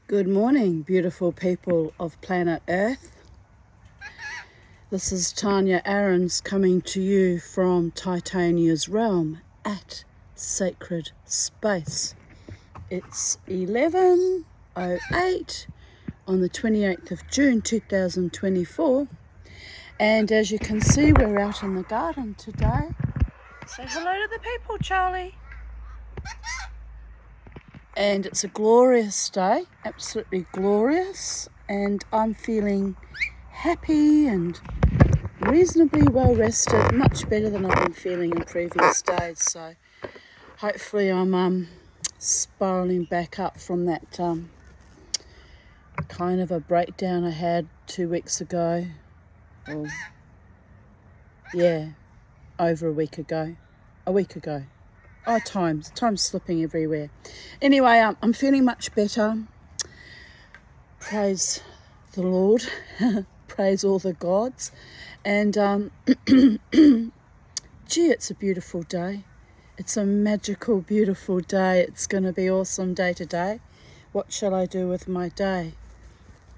Good morning, beautiful people of planet Earth. This is Tanya Aarons coming to you from Titania's realm at Sacred Space. It's 11:08 on the 28th of June 2024, and as you can see, we're out in the garden today. Say hello to the people, Charlie. And it's a glorious day, absolutely glorious, and I'm feeling happy and reasonably well rested, much better than I've been feeling in previous days. So hopefully I'm spiraling back up from that kind of a breakdown I had 2 weeks ago, or over a week ago. Oh, time's slipping everywhere. Anyway, I'm feeling much better. Praise the Lord. Praise all the gods. And gee, it's a beautiful day. It's a magical, beautiful day. It's going to be awesome day today. What shall I do with my day?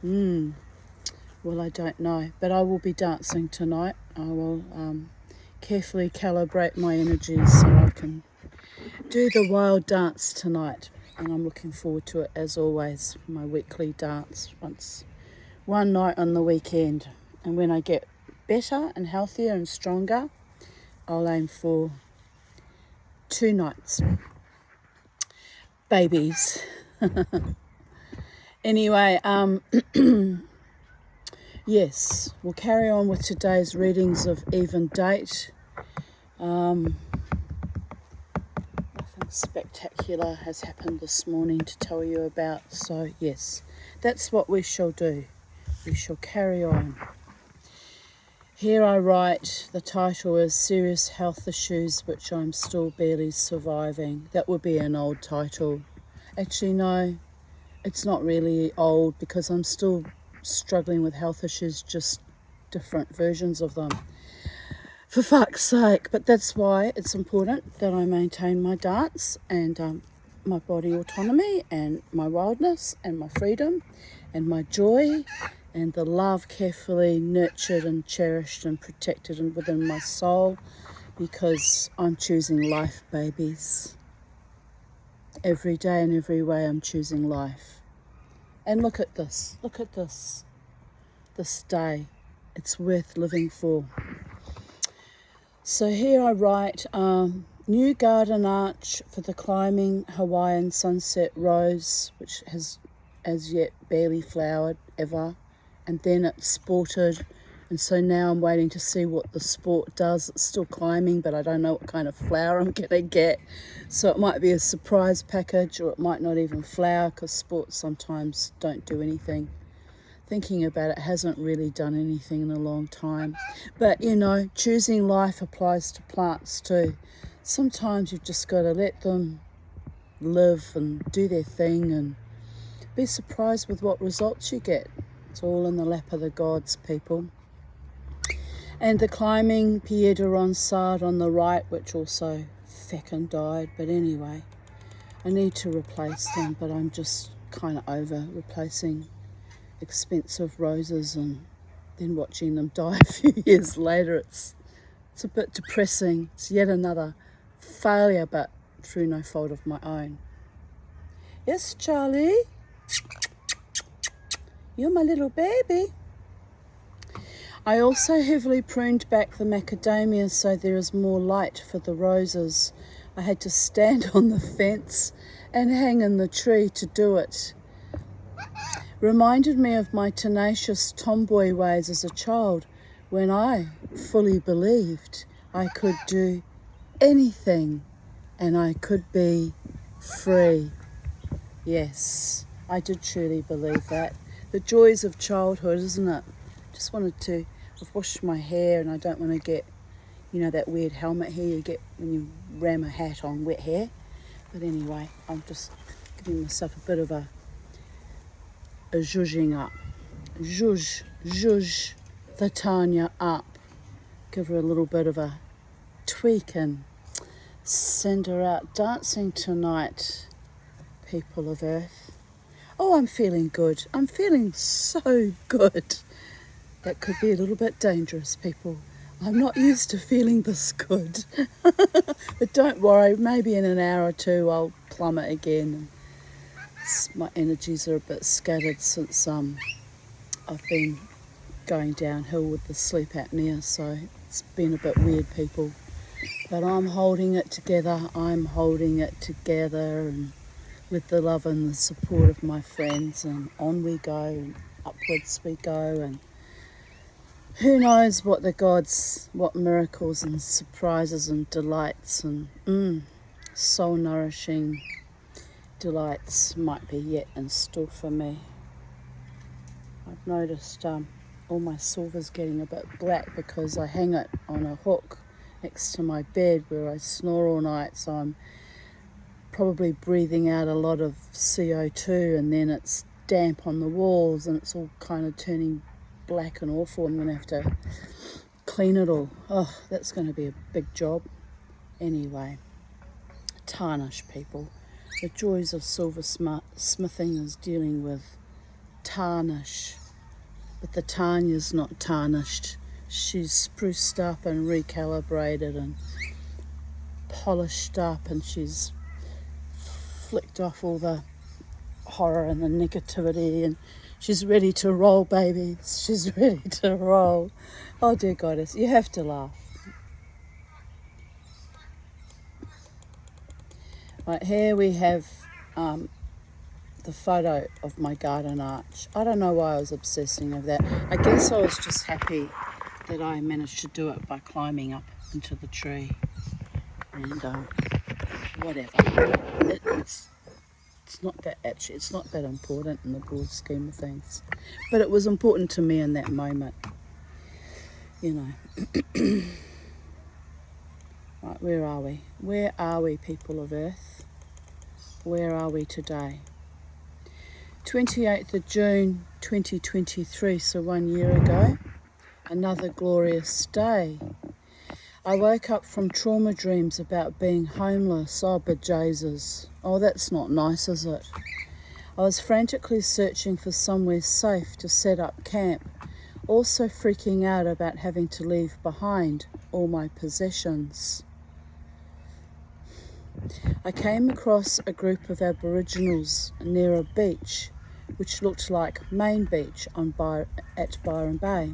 Well, I don't know. But I will be dancing tonight. I will carefully calibrate my energies so I can do the wild dance tonight, and I'm looking forward to it as always. My weekly dance, one night on the weekend, and when I get better and healthier and stronger, I'll aim for 2 nights. Babies. Anyway, yes, we'll carry on with today's readings of even date. Spectacular has happened this morning to tell you about, so yes, that's what we shall do. We shall carry on. Here I write, the title is Serious Health Issues Which I'm Still Barely Surviving. That would be an old title. Actually no, it's not really old because I'm still struggling with health issues, just different versions of them. For fuck's sake, but that's why it's important that I maintain my dance and my body autonomy and my wildness and my freedom and my joy and the love carefully nurtured and cherished and protected and within my soul, because I'm choosing life, babies. Every day and every way I'm choosing life. And look at this day. It's worth living for. So here I write, new garden arch for the climbing Hawaiian sunset rose, which has as yet barely flowered ever, and then it sported, and so now I'm waiting to see what the sport does. It's still climbing, but I don't know what kind of flower I'm going to get, so it might be a surprise package, or it might not even flower, because sports sometimes don't do anything. Thinking about it, hasn't really done anything in a long time. But, you know, choosing life applies to plants too. Sometimes you've just got to let them live and do their thing and be surprised with what results you get. It's all in the lap of the gods, people. And the climbing Pierre de Ronsard on the right, which also feckin' died. But anyway, I need to replace them, but I'm just kind of over replacing expensive roses and then watching them die a few years later. It's a bit depressing. It's yet another failure, but through no fault of my own. Yes, Charlie, you're my little baby. I also heavily pruned back the macadamia so there is more light for the roses. I had to stand on the fence and hang in the tree to do it. Reminded me of my tenacious tomboy ways as a child, when I fully believed I could do anything and I could be free. Yes, I did truly believe that. The joys of childhood, isn't it? Just wanted to, I've washed my hair and I don't want to get, you know, that weird helmet hair you get when you ram a hat on wet hair. But anyway, I'm just giving myself a bit of a zhuzhing up. Zhuzh the Tanya up. Give her a little bit of a tweak and send her out dancing tonight, people of Earth. Oh, I'm feeling good. I'm feeling so good. That could be a little bit dangerous, people. I'm not used to feeling this good. But don't worry, maybe in an hour or two I'll plummet again. My energies are a bit scattered since I've been going downhill with the sleep apnea, so it's been a bit weird, people. But I'm holding it together. I'm holding it together, and with the love and the support of my friends, and on we go, and upwards we go, and who knows what what miracles and surprises and delights and soul nourishing delights might be yet in store for me. I've noticed all my silver's getting a bit black because I hang it on a hook next to my bed where I snore all night, so I'm probably breathing out a lot of CO2, and then it's damp on the walls and it's all kind of turning black and awful. I'm going to have to clean it all. Oh, that's going to be a big job. Anyway, tarnish, people. The joys of silversmithing is dealing with tarnish. But the Tanya's not tarnished. She's spruced up and recalibrated and polished up, and she's flicked off all the horror and the negativity, and she's ready to roll, babies. She's ready to roll. Oh dear goddess, you have to laugh. Right, here we have the photo of my garden arch. I don't know why I was obsessing over that. I guess I was just happy that I managed to do it by climbing up into the tree, and whatever. It's not that important in the broad scheme of things, but it was important to me in that moment, you know. Right, where are we? Where are we, people of Earth? Where are we today? 28th of June 2023, so 1 year ago. Another glorious day. I woke up from trauma dreams about being homeless. Oh, bejesus. Oh, that's not nice, is it? I was frantically searching for somewhere safe to set up camp, also freaking out about having to leave behind all my possessions. I came across a group of Aboriginals near a beach, which looked like Main Beach at Byron Bay.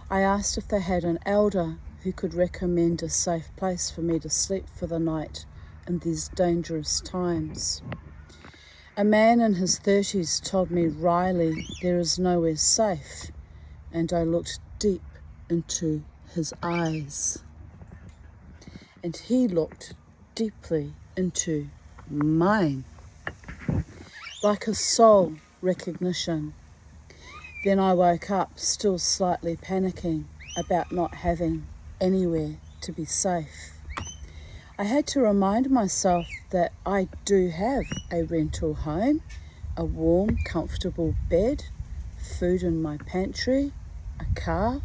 I asked if they had an elder who could recommend a safe place for me to sleep for the night in these dangerous times. A man in his 30s told me wryly there is nowhere safe, and I looked deep into his eyes. And he looked deeply into mine, like a soul recognition. Then I woke up, still slightly panicking about not having anywhere to be safe. I had to remind myself that I do have a rental home, a warm, comfortable bed, food in my pantry, a car,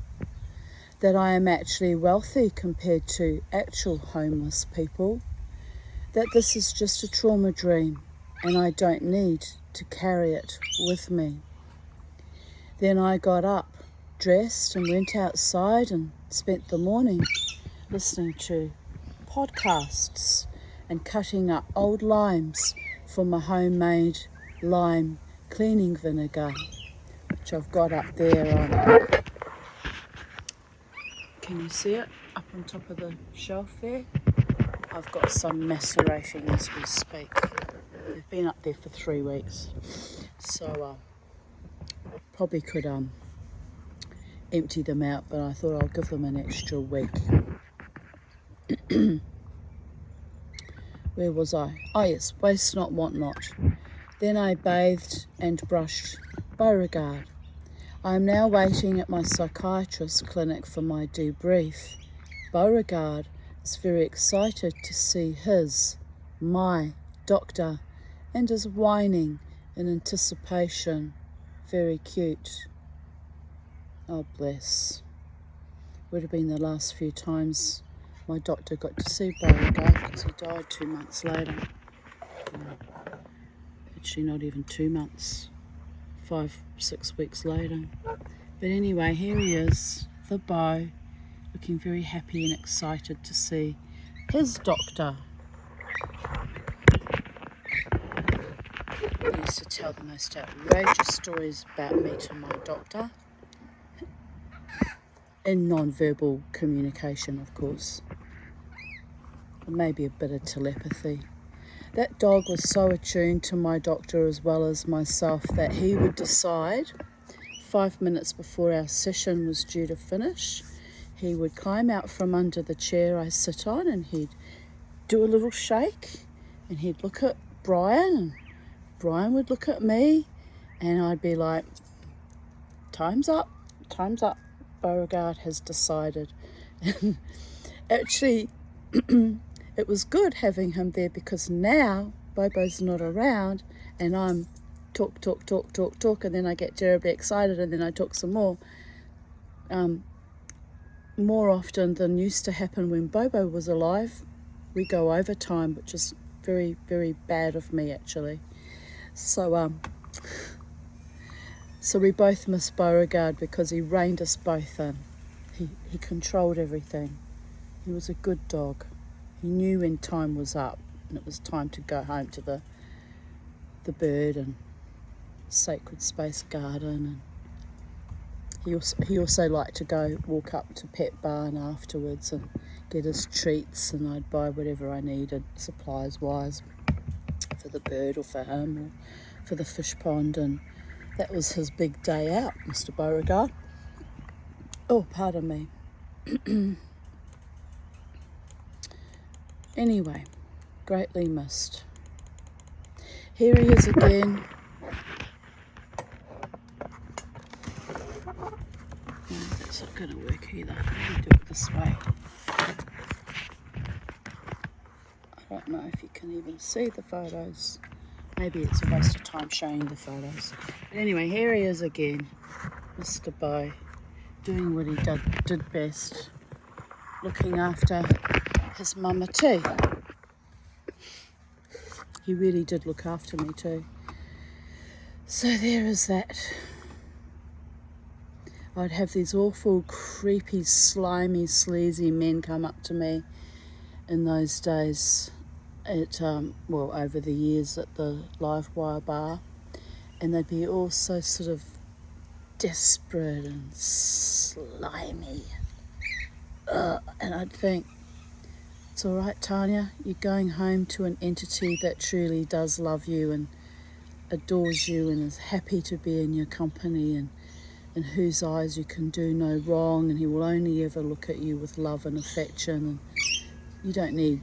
that I am actually wealthy compared to actual homeless people, that this is just a trauma dream and I don't need to carry it with me. Then I got up, dressed, and went outside and spent the morning listening to podcasts and cutting up old limes for my homemade lime cleaning vinegar, which I've got up there. Can you see it up on top of the shelf there? I've got some macerating as we speak. They've been up there for 3 weeks, so probably could empty them out, but I thought I'll give them an extra week. Where was I? Oh yes, waste not, want not. Then I bathed and brushed Beauregard. I am now waiting at my psychiatrist's clinic for my debrief. Beauregard is very excited to see my doctor, and is whining in anticipation. Very cute. Oh bless. Would have been the last few times my doctor got to see Beauregard because he died 2 months later. actually not even 2 months, 5-6 weeks later. But anyway, here he is, the Bo, looking very happy and excited to see his doctor. I used to tell the most outrageous stories about me to my doctor, in non-verbal communication, of course, and maybe a bit of telepathy. That dog was so attuned to my doctor as well as myself that he would decide 5 minutes before our session was due to finish, he would climb out from under the chair I sit on and he'd do a little shake and he'd look at Brian and Brian would look at me and I'd be like, time's up, Beauregard has decided. And actually, it was good having him there because now Bobo's not around and I'm talk, and then I get terribly excited and then I talk some more. More often than used to happen when Bobo was alive. We go overtime, which is very, very bad of me actually. So we both miss Beauregard because he reined us both in. He controlled everything. He was a good dog. He knew when time was up and it was time to go home to the bird and sacred space garden. And he also liked to go walk up to Pet Barn afterwards and get his treats, and I'd buy whatever I needed supplies wise for the bird or for him or for the fish pond, and that was his big day out, Mr. Beauregard. Oh, pardon me. Anyway, greatly missed. Here he is again. No, that's not going to work either. Let me do it this way. I don't know if you can even see the photos. Maybe it's a waste of time showing the photos. But anyway, here he is again, Mr. Bo, doing what he did best, looking after his mama too. He really did look after me too. So there is that. I'd have these awful, creepy, slimy, sleazy men come up to me in those days over the years at the Live Wire bar, and they'd be all so sort of desperate and slimy. And I'd think, it's all right, Tanya, you're going home to an entity that truly does love you and adores you and is happy to be in your company, and in whose eyes you can do no wrong, and he will only ever look at you with love and affection. And you don't need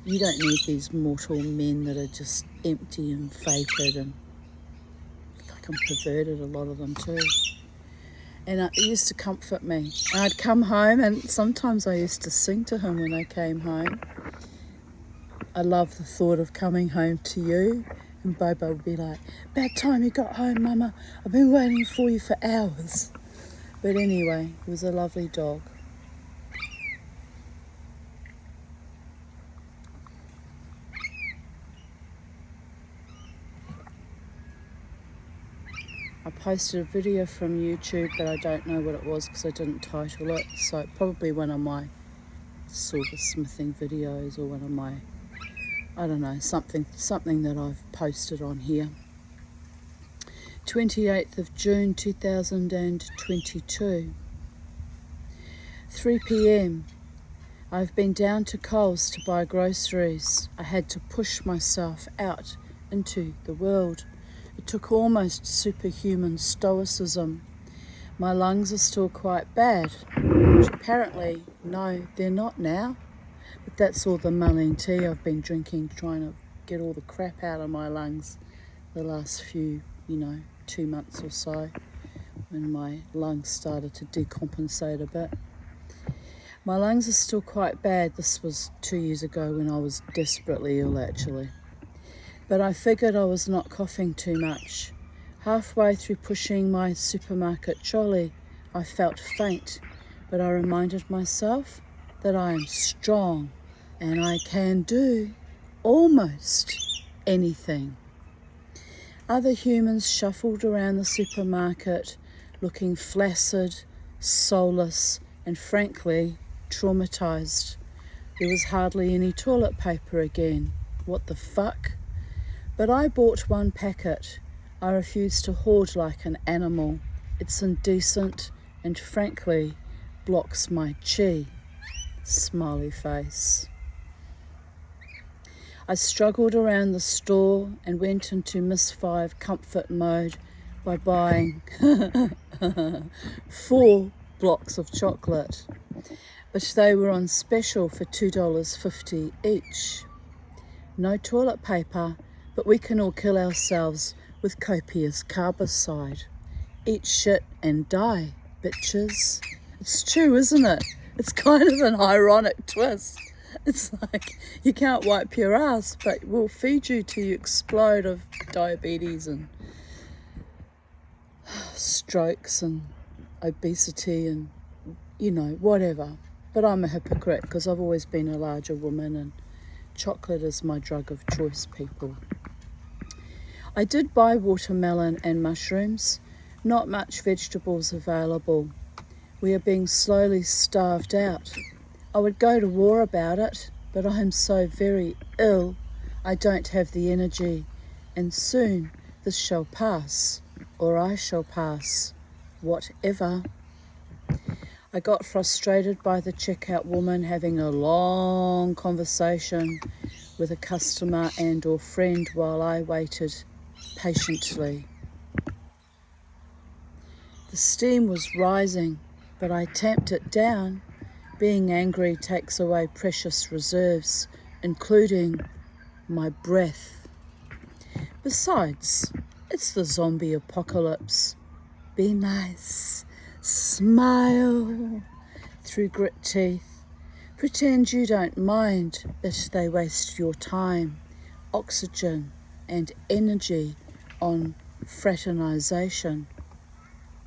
these mortal men that are just empty and fated and fucking perverted, a lot of them too. And it used to comfort me. And I'd come home and sometimes I used to sing to him when I came home. I love the thought of coming home to you. And Bobo would be like, about time you got home, Mama. I've been waiting for you for hours. But anyway, he was a lovely dog. I posted a video from YouTube, but I don't know what it was because I didn't title it. So probably one of my silversmithing videos or one of my, I don't know, something that I've posted on here. 28th of June 2022. 3 p.m. I've been down to Coles to buy groceries. I had to push myself out into the world. It took almost superhuman stoicism. My lungs are still quite bad, which apparently, no, they're not now. But that's all the mulling tea I've been drinking, trying to get all the crap out of my lungs the last few, 2 months or so, when my lungs started to decompensate a bit. My lungs are still quite bad. This was 2 years ago when I was desperately ill, actually. But I figured I was not coughing too much. Halfway through pushing my supermarket trolley, I felt faint, but I reminded myself that I am strong and I can do almost anything. Other humans shuffled around the supermarket, looking flaccid, soulless, and frankly, traumatised. There was hardly any toilet paper again. What the fuck? But I bought one packet. I refuse to hoard like an animal. It's indecent and frankly blocks my chi. Smiley face. I struggled around the store and went into Miss 5 comfort mode by buying 4 blocks of chocolate, but they were on special for $2.50 each. No toilet paper, but we can all kill ourselves with copious carbicide. Eat shit and die, bitches. It's true, isn't it? It's kind of an ironic twist. It's like you can't wipe your ass, but we'll feed you till you explode of diabetes and strokes and obesity and, you know, whatever. But I'm a hypocrite because I've always been a larger woman and chocolate is my drug of choice, people. I did buy watermelon and mushrooms. Not much vegetables available. We are being slowly starved out. I would go to war about it, but I am so very ill, I don't have the energy, and soon this shall pass, or I shall pass, whatever. I got frustrated by the checkout woman having a long conversation with a customer and or friend while I waited patiently. The steam was rising, but I tamped it down. Being angry takes away precious reserves, including my breath. Besides, it's the zombie apocalypse. Be nice. Smile through grit teeth. Pretend you don't mind that they waste your time, oxygen, and energy on fraternization.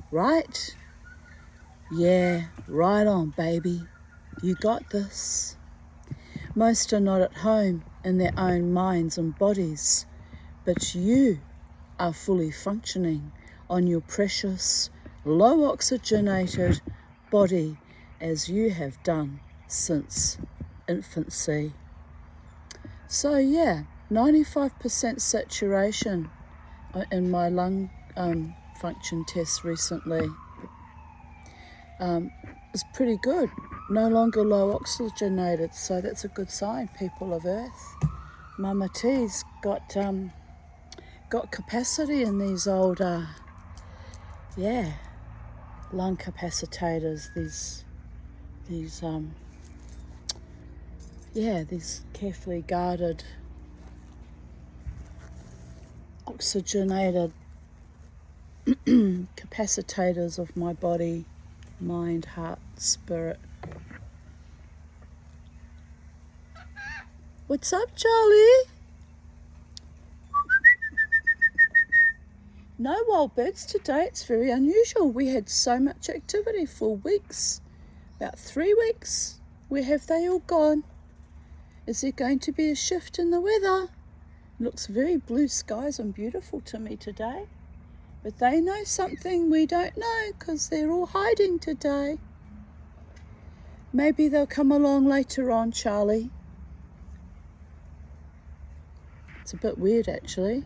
Right? Yeah, right on, baby. You got this. Most are not at home in their own minds and bodies, but you are fully functioning on your precious, low oxygenated body as you have done since infancy. So yeah, 95% saturation in my lung function test recently. It's pretty good. No longer low oxygenated, so that's a good sign, people of Earth. Mama T's got capacity in these old lung capacitors. These carefully guarded oxygenated capacitors of my body, mind, heart, spirit. What's up, Charlie? No wild birds today. It's very unusual. We had so much activity for weeks, about 3 weeks. Where have they all gone? Is there going to be a shift in the weather? Looks very blue skies and beautiful to me today. But they know something we don't know because they're all hiding today. Maybe they'll come along later on, Charlie. It's a bit weird, actually.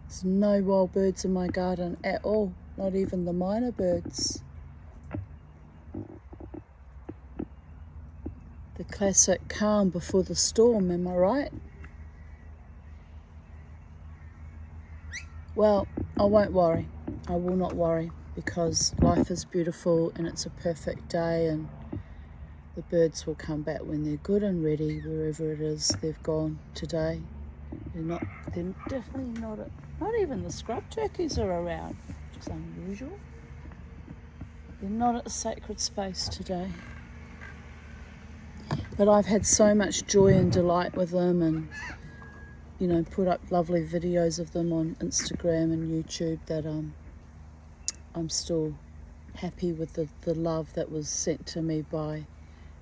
There's no wild birds in my garden at all, not even the minor birds. The classic calm before the storm, am I right? Well, I won't worry. I will not worry because life is beautiful and it's a perfect day and the birds will come back when they're good and ready wherever it is they've gone today. They're definitely not even the scrub turkeys are around, which is unusual. They're not at a sacred space today. But I've had so much joy and delight with them and, you know, put up lovely videos of them on Instagram and YouTube that I'm still happy with the love that was sent to me by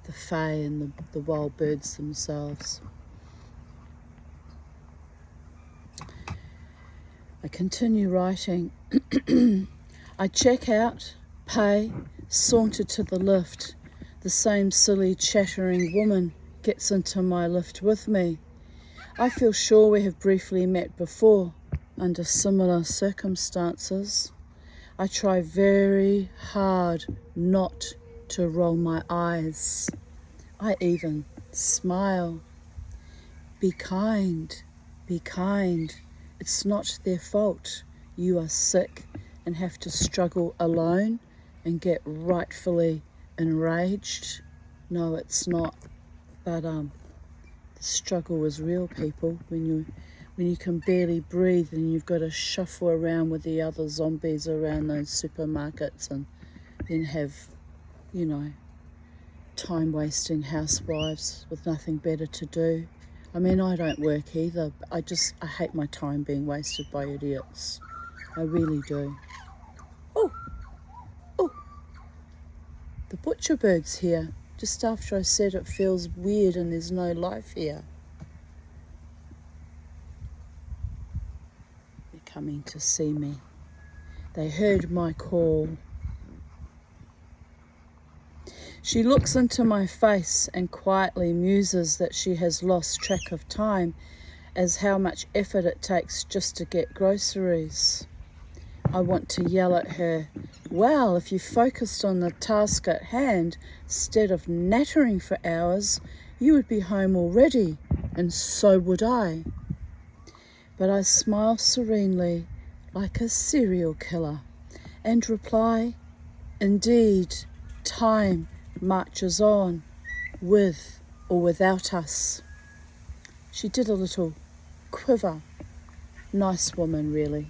the fae and the wild birds themselves. I continue writing. I check out, pay, saunter to the lift. The same silly chattering woman gets into my lift with me. I feel sure we have briefly met before, under similar circumstances. I try very hard not to roll my eyes. I even smile. Be kind, be kind. It's not their fault. You are sick and have to struggle alone and get rightfully enraged. No, it's not. But the struggle is real, people. When you can barely breathe and you've got to shuffle around with the other zombies around those supermarkets, and then have, time-wasting housewives with nothing better to do. I mean, I don't work either. I hate my time being wasted by idiots. I really do. Oh, the butcher bird's here, just after I said it feels weird and there's no life here. They're coming to see me. They heard my call. She looks into my face and quietly muses that she has lost track of time, as how much effort it takes just to get groceries. I want to yell at her, well, if you focused on the task at hand instead of nattering for hours, you would be home already, and so would I. But I smile serenely like a serial killer and reply, indeed, time marches on, with or without us. She did a little quiver. Nice woman, really.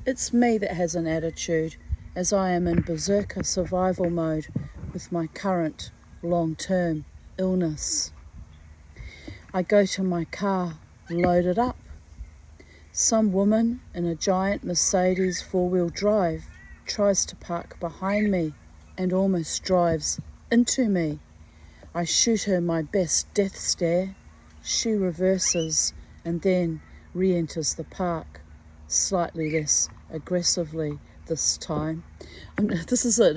It's me that has an attitude, as I am in berserker survival mode with my current long-term illness. I go to my car, load it up. Some woman in a giant Mercedes four-wheel drive tries to park behind me and almost drives into me. I shoot her my best death stare. She reverses and then re-enters the park, slightly less aggressively this time. This is at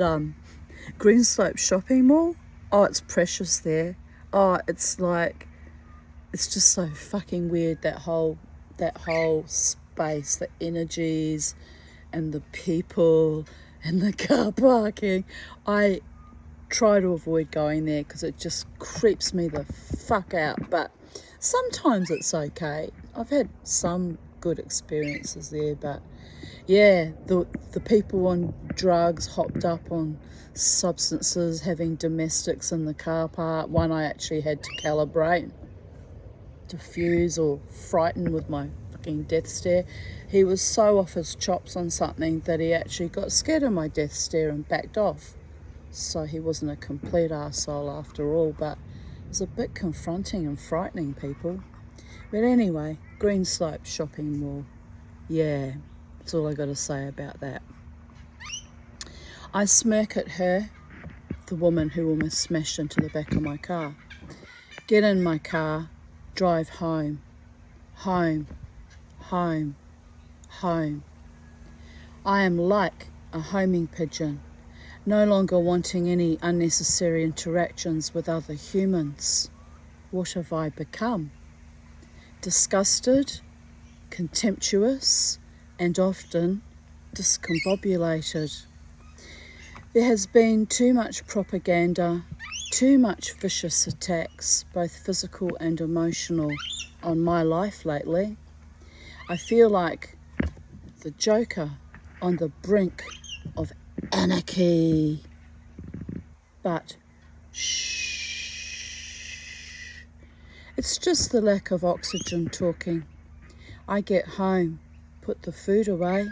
Greenslope Shopping Mall. Oh, it's precious there. Oh, it's just so fucking weird, that whole space, the energies and the people and the car parking. I try to avoid going there because it just creeps me the fuck out, but sometimes it's okay. I've had some good experiences there, but yeah, the people on drugs, hopped up on substances, having domestics in the car park. One I actually had to calibrate, diffuse or frighten with my fucking death stare. He was so off his chops on something that he actually got scared of my death stare and backed off. So he wasn't a complete arsehole after all, but it was a bit confronting and frightening, people. But anyway, Greenslope Shopping Mall. Yeah, that's all I got to say about that. I smirk at her, the woman who almost smashed into the back of my car. Get in my car, drive home. Home, home, home. I am like a homing pigeon, no longer wanting any unnecessary interactions with other humans. What have I become? Disgusted, contemptuous, and often discombobulated. There has been too much propaganda, too much vicious attacks, both physical and emotional, on my life lately. I feel like the Joker on the brink of anarchy. But shh. It's just the lack of oxygen talking. I get home, put the food away,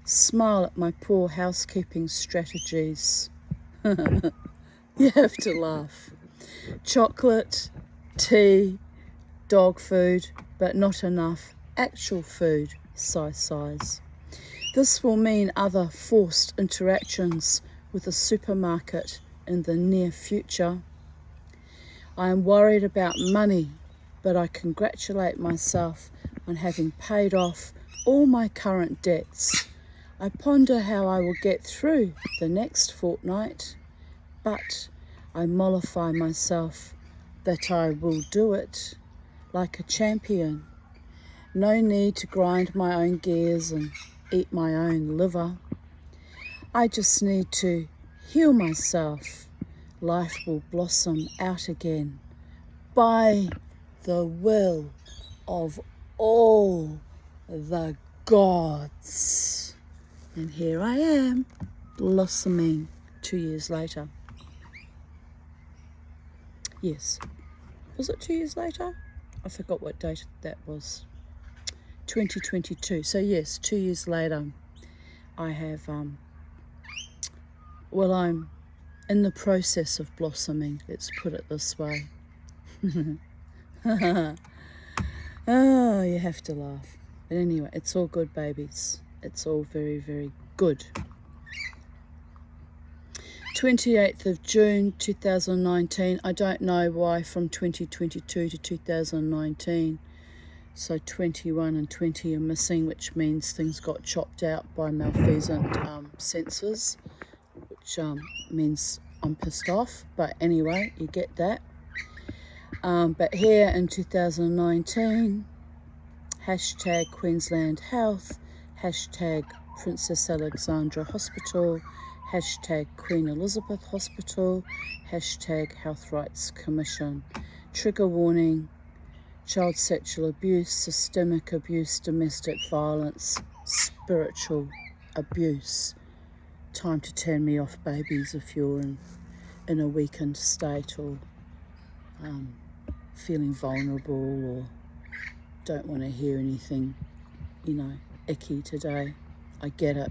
smile at my poor housekeeping strategies. You have to laugh. Chocolate, tea, dog food, but not enough actual food, size. This will mean other forced interactions with the supermarket in the near future. I am worried about money, but I congratulate myself on having paid off all my current debts. I ponder how I will get through the next fortnight, but I mollify myself that I will do it like a champion. No need to grind my own gears and eat my own liver. I just need to heal myself. Life will blossom out again by the will of all the gods. And here I am, blossoming 2 years later. Yes. Was it 2 years later? I forgot what date that was. 2022. So yes, 2 years later, I have, I'm in the process of blossoming, let's put it this way. Oh, you have to laugh. But anyway, it's all good, babies. It's all very, very good. 28th of June 2019. I don't know why from 2022 to 2019. So 21 and 20 are missing, which means things got chopped out by malfeasant sensors, which means I'm pissed off. But anyway, you get that. But here in 2019, hashtag Queensland Health, hashtag Princess Alexandra Hospital, hashtag Queen Elizabeth Hospital, hashtag Health Rights Commission. Trigger warning, child sexual abuse, systemic abuse, domestic violence, spiritual abuse. Time to turn me off, babies, if you're in a weakened state or feeling vulnerable or don't want to hear anything, icky today. I get it.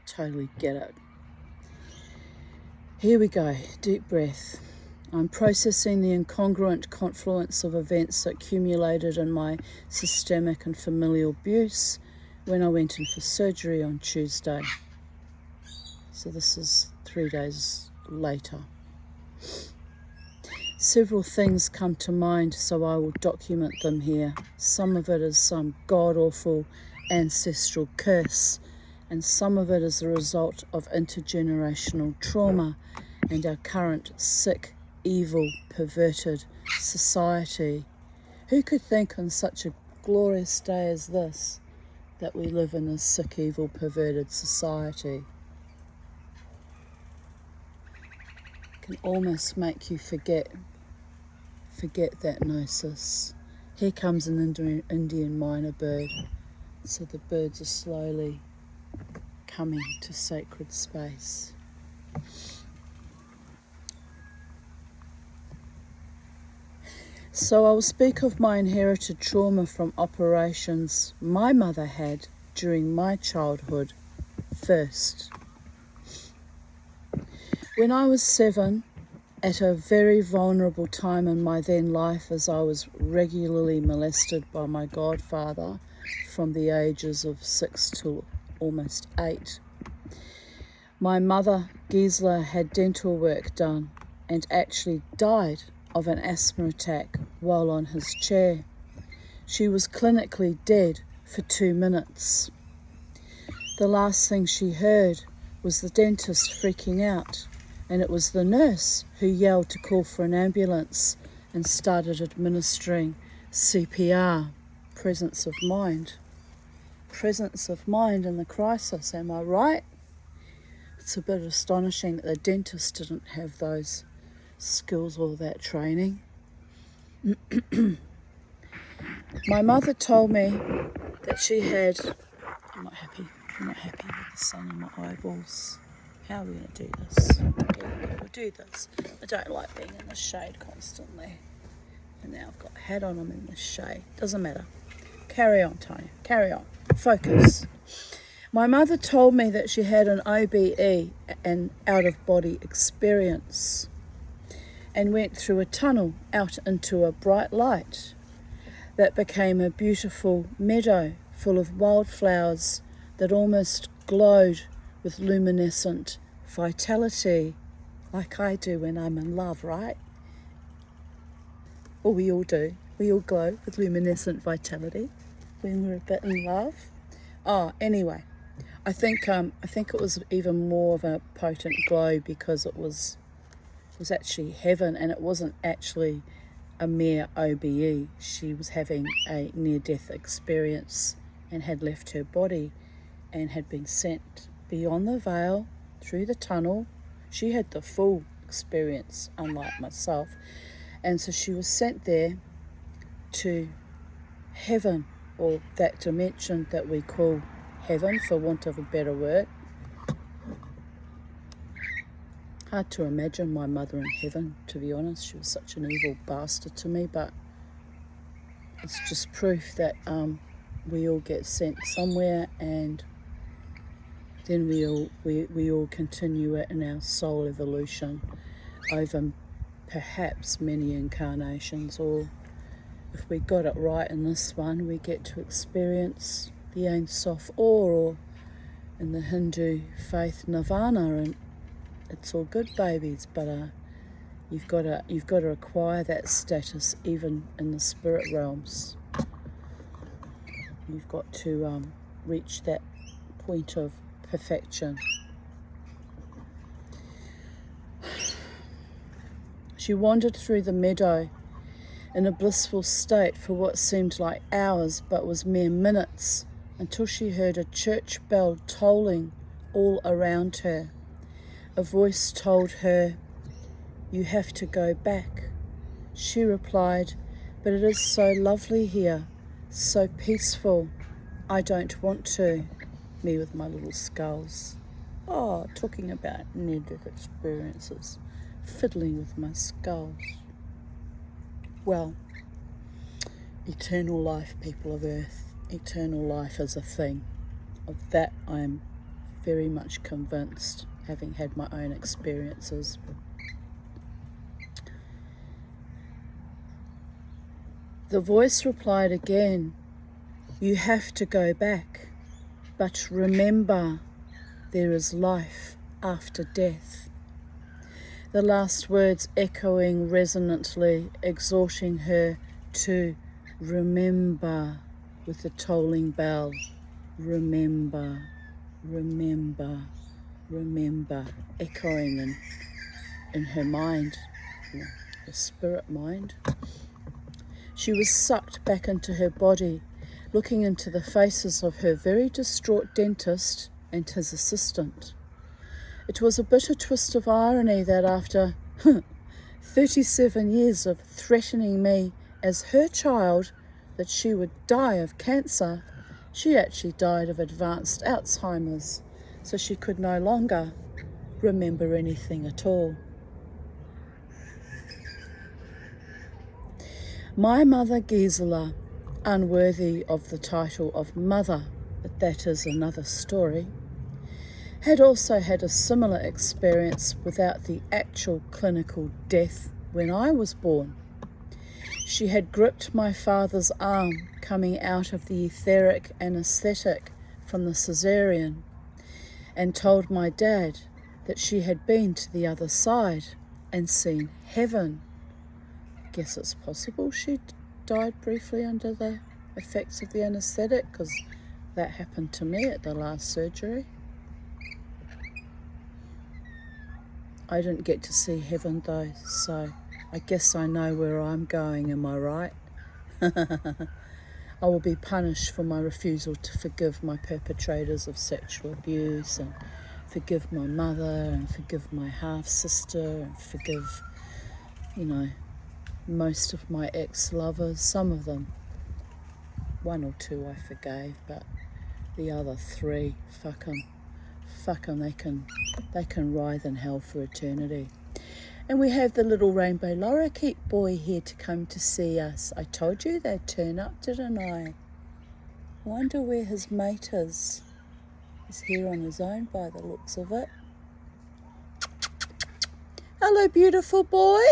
Totally get it. Here we go. Deep breath. I'm processing the incongruent confluence of events that accumulated in my systemic and familial abuse when I went in for surgery on Tuesday. So this is 3 days later. Several things come to mind, so I will document them here. Some of it is some god-awful ancestral curse, and some of it is the result of intergenerational trauma and our current sick, evil, perverted society. Who could think on such a glorious day as this that we live in a sick, evil, perverted society? Can almost make you forget that gnosis. Here comes an Indian minor bird. So the birds are slowly coming to sacred space. So I'll speak of my inherited trauma from operations my mother had during my childhood first. When I was 7, at a very vulnerable time in my then life, as I was regularly molested by my godfather from the ages of 6 to almost 8. My mother, Gisela, had dental work done and actually died of an asthma attack while on his chair. She was clinically dead for 2 minutes. The last thing she heard was the dentist freaking out, and it was the nurse who yelled to call for an ambulance and started administering CPR. Presence of mind. Presence of mind in the crisis, am I right? It's a bit astonishing that the dentist didn't have those skills or that training. My mother told me that she had... I'm not happy with the sun in my eyeballs. How are we going to do this? Here we go, we'll do this. I don't like being in the shade constantly. And now I've got a hat on, I'm in the shade. Doesn't matter. Carry on, Tanya. Carry on. Focus. My mother told me that she had an OBE, an out-of-body experience, and went through a tunnel out into a bright light that became a beautiful meadow full of wildflowers that almost glowed with luminescent vitality, like I do when I'm in love, right? Or we all do. We all glow with luminescent vitality when we're a bit in love. Oh, anyway, I think it was even more of a potent glow because it was actually heaven, and it wasn't actually a mere OBE. She was having a near-death experience and had left her body and had been sent beyond the veil through the tunnel. She had the full experience, unlike myself, and so she was sent there to heaven, or that dimension that we call heaven, for want of a better word. Hard to imagine my mother in heaven, to be honest. She was such an evil bastard to me, but it's just proof that we all get sent somewhere, and then we all continue it in our soul evolution over perhaps many incarnations, or if we got it right in this one, we get to experience the Ein Sof or in the Hindu faith, nirvana, and it's all good, babies. But you've got to acquire that status even in the spirit realms. You've got to reach that point of perfection. She wandered through the meadow in a blissful state for what seemed like hours but was mere minutes, until she heard a church bell tolling all around her. A voice told her, "You have to go back." She replied, "But it is so lovely here, so peaceful. I don't want to." Me with my little skulls. Oh, talking about near-death experiences. Fiddling with my skulls. Well, eternal life, people of Earth. Eternal life is a thing. Of that I am very much convinced, having had my own experiences. The voice replied again, "You have to go back, but remember, there is life after death." The last words echoing resonantly, exhorting her to remember with the tolling bell. Remember, remember, remember, echoing in her mind, her spirit mind. She was sucked back into her body, looking into the faces of her very distraught dentist and his assistant. It was a bitter twist of irony that after 37 years of threatening me as her child that she would die of cancer, she actually died of advanced Alzheimer's, so she could no longer remember anything at all. My mother Gisela, unworthy of the title of mother, but that is another story, had also had a similar experience without the actual clinical death when I was born. She had gripped my father's arm coming out of the etheric anaesthetic from the caesarean and told my dad that she had been to the other side and seen heaven. Guess it's possible she died briefly under the effects of the anaesthetic, because that happened to me at the last surgery. I didn't get to see heaven though, so I guess I know where I'm going, am I right? I will be punished for my refusal to forgive my perpetrators of sexual abuse, and forgive my mother, and forgive my half-sister, and forgive, most of my ex-lovers. Some of them, one or two I forgave, but the other three, fuck them, they can writhe in hell for eternity. And we have the little rainbow lorikeet boy here to come to see us. I told you they'd turn up, didn't I? Wonder where his mate is. He's here on his own by the looks of it. Hello, beautiful boy.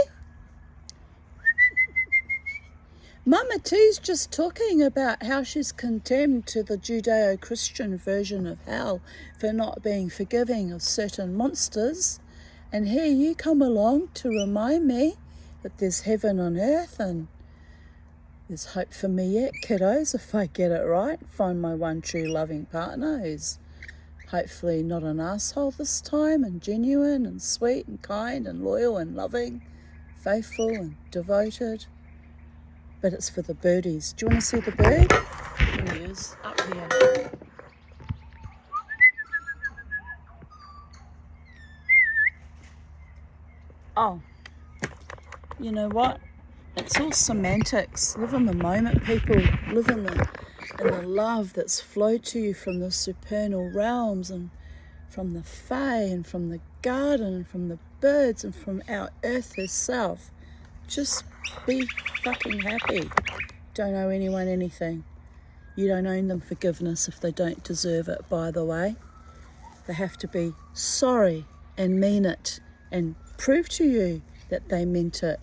Mama T's just talking about how she's condemned to the Judeo-Christian version of hell for not being forgiving of certain monsters. And here you come along to remind me that there's heaven on earth, and There's hope for me yet, kiddos, if I get it right. Find my one true loving partner who's hopefully not an asshole this time, and genuine and sweet and kind and loyal and loving, faithful and devoted. But it's for the birdies. Do you want to see the bird? Here he is, up here. Oh, you know what? It's all semantics. Live in the moment, people. Live in the love that's flowed to you from the supernal realms and from the fae and from the garden and from the birds and from our earth herself. Just be fucking happy. Don't owe anyone anything. You don't owe them forgiveness if they don't deserve it, by the way. They have to be sorry and mean it and prove to you that they meant it.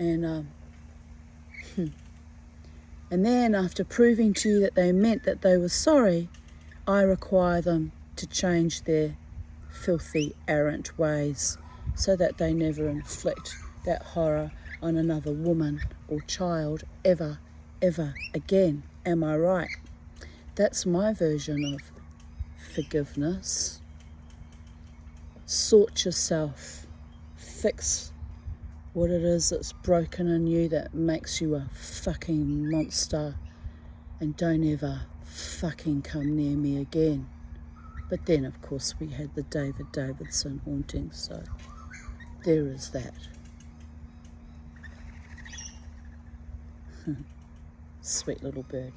And then after proving to you that they meant that they were sorry, I require them to change their filthy, errant ways so that they never inflict that horror on another woman or child ever again. Am I right? That's my version of forgiveness. Sort yourself. Fix what it is that's broken in you that makes you a fucking monster, and don't ever fucking come near me again. But then, of course, we had the David Davidson haunting, so there is that. Sweet little bird.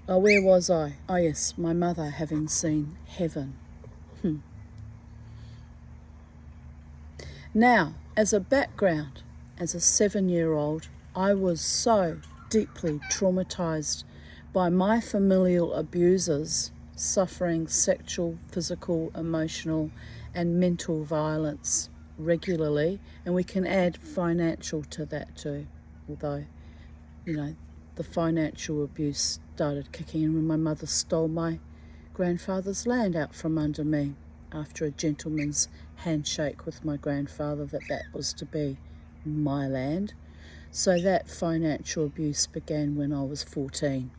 Oh, where was I? Oh yes, my mother having seen heaven. Now, as a background, as a 7-year-old, I was so deeply traumatized by my familial abusers, suffering sexual, physical, emotional, and mental violence regularly, and we can add financial to that too, although, you know, the financial abuse started kicking in when my mother stole my grandfather's land out from under me after a gentleman's handshake with my grandfather that was to be my land. So that financial abuse began when I was 14.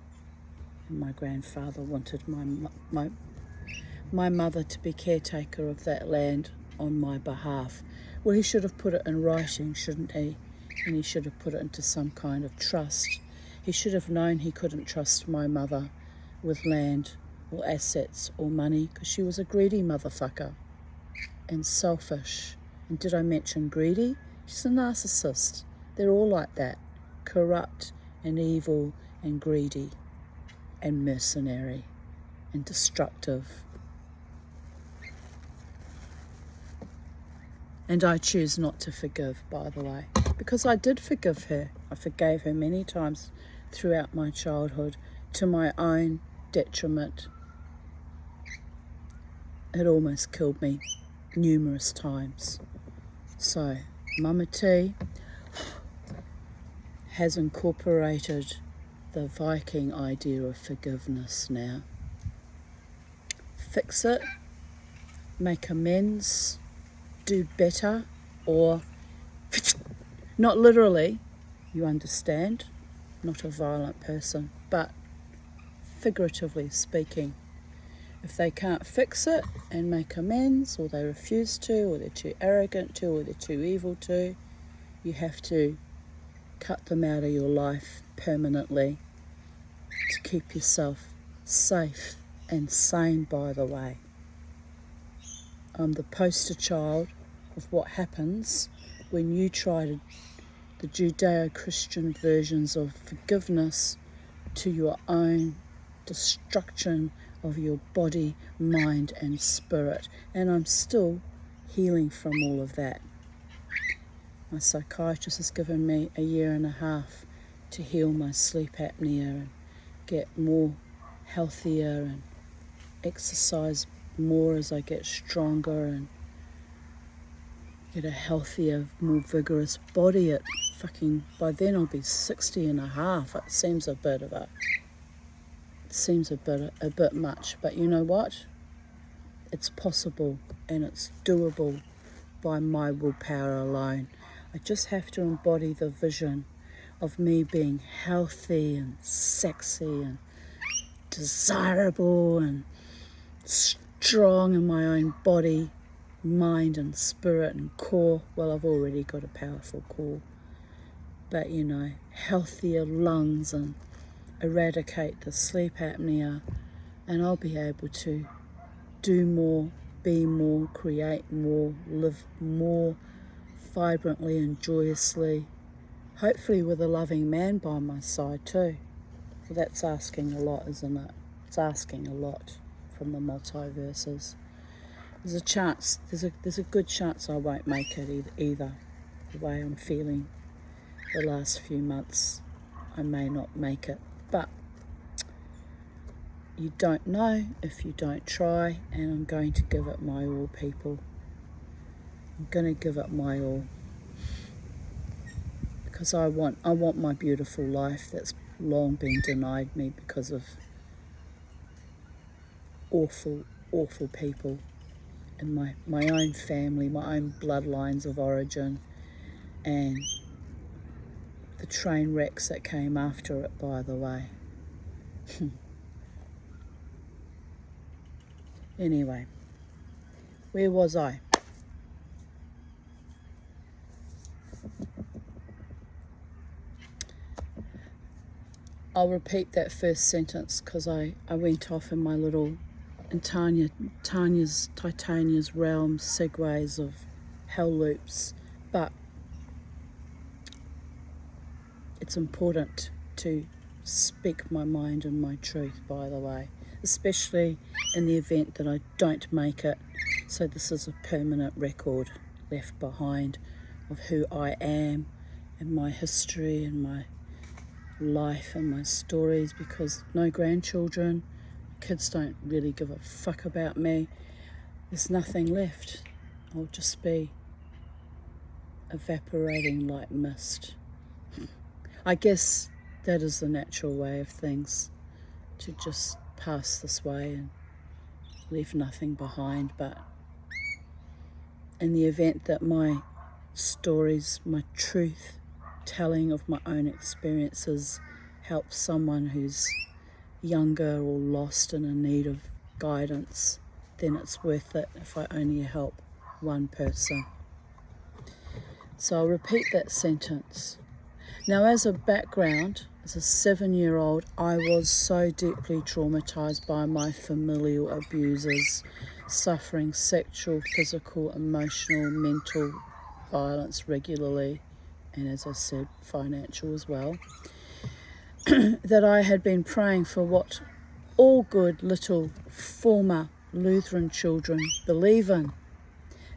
And my grandfather wanted my mother to be caretaker of that land on my behalf. Well, he should have put it in writing, shouldn't he? And he should have put it into some kind of trust. He should have known he couldn't trust my mother with land or assets or money, because she was a greedy motherfucker and selfish. And did I mention greedy? She's a narcissist. They're all like that. Corrupt and evil and greedy and mercenary and destructive. And I choose not to forgive, by the way, because I did forgive her. I forgave her many times throughout my childhood to my own detriment. It almost killed me numerous times. So, Mama T has incorporated the Viking idea of forgiveness now. Fix it, make amends, do better, or not literally, you understand, not a violent person, but figuratively speaking. If they can't fix it and make amends, or they refuse to, or they're too arrogant to, or they're too evil to, you have to cut them out of your life permanently to keep yourself safe and sane, by the way. I'm the poster child of what happens when you try the Judeo-Christian versions of forgiveness to your own destruction of your body, mind and spirit. And I'm still healing from all of that. My psychiatrist has given me 1.5 years to heal my sleep apnea and get more healthier and exercise more as I get stronger and get a healthier, more vigorous body. At by then I'll be 60.5. It seems a bit much, but you know what? It's possible and it's doable by my willpower alone. I just have to embody the vision of me being healthy and sexy and desirable and strong in my own body, mind and spirit and core. Well, I've already got a powerful core, but healthier lungs, and eradicate the sleep apnea, and I'll be able to do more, be more, create more, live more vibrantly and joyously, hopefully with a loving man by my side too. Well, that's asking a lot, isn't it? It's asking a lot from the multiverses. There's a chance, there's a good chance I won't make it either. The way I'm feeling the last few months, I may not make it. But you don't know if you don't try, and I'm going to give it my all, people. I'm going to give it my all. Because I want my beautiful life that's long been denied me because of awful, awful people in my own family, my own bloodlines of origin, and the train wrecks that came after it, by the way. Anyway, where was I? I'll repeat that first sentence because I went off in my little, in Titania's realm segues of hell loops, but it's important to speak my mind and my truth, by the way, especially in the event that I don't make it. So this is a permanent record left behind of who I am and my history and my life and my stories, because no grandchildren, kids don't really give a fuck about me. There's nothing left. I'll just be evaporating like mist. I guess that is the natural way of things, to just pass this way and leave nothing behind. But in the event that my stories, my truth telling of my own experiences helps someone who's younger or lost and in need of guidance, then it's worth it if I only help one person. So I'll repeat that sentence. Now, as a background, as a 7-year-old, I was so deeply traumatized by my familial abusers, suffering sexual, physical, emotional, mental violence regularly, and as I said, financial as well, that I had been praying for what all good little former Lutheran children believe in.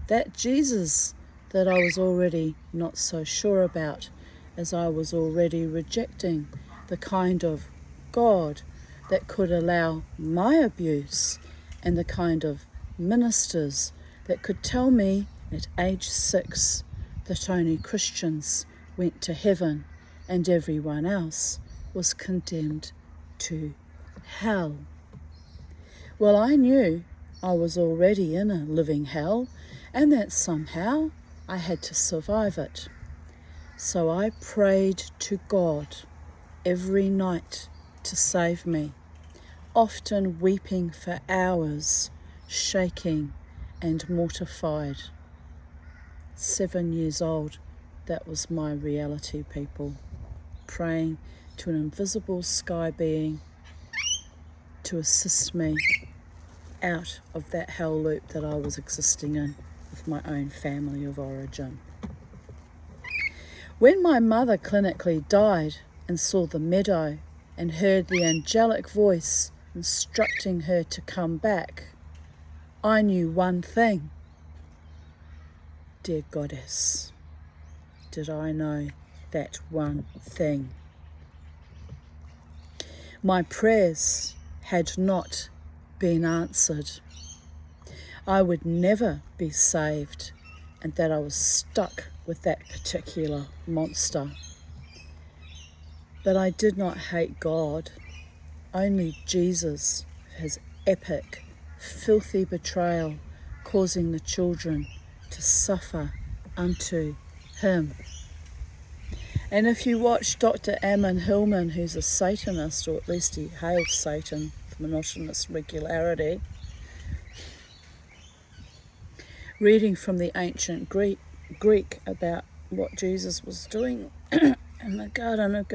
That Jesus that I was already not so sure about, as I was already rejecting the kind of God that could allow my abuse, and the kind of ministers that could tell me at age 6 that only Christians went to heaven and everyone else was condemned to hell. Well, I knew I was already in a living hell, and that somehow I had to survive it. So I prayed to God every night to save me, often weeping for hours, shaking and mortified. 7 years old, that was my reality, people. Praying to an invisible sky being to assist me out of that hell loop that I was existing in with my own family of origin. When my mother clinically died and saw the meadow and heard the angelic voice instructing her to come back, I knew one thing. Dear Goddess, did I know that one thing? My prayers had not been answered. I would never be saved, and that I was stuck with that particular monster. But I did not hate God, only Jesus, his epic, filthy betrayal, causing the children to suffer unto him. And if you watch Dr. Ammon Hillman, who's a Satanist, or at least he hails Satan with monotonous regularity, reading from the ancient Greek about what Jesus was doing in the Garden of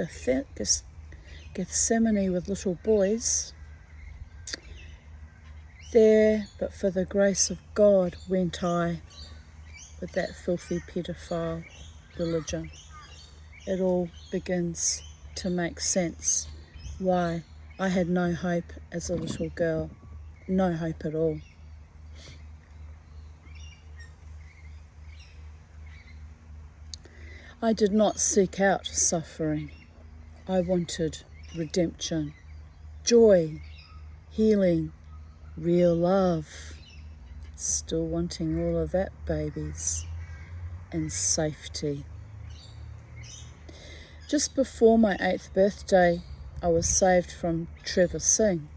Gethsemane with little boys, there, but for the grace of God, went I with that filthy paedophile religion. It all begins to make sense why I had no hope as a little girl, no hope at all. I did not seek out suffering. I wanted redemption, joy, healing, real love. Still wanting all of that, babies, and safety. Just before my 8th birthday, I was saved from Trevor Singh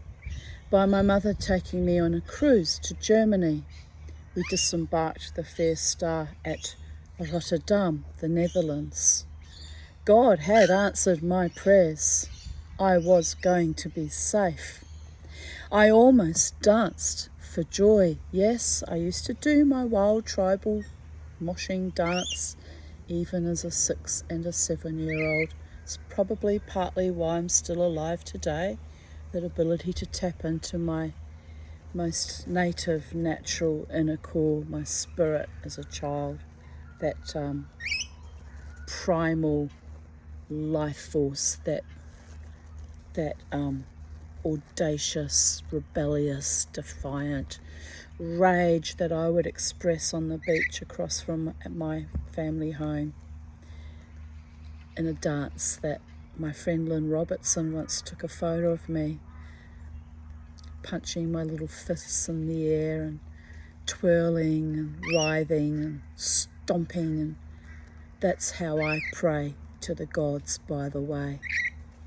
by my mother taking me on a cruise to Germany. We disembarked the Fair Star at Rotterdam, the Netherlands. God had answered my prayers. I was going to be safe. I almost danced for joy. Yes, I used to do my wild tribal moshing dance even as a 6 and a 7-year-old. It's probably partly why I'm still alive today, that ability to tap into my most native, natural inner core, my spirit as a child, that primal life force, that audacious, rebellious, defiant rage that I would express on the beach across from my family home in a dance that my friend Lynn Robertson once took a photo of me punching my little fists in the air and twirling and writhing and stomping, and that's how I pray to the gods, by the way.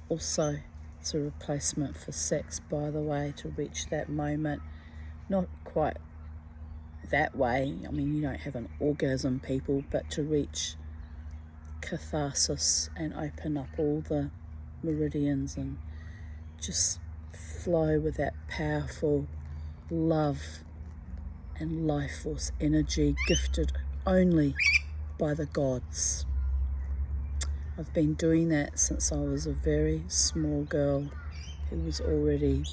Also, it's a replacement for sex, by the way, to reach that moment. Not quite that way, I mean, you don't have an orgasm, people, but to reach catharsis and open up all the meridians and just flow with that powerful love and life force energy gifted only by the gods. I've been doing that since I was a very small girl who was already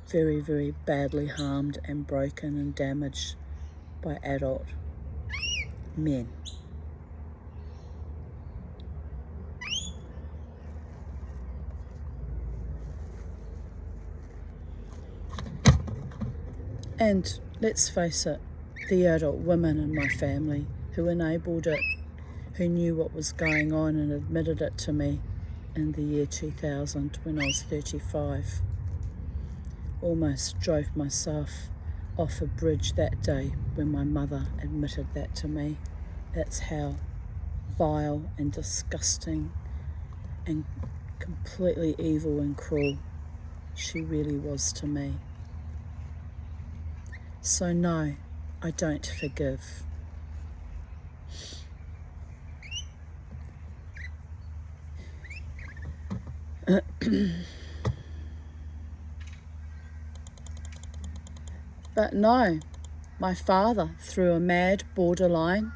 very, very badly harmed and broken and damaged by adult men. And let's face it, the adult women in my family who enabled it, who knew what was going on and admitted it to me in the year 2000 when I was 35, almost drove myself off a bridge that day when my mother admitted that to me. That's how vile and disgusting and completely evil and cruel she really was to me. So no, I don't forgive. But no, my father threw a mad, borderline,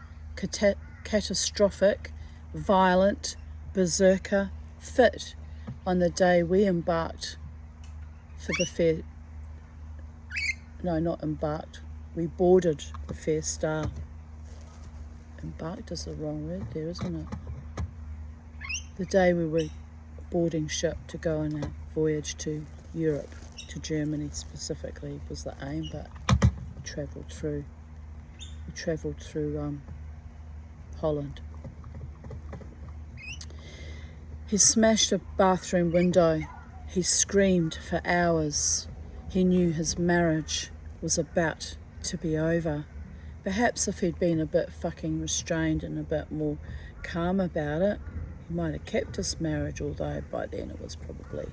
catastrophic, violent, berserker fit on the day we embarked for the fair. No, not embarked. We boarded the Fair Star. Embarked is the wrong word there, isn't it? The day we were boarding ship to go on a voyage to Europe, to Germany specifically, was the aim, but we travelled through Holland. He smashed a bathroom window. He screamed for hours. He knew his marriage was about to be over. Perhaps if he'd been a bit fucking restrained and a bit more calm about it, he might have kept his marriage, although by then it was probably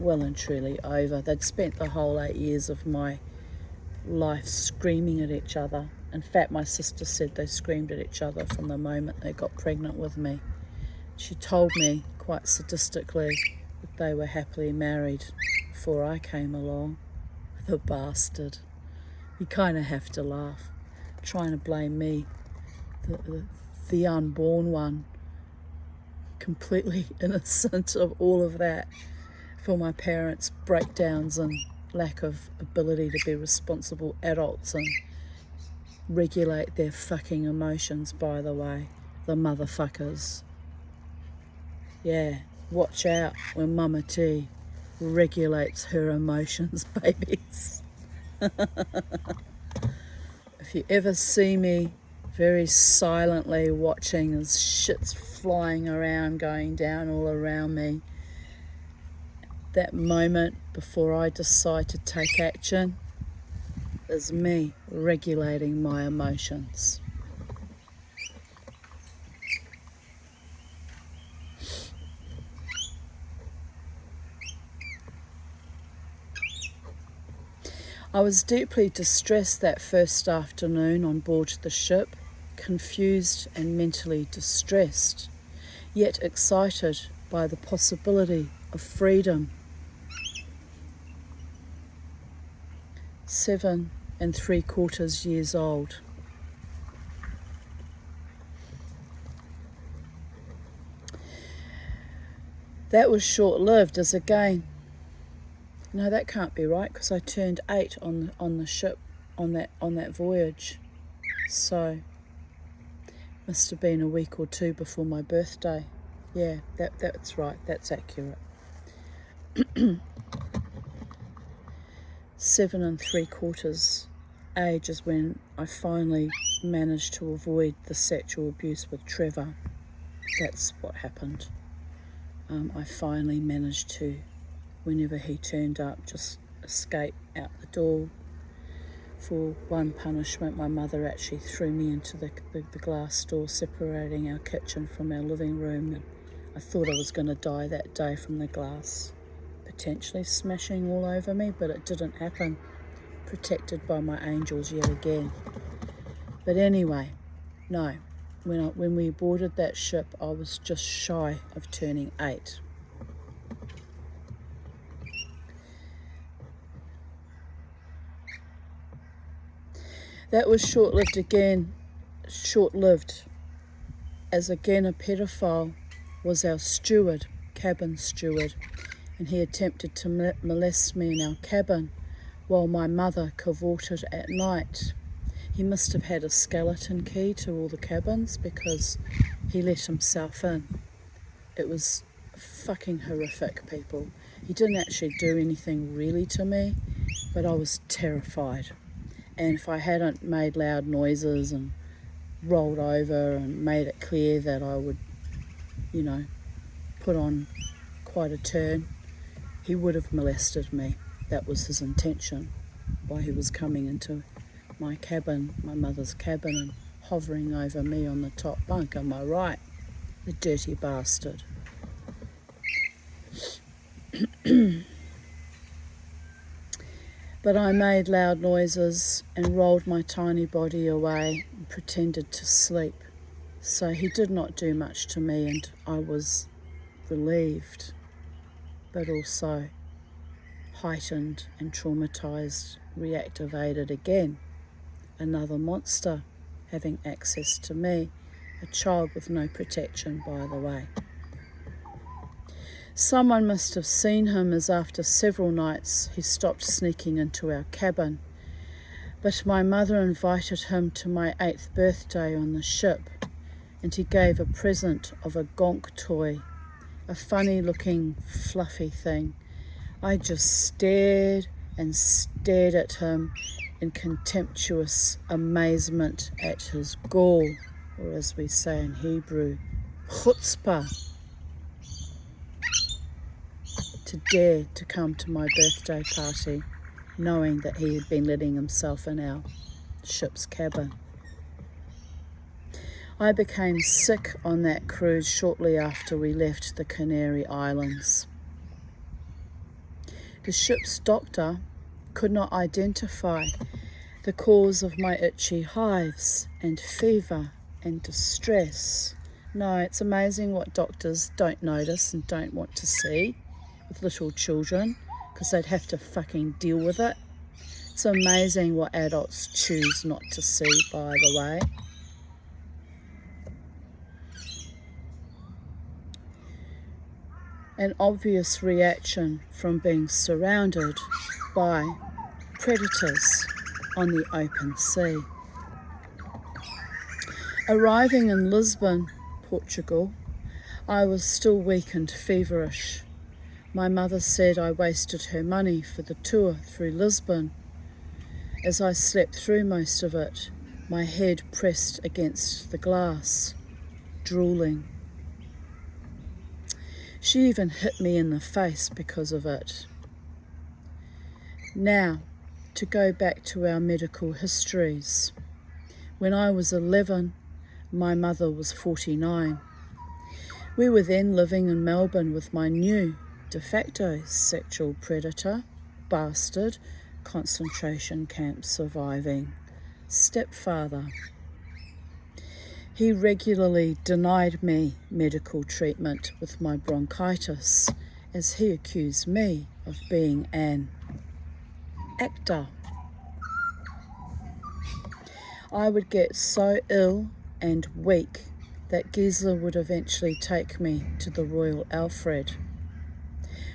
well and truly over. They'd spent the whole 8 years of my life screaming at each other In fact, my sister said they screamed at each other from the moment they got pregnant with me. She told me quite sadistically that they were happily married before I came along. The bastard. You kind of have to laugh, trying to blame me, the unborn one, completely innocent of all of that, for my parents' breakdowns and lack of ability to be responsible adults and regulate their fucking emotions, by the way, the motherfuckers. Yeah, watch out when Mama T regulates her emotions, babies. If you ever see me very silently watching as shit's flying around, going down all around me, that moment before I decide to take action is me regulating my emotions. I was deeply distressed that first afternoon on board the ship, confused and mentally distressed, yet excited by the possibility of freedom. 7 3/4 years old. That was short-lived, as again, no, that can't be right, because I turned 8 on the ship on that voyage. So must have been a week or two before my birthday. Yeah, that's right, that's accurate. 7 3/4 age is when I finally managed to avoid the sexual abuse with Trevor. That's what happened. I finally managed to, whenever he turned up, just escape out the door. For one punishment, my mother actually threw me into the glass door separating our kitchen from our living room, and I thought I was going to die that day from the glass potentially smashing all over me, but it didn't happen. Protected by my angels yet again. But anyway, no, when we boarded that ship, I was just shy of turning 8. That was short-lived, as again a pedophile was our steward, cabin steward, and he attempted to molest me in our cabin while my mother cavorted at night. He must have had a skeleton key to all the cabins because he let himself in. It was fucking horrific, people. He didn't actually do anything really to me, but I was terrified. And if I hadn't made loud noises and rolled over and made it clear that I would, put on quite a turn, he would have molested me. That was his intention, while he was coming into my cabin, my mother's cabin, and hovering over me on the top bunk. Am I right? The dirty bastard. But I made loud noises and rolled my tiny body away and pretended to sleep. So he did not do much to me, and I was relieved, but also heightened and traumatized, reactivated again. Another monster having access to me, a child with no protection, by the way. Someone must have seen him, as after several nights he stopped sneaking into our cabin. But my mother invited him to my 8th birthday on the ship, and he gave a present of a gonk toy, a funny-looking, fluffy thing. I just stared and stared at him in contemptuous amazement at his gall, or as we say in Hebrew, chutzpah, to dare to come to my birthday party, knowing that he had been letting himself in our ship's cabin. I became sick on that cruise shortly after we left the Canary Islands. The ship's doctor could not identify the cause of my itchy hives and fever and distress. No, it's amazing what doctors don't notice and don't want to see with little children, because they'd have to fucking deal with it. It's amazing what adults choose not to see, by the way. An obvious reaction from being surrounded by predators on the open sea. Arriving in Lisbon, Portugal, I was still weak and feverish. My mother said I wasted her money for the tour through Lisbon. As I slept through most of it, my head pressed against the glass, drooling. She even hit me in the face because of it. Now, to go back to our medical histories. When I was 11, my mother was 49. We were then living in Melbourne with my new de facto sexual predator, bastard, concentration camp surviving stepfather. He regularly denied me medical treatment with my bronchitis, as he accused me of being an actor. I would get so ill and weak that Gisela would eventually take me to the Royal Alfred,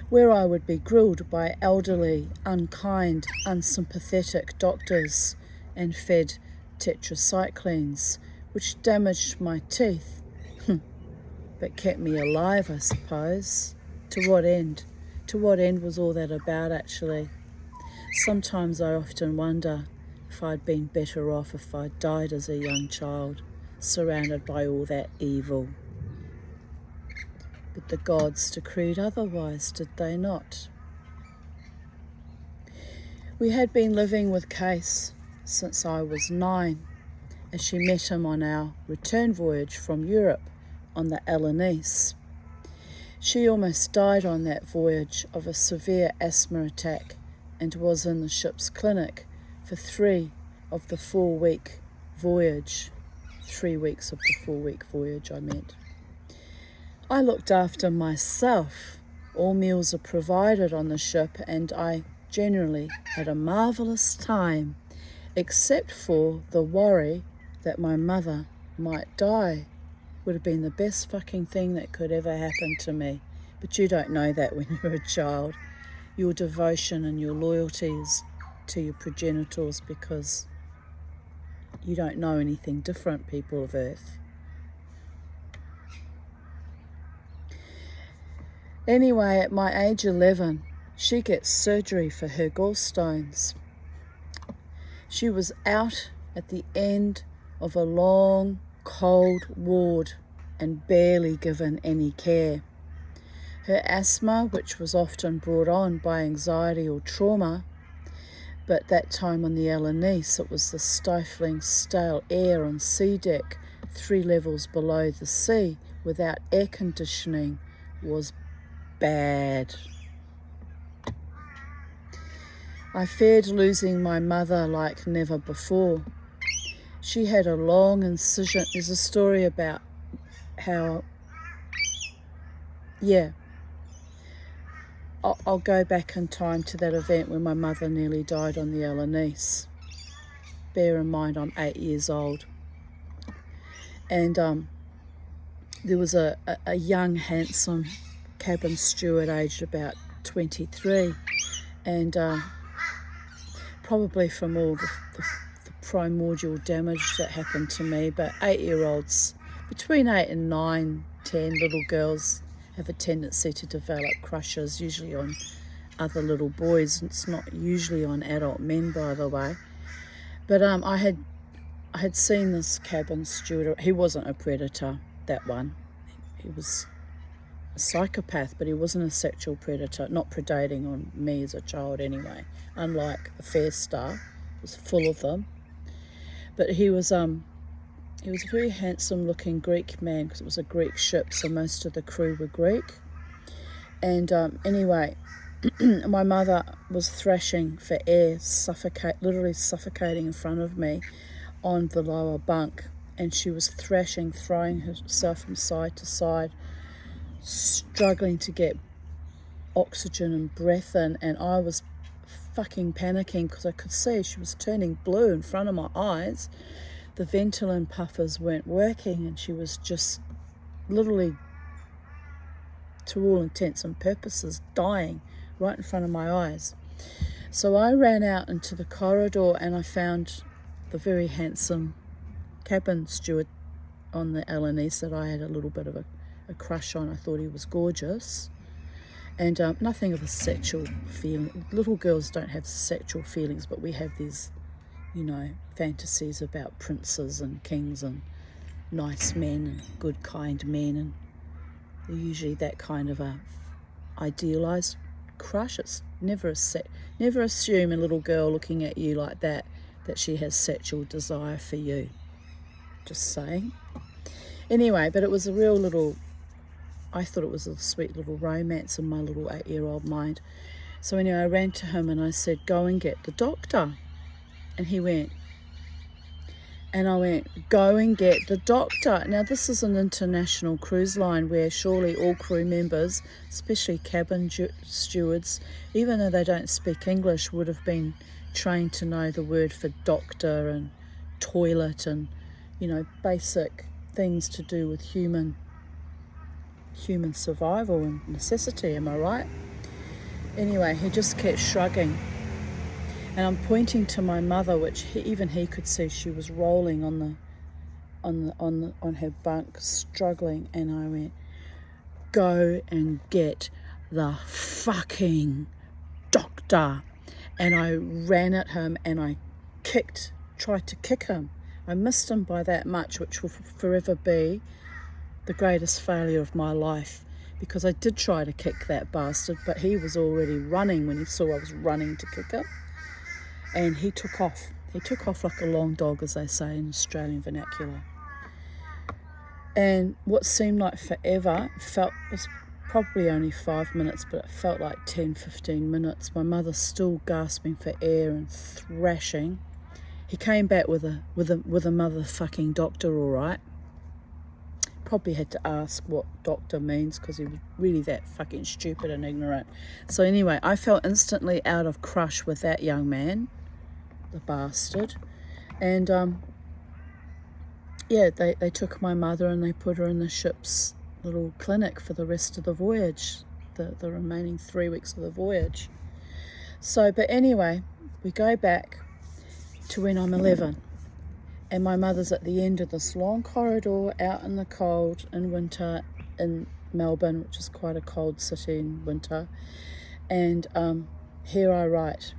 where I would be grilled by elderly, unkind, unsympathetic doctors and fed tetracyclines, which damaged my teeth, but kept me alive, I suppose. To what end? To what end was all that about, actually? Sometimes I often wonder if I'd been better off if I'd died as a young child, surrounded by all that evil. But the gods decreed otherwise, did they not? We had been living with Case since I was 9, as she met him on our return voyage from Europe on the Alanis. She almost died on that voyage of a severe asthma attack and was in the ship's clinic for 3 of the 4-week voyage. 3 weeks of the 4-week voyage, I meant. I looked after myself. All meals are provided on the ship, and I generally had a marvellous time, except for the worry that my mother might die. Would have been the best fucking thing that could ever happen to me. But you don't know that when you're a child. Your devotion and your loyalty is to your progenitors, because you don't know anything different, people of Earth. Anyway, at my age 11, she gets surgery for her gallstones. She was out at the end of a long, cold ward and barely given any care. Her asthma, which was often brought on by anxiety or trauma, but that time on the Alanis it was the stifling, stale air on sea deck 3 levels below the sea without air conditioning, was bad. I feared losing my mother like never before. She had a long incision. There's a story about how, I'll go back in time to that event when my mother nearly died on the Alanis. Bear in mind I'm 8 years old. And there was a young, handsome cabin steward aged about 23. And probably from all the primordial damage that happened to me, but 8-year-olds, between 8 and 9, 10 little girls have a tendency to develop crushes, usually on other little boys. It's not usually on adult men, by the way. But I had seen this cabin steward. He wasn't a predator, that one. He was a psychopath, but he wasn't a sexual predator, not predating on me as a child anyway, unlike a Fair Star. It was full of them. But he was a very handsome looking Greek man, because it was a Greek ship, so most of the crew were Greek. And anyway, my mother was thrashing for air, literally suffocating in front of me on the lower bunk, and she was thrashing, throwing herself from side to side, struggling to get oxygen and breath in, and I was fucking panicking because I could see she was turning blue in front of my eyes. The Ventolin puffers weren't working, and she was just literally, to all intents and purposes, dying right in front of my eyes. So I ran out into the corridor and I found the very handsome cabin steward on the LNEs that I had a little bit of a crush on. I thought he was gorgeous, and nothing of a sexual feeling. Little girls don't have sexual feelings, but we have these, fantasies about princes and kings and nice men and good, kind men, and they're usually that kind of a idealized crush. It's never assume a little girl looking at you like that she has sexual desire for you. Just saying. Anyway, but it was a real little, I thought it was a sweet little romance in my little 8-year-old mind. So anyway, I ran to him and I said, go and get the doctor. And he went, and I went, go and get the doctor. Now, this is an international cruise line where surely all crew members, especially cabin stewards, even though they don't speak English, would have been trained to know the word for doctor and toilet and, basic things to do with human survival and necessity. Am I right? Anyway, he just kept shrugging. And I'm pointing to my mother, which even he could see. She was rolling on her bunk, struggling. And I went, go and get the fucking doctor. And I ran at him and I tried to kick him. I missed him by that much, which will forever be the greatest failure of my life, because I did try to kick that bastard, but he was already running when he saw I was running to kick him. And he took off. He took off like a long dog, as they say in Australian vernacular. And what seemed like forever was probably only 5 minutes, but it felt like 10, 15 minutes. My mother's still gasping for air and thrashing. He came back with a motherfucking doctor, all right. Probably had to ask what doctor means because he was really that fucking stupid and ignorant. So anyway, I felt instantly out of crush with that young man, the bastard. And they took my mother and they put her in the ship's little clinic for the rest of the voyage, the remaining 3 weeks of the voyage. So, but anyway, we go back to when I'm 11. And my mother's at the end of this long corridor out in the cold in winter in Melbourne, which is quite a cold city in winter. And here I write.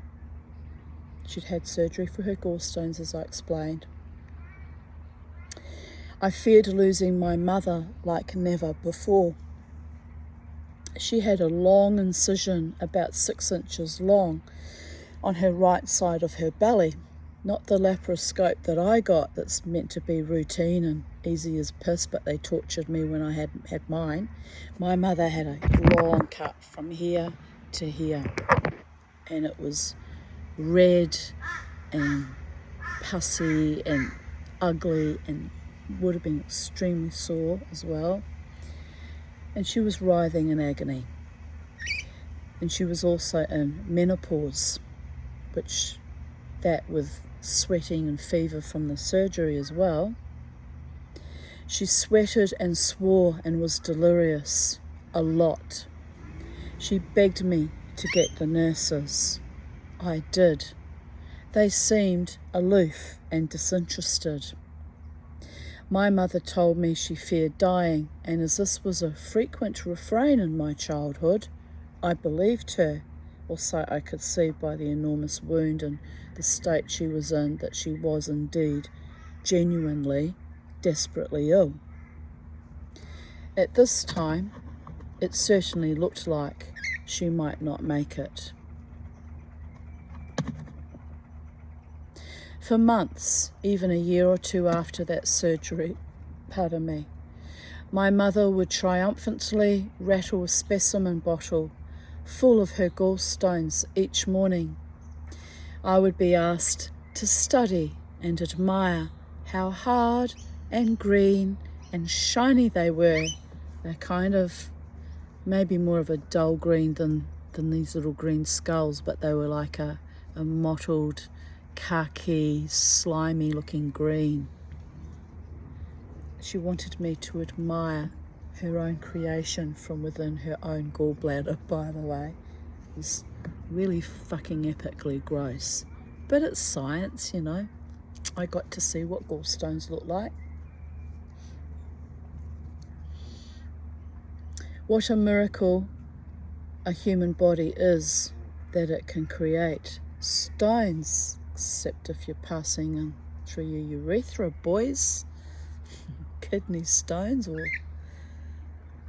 She'd had surgery for her gallstones, as I explained. I feared losing my mother like never before. She had a long incision, about 6 inches long, on her right side of her belly. Not the laparoscope that I got that's meant to be routine and easy as piss, but they tortured me when I had mine. My mother had a long cut from here to here, and it was red and pussy and ugly and would have been extremely sore as well. And she was writhing in agony. And she was also in menopause, which that with sweating and fever from the surgery as well. She sweated and swore and was delirious a lot. She begged me to get the nurses. I did. They seemed aloof and disinterested. My mother told me she feared dying, and as this was a frequent refrain in my childhood, I believed her. Also, I could see by the enormous wound and the state she was in that she was indeed genuinely, desperately ill. At this time, it certainly looked like she might not make it. For months, even a year or two after that surgery, my mother would triumphantly rattle a specimen bottle full of her gallstones each morning. I would be asked to study and admire how hard and green and shiny they were. They're kind of maybe more of a dull green than these little green skulls, but they were like a mottled, khaki, slimy looking green. She wanted me to admire her own creation from within her own gallbladder, by the way. It was really fucking epically gross. But it's science, you know. I got to see what gallstones look like. What a miracle a human body is, that it can create stones, except if you're passing them through your urethra, boys. Kidney stones or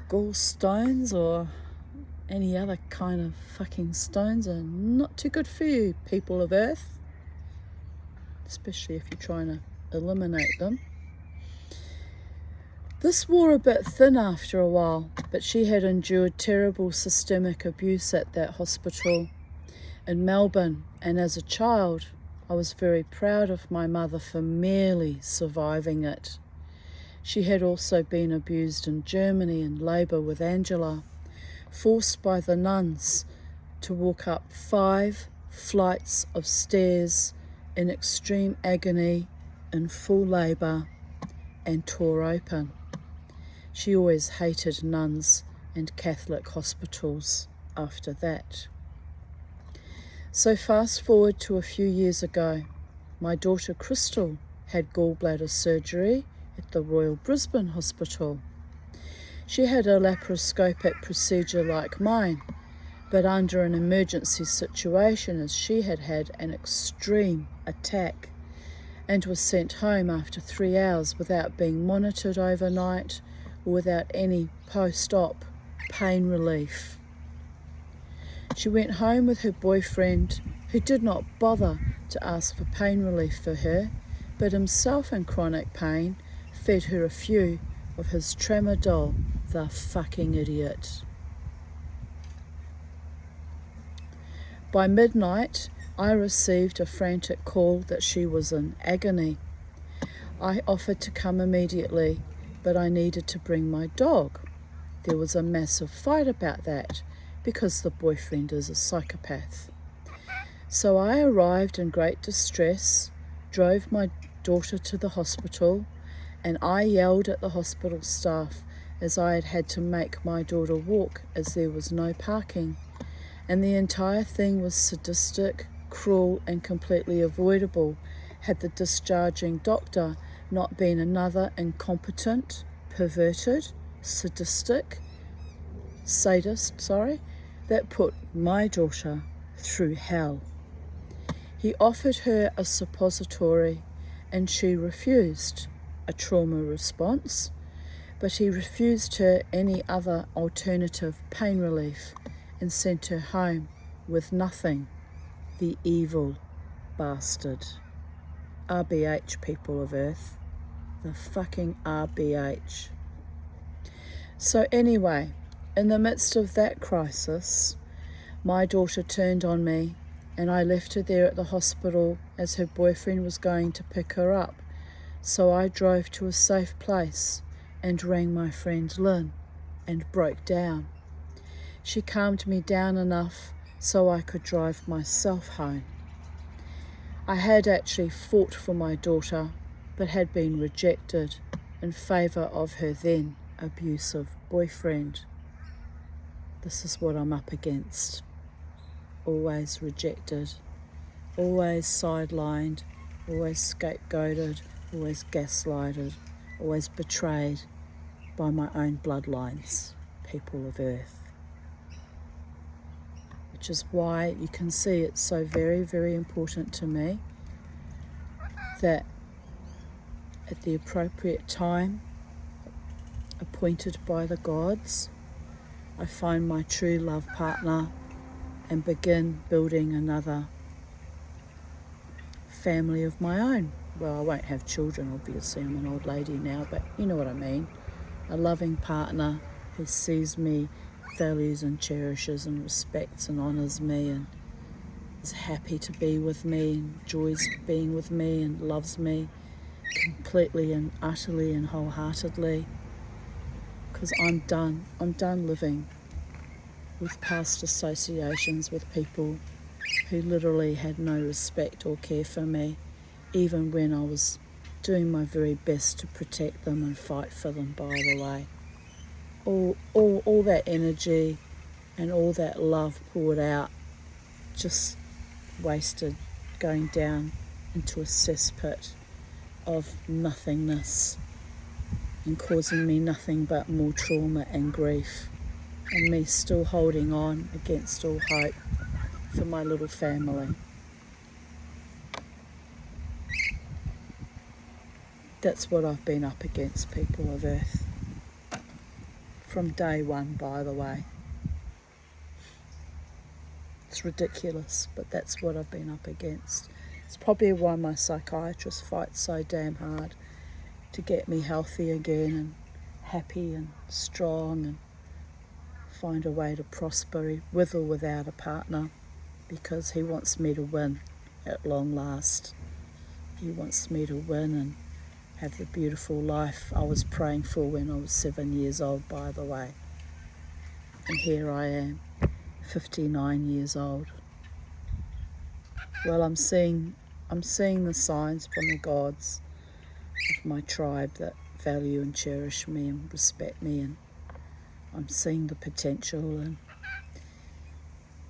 gallstones or any other kind of fucking stones are not too good for you, people of Earth, especially if you're trying to eliminate them. This wore a bit thin after a while, but she had endured terrible systemic abuse at that hospital in Melbourne, and as a child I was very proud of my mother for merely surviving it. She had also been abused in Germany in labour with Angela, forced by the nuns to walk up 5 flights of stairs in extreme agony, in full labour, and tore open. She always hated nuns and Catholic hospitals after that. So fast forward to a few years ago, my daughter Crystal had gallbladder surgery at the Royal Brisbane Hospital. She had a laparoscopic procedure like mine, but under an emergency situation, as she had had an extreme attack and was sent home after 3 hours without being monitored overnight or without any post-op pain relief. She went home with her boyfriend, who did not bother to ask for pain relief for her, but himself in chronic pain fed her a few of his tramadol, the fucking idiot. By midnight, I received a frantic call that she was in agony. I offered to come immediately, but I needed to bring my dog. There was a massive fight about that, because the boyfriend is a psychopath. So I arrived in great distress, drove my daughter to the hospital, and I yelled at the hospital staff as I had had to make my daughter walk as there was no parking. And the entire thing was sadistic, cruel, and completely avoidable had the discharging doctor not been another incompetent, perverted, sadist, that put my daughter through hell. He offered her a suppository and she refused, a trauma response, but he refused her any other alternative pain relief and sent her home with nothing. The evil bastard. RBH, people of Earth. The fucking RBH. So anyway, in the midst of that crisis, my daughter turned on me and I left her there at the hospital as her boyfriend was going to pick her up. So I drove to a safe place and rang my friend Lynn and broke down. She calmed me down enough so I could drive myself home. I had actually fought for my daughter, but had been rejected in favour of her then abusive boyfriend. This is what I'm up against. Always rejected, always sidelined, always scapegoated, always gaslighted, always betrayed by my own bloodlines, people of Earth. Which is why you can see it's so very, very important to me that at the appropriate time, appointed by the gods, I find my true love partner and begin building another family of my own. Well, I won't have children, obviously, I'm an old lady now, but you know what I mean. A loving partner who sees me values and cherishes and respects and honours me and is happy to be with me, enjoys being with me and loves me completely and utterly and wholeheartedly, because I'm done living with past associations with people who literally had no respect or care for me, even when I was doing my very best to protect them and fight for them, by the way. All that energy and all that love poured out, just wasted, going down into a cesspit of nothingness and causing me nothing but more trauma and grief, and me still holding on against all hope for my little family. That's what I've been up against, people of Earth, from day one, by the way. It's ridiculous, but that's what I've been up against. It's probably why my psychiatrist fights so damn hard to get me healthy again and happy and strong and find a way to prosper with or without a partner, because he wants me to win at long last. He wants me to win and have the beautiful life I was praying for when I was 7 years old, by the way. And here I am, 59 years old. Well, I'm seeing the signs from the gods of my tribe that value and cherish me and respect me, and I'm seeing the potential, and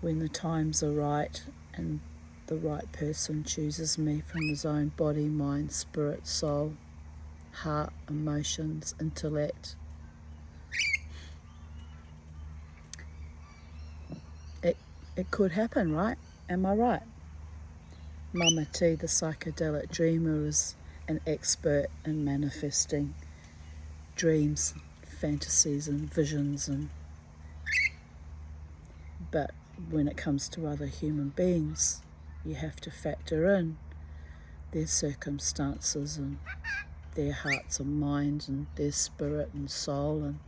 when the times are right and the right person chooses me from his own body, mind, spirit, soul, heart, emotions, intellect, it could happen, right? Am I right? Mama T, the psychedelic dreamer, is an expert in manifesting dreams, fantasies and visions, but when it comes to other human beings, you have to factor in their circumstances and their hearts and minds and their spirit and soul and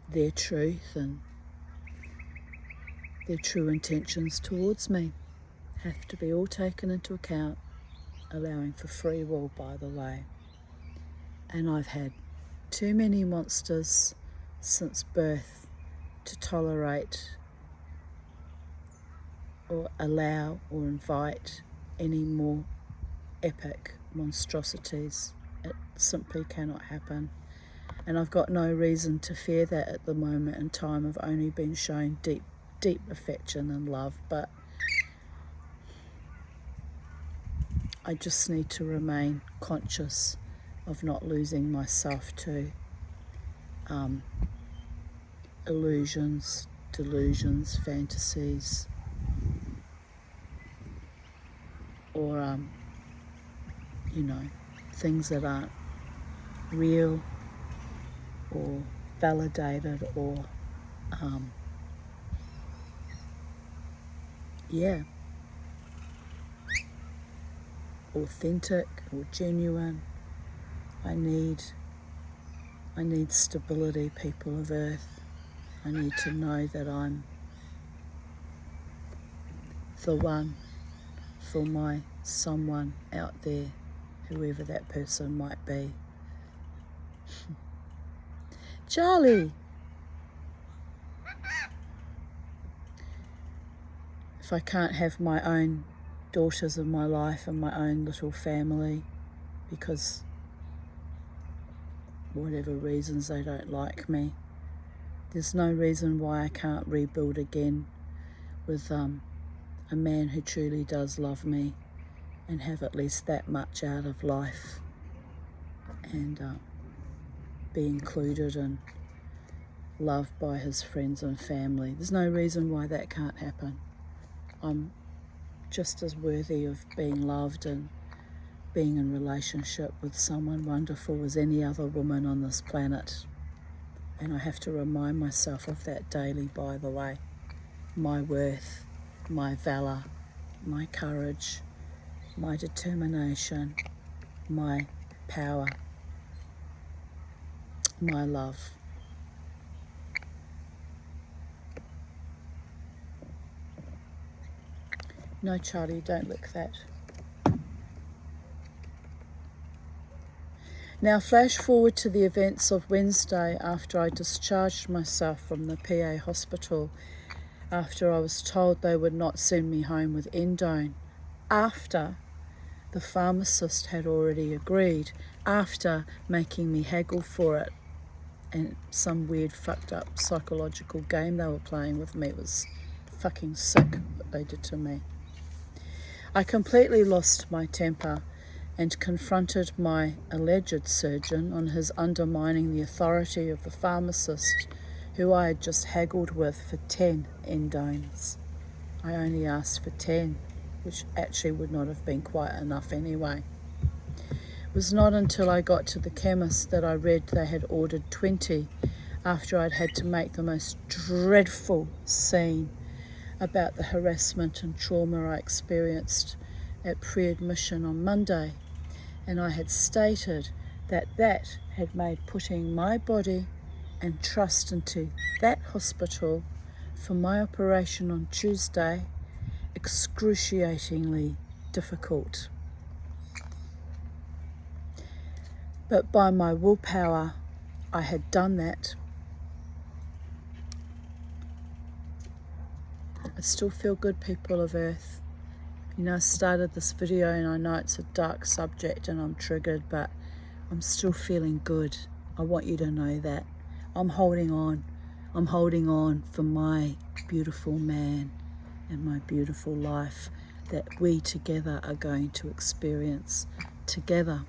their truth and their true intentions towards me have to be all taken into account, allowing for free will, by the way. And I've had too many monsters since birth to tolerate or allow or invite any more epic monstrosities. It simply cannot happen. And I've got no reason to fear that at the moment in time. I've only been shown deep affection and love, but I just need to remain conscious of not losing myself to illusions, delusions, fantasies, or things that aren't real or validated or authentic or genuine. I need stability, people of Earth. I need to know that I'm the one for my someone out there, whoever that person might be. Charlie! If I can't have my own daughters in my life and my own little family because whatever reasons they don't like me, there's no reason why I can't rebuild again with a man who truly does love me and have at least that much out of life and be included and loved by his friends and family. There's no reason why that can't happen. I'm just as worthy of being loved and being in relationship with someone wonderful as any other woman on this planet. And I have to remind myself of that daily, by the way. My worth, my valor, my courage, my determination, my power, my love. No, Charlie, don't lick that. Now flash forward to the events of Wednesday after I discharged myself from the PA hospital, after I was told they would not send me home with endone, after the pharmacist had already agreed, after making me haggle for it, and some weird fucked up psychological game they were playing with me. It was fucking sick what they did to me. I completely lost my temper and confronted my alleged surgeon on his undermining the authority of the pharmacist who I had just haggled with for 10 endones. I only asked for 10, which actually would not have been quite enough anyway. It was not until I got to the chemist that I read they had ordered 20 after I'd had to make the most dreadful scene about the harassment and trauma I experienced at pre-admission on Monday, and I had stated that had made putting my body and trust into that hospital for my operation on Tuesday excruciatingly difficult. But by my willpower, I had done that. I still feel good, people of Earth. You know, I started this video and I know it's a dark subject and I'm triggered, but I'm still feeling good. I want you to know that. I'm holding on. I'm holding on for my beautiful man and my beautiful life that we together are going to experience together.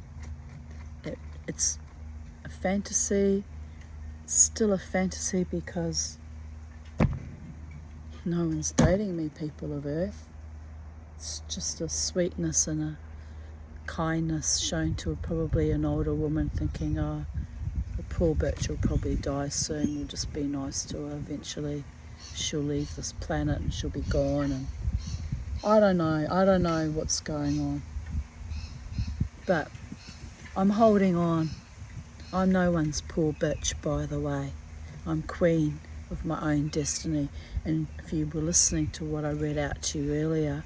It's a fantasy, still a fantasy, because no one's dating me, people of Earth. It's just a sweetness and a kindness shown to probably an older woman thinking, oh, the poor bitch will probably die soon, we'll just be nice to her, eventually she'll leave this planet and she'll be gone. And I don't know what's going on, but I'm holding on. I'm no one's poor bitch, by the way. I'm queen of my own destiny. And if you were listening to what I read out to you earlier,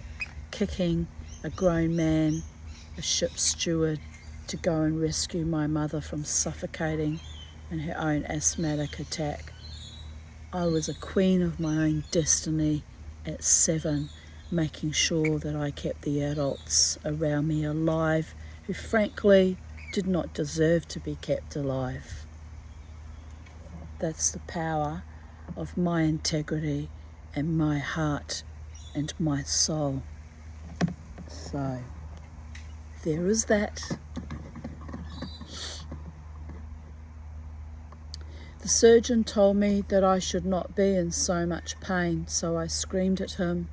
kicking a grown man, a ship steward, to go and rescue my mother from suffocating in her own asthmatic attack. I was a queen of my own destiny at 7, making sure that I kept the adults around me alive, who frankly did not deserve to be kept alive. That's the power of my integrity and my heart and my soul. So, there is that. The surgeon told me that I should not be in so much pain, so I screamed at him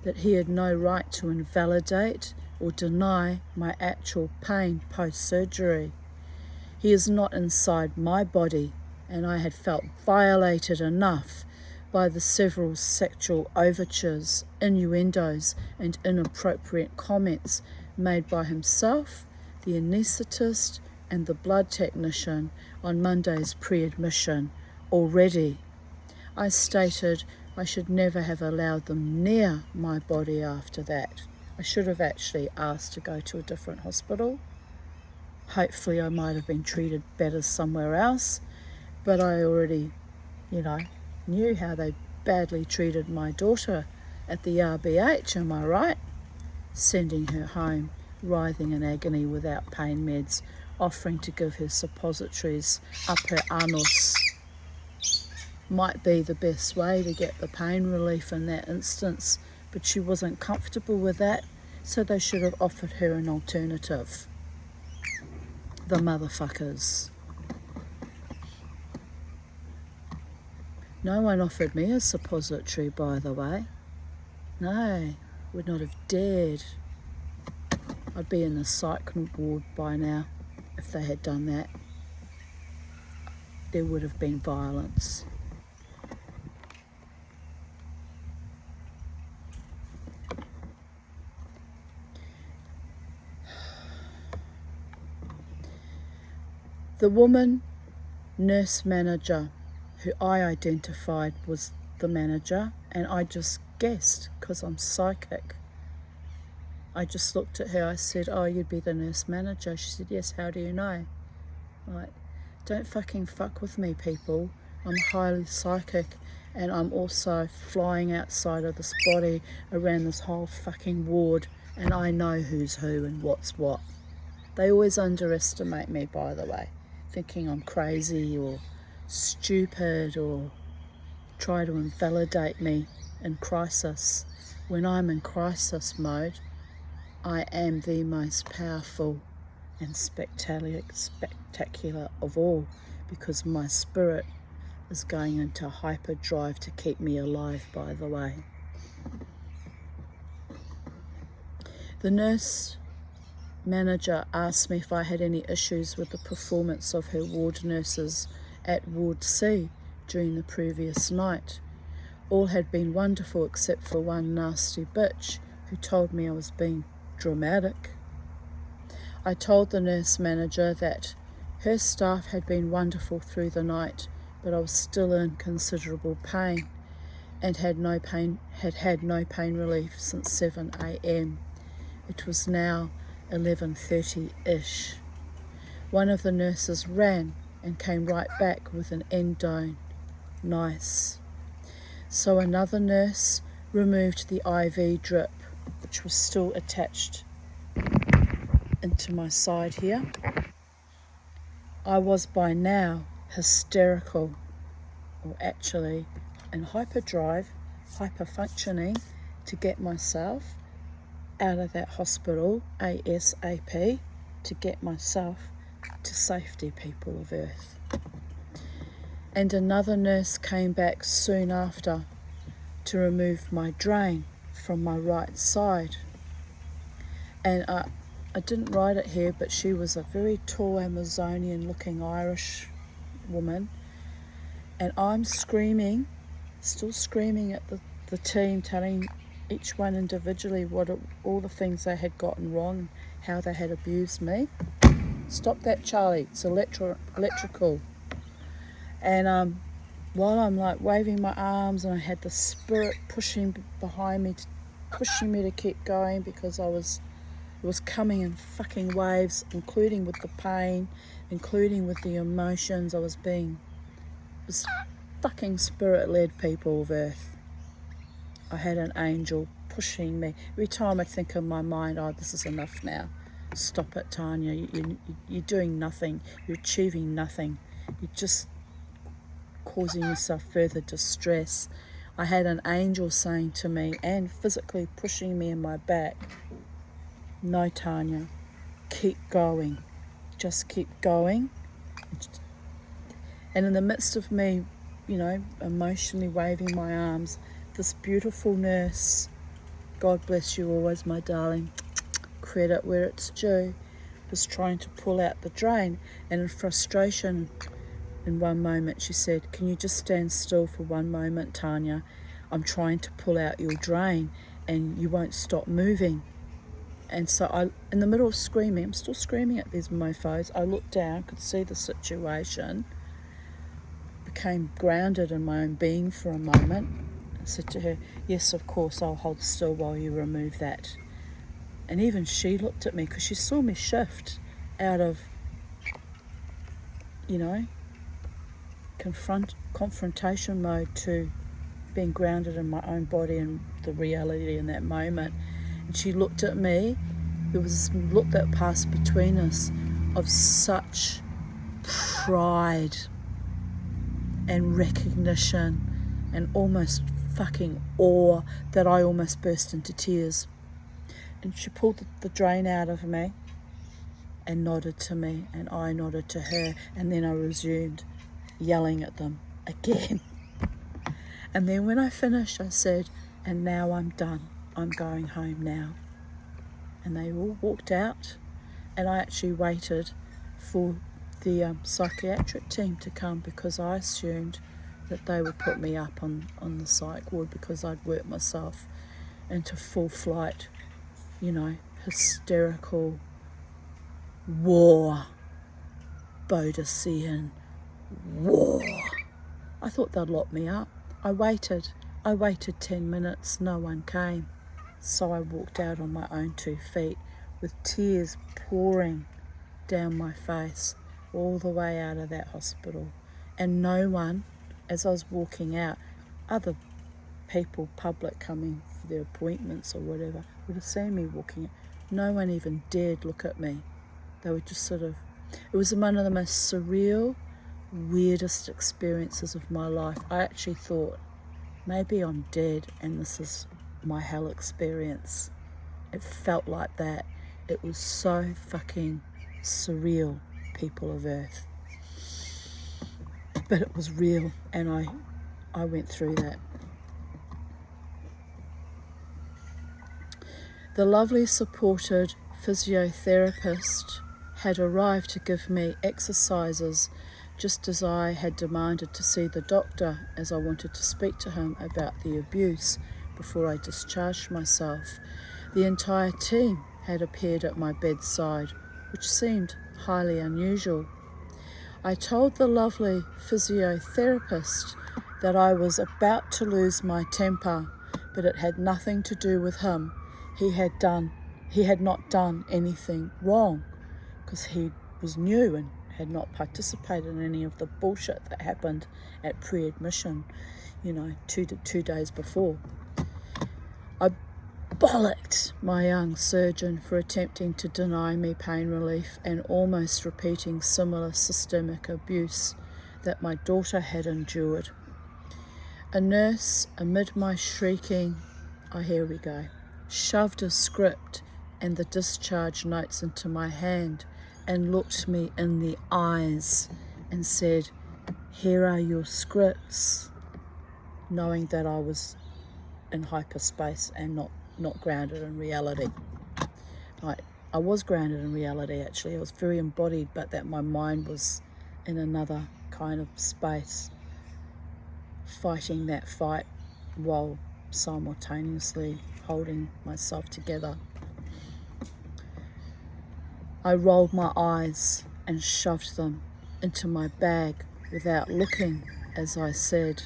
that he had no right to invalidate or deny my actual pain post-surgery. He is not inside my body, and I had felt violated enough by the several sexual overtures, innuendos, and inappropriate comments made by himself, the anaesthetist, and the blood technician on Monday's pre-admission already. I stated I should never have allowed them near my body after that. I should have actually asked to go to a different hospital. Hopefully I might have been treated better somewhere else, but I already, knew how they badly treated my daughter at the RBH, am I right? Sending her home, writhing in agony without pain meds, offering to give her suppositories up her anus. Might be the best way to get the pain relief in that instance, but she wasn't comfortable with that, so they should have offered her an alternative. The motherfuckers. No one offered me a suppository, by the way. No, would not have dared. I'd be in a psych ward by now if they had done that. There would have been violence. The woman, nurse manager, who I identified was the manager, and I just guessed because I'm psychic, I just looked at her. I said, oh, you'd be the nurse manager. She said, yes, how do you know? Like, don't fucking fuck with me, people. I'm highly psychic, and I'm also flying outside of this body around this whole fucking ward, and I know who's who and what's what. They always underestimate me, by the way, thinking I'm crazy or stupid or try to invalidate me in crisis. When I'm in crisis mode, I am the most powerful and spectacular of all, because my spirit is going into hyperdrive to keep me alive, by the way. The nurse manager asked me if I had any issues with the performance of her ward nurses at Ward C during the previous night. All had been wonderful except for one nasty bitch who told me I was being dramatic. I told the nurse manager that her staff had been wonderful through the night, but I was still in considerable pain and had no pain relief since 7 a.m. It was now 11:30-ish. One of the nurses ran and came right back with an endone. Nice. So another nurse removed the IV drip, which was still attached into my side here. I was by now hysterical, or actually in hyperdrive, hyperfunctioning, to get myself out of that hospital ASAP, to get myself to safety, people of Earth. And another nurse came back soon after to remove my drain from my right side. And I didn't write it here, but she was a very tall Amazonian looking Irish woman. And I'm screaming, still screaming at the team, telling each one individually all the things they had gotten wrong, how they had abused me. Stop that, Charlie, it's electrical. And while I'm like waving my arms, and I had the spirit pushing behind me, pushing me to keep going, because it was coming in fucking waves, including with the pain, including with the emotions. It was fucking spirit-led, people of Earth. I had an angel pushing me. Every time I think in my mind, oh, this is enough now. Stop it, Tanya. You're doing nothing. You're achieving nothing. You're just causing yourself further distress. I had an angel saying to me and physically pushing me in my back, no, Tanya, keep going. Just keep going. And in the midst of me, emotionally waving my arms, this beautiful nurse, God bless you always, my darling, credit where it's due, was trying to pull out the drain. And in frustration, in one moment, she said, can you just stand still for one moment, Tanya? I'm trying to pull out your drain and you won't stop moving. And so I, in the middle of screaming, I'm still screaming at these mofos, I looked down, could see the situation, became grounded in my own being for a moment. I said to her, yes, of course, I'll hold still while you remove that. And even she looked at me, because she saw me shift out of, confrontation mode to being grounded in my own body and the reality in that moment. And she looked at me. There was this look that passed between us of such pride and recognition and almost fucking awe that I almost burst into tears. And she pulled the drain out of me and nodded to me, and I nodded to her, and then I resumed yelling at them again. And then when I finished, I said, and now I'm done. I'm going home now. And they all walked out, and I actually waited for the psychiatric team to come, because I assumed that they would put me up on the psych ward, because I'd worked myself into full flight, hysterical war, Bodhisattva war. I thought they'd lock me up. I waited 10 minutes, no one came. So I walked out on my own 2 feet with tears pouring down my face all the way out of that hospital. And no one, as I was walking out, other people, public coming for their appointments or whatever, would have seen me walking out. No one even dared look at me. They were just sort of, it was one of the most surreal, weirdest experiences of my life. I actually thought, maybe I'm dead and this is my hell experience. It felt like that. It was so fucking surreal, people of Earth. But it was real, and I went through that. The lovely supported physiotherapist had arrived to give me exercises just as I had demanded to see the doctor, as I wanted to speak to him about the abuse before I discharged myself. The entire team had appeared at my bedside, which seemed highly unusual. I told the lovely physiotherapist that I was about to lose my temper, but it had nothing to do with him. He had not done anything wrong, because he was new and had not participated in any of the bullshit that happened at pre-admission, 2 days before. I bollocked my young surgeon for attempting to deny me pain relief and almost repeating similar systemic abuse that my daughter had endured. A nurse, amid my shrieking, here we go, shoved a script and the discharge notes into my hand and looked me in the eyes and said, "Here are your scripts," knowing that I was in hyperspace and not grounded in reality. I was grounded in reality, actually. I was very embodied, but that my mind was in another kind of space, fighting that fight while simultaneously holding myself together. I rolled my eyes and shoved them into my bag without looking as I said,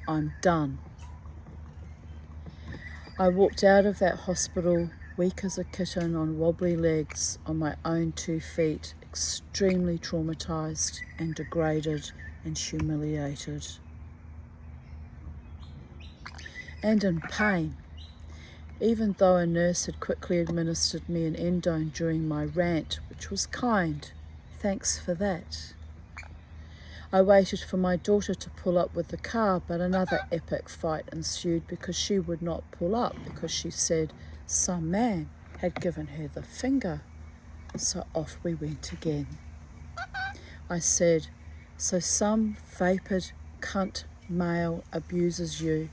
"I'm done." I walked out of that hospital weak as a kitten on wobbly legs on my own 2 feet, extremely traumatized and degraded and humiliated. And in pain, even though a nurse had quickly administered me an endone during my rant, which was kind. Thanks for that. I waited for my daughter to pull up with the car, but another epic fight ensued because she would not pull up because she said some man had given her the finger. So off we went again. I said, "So some vapid cunt male abuses you,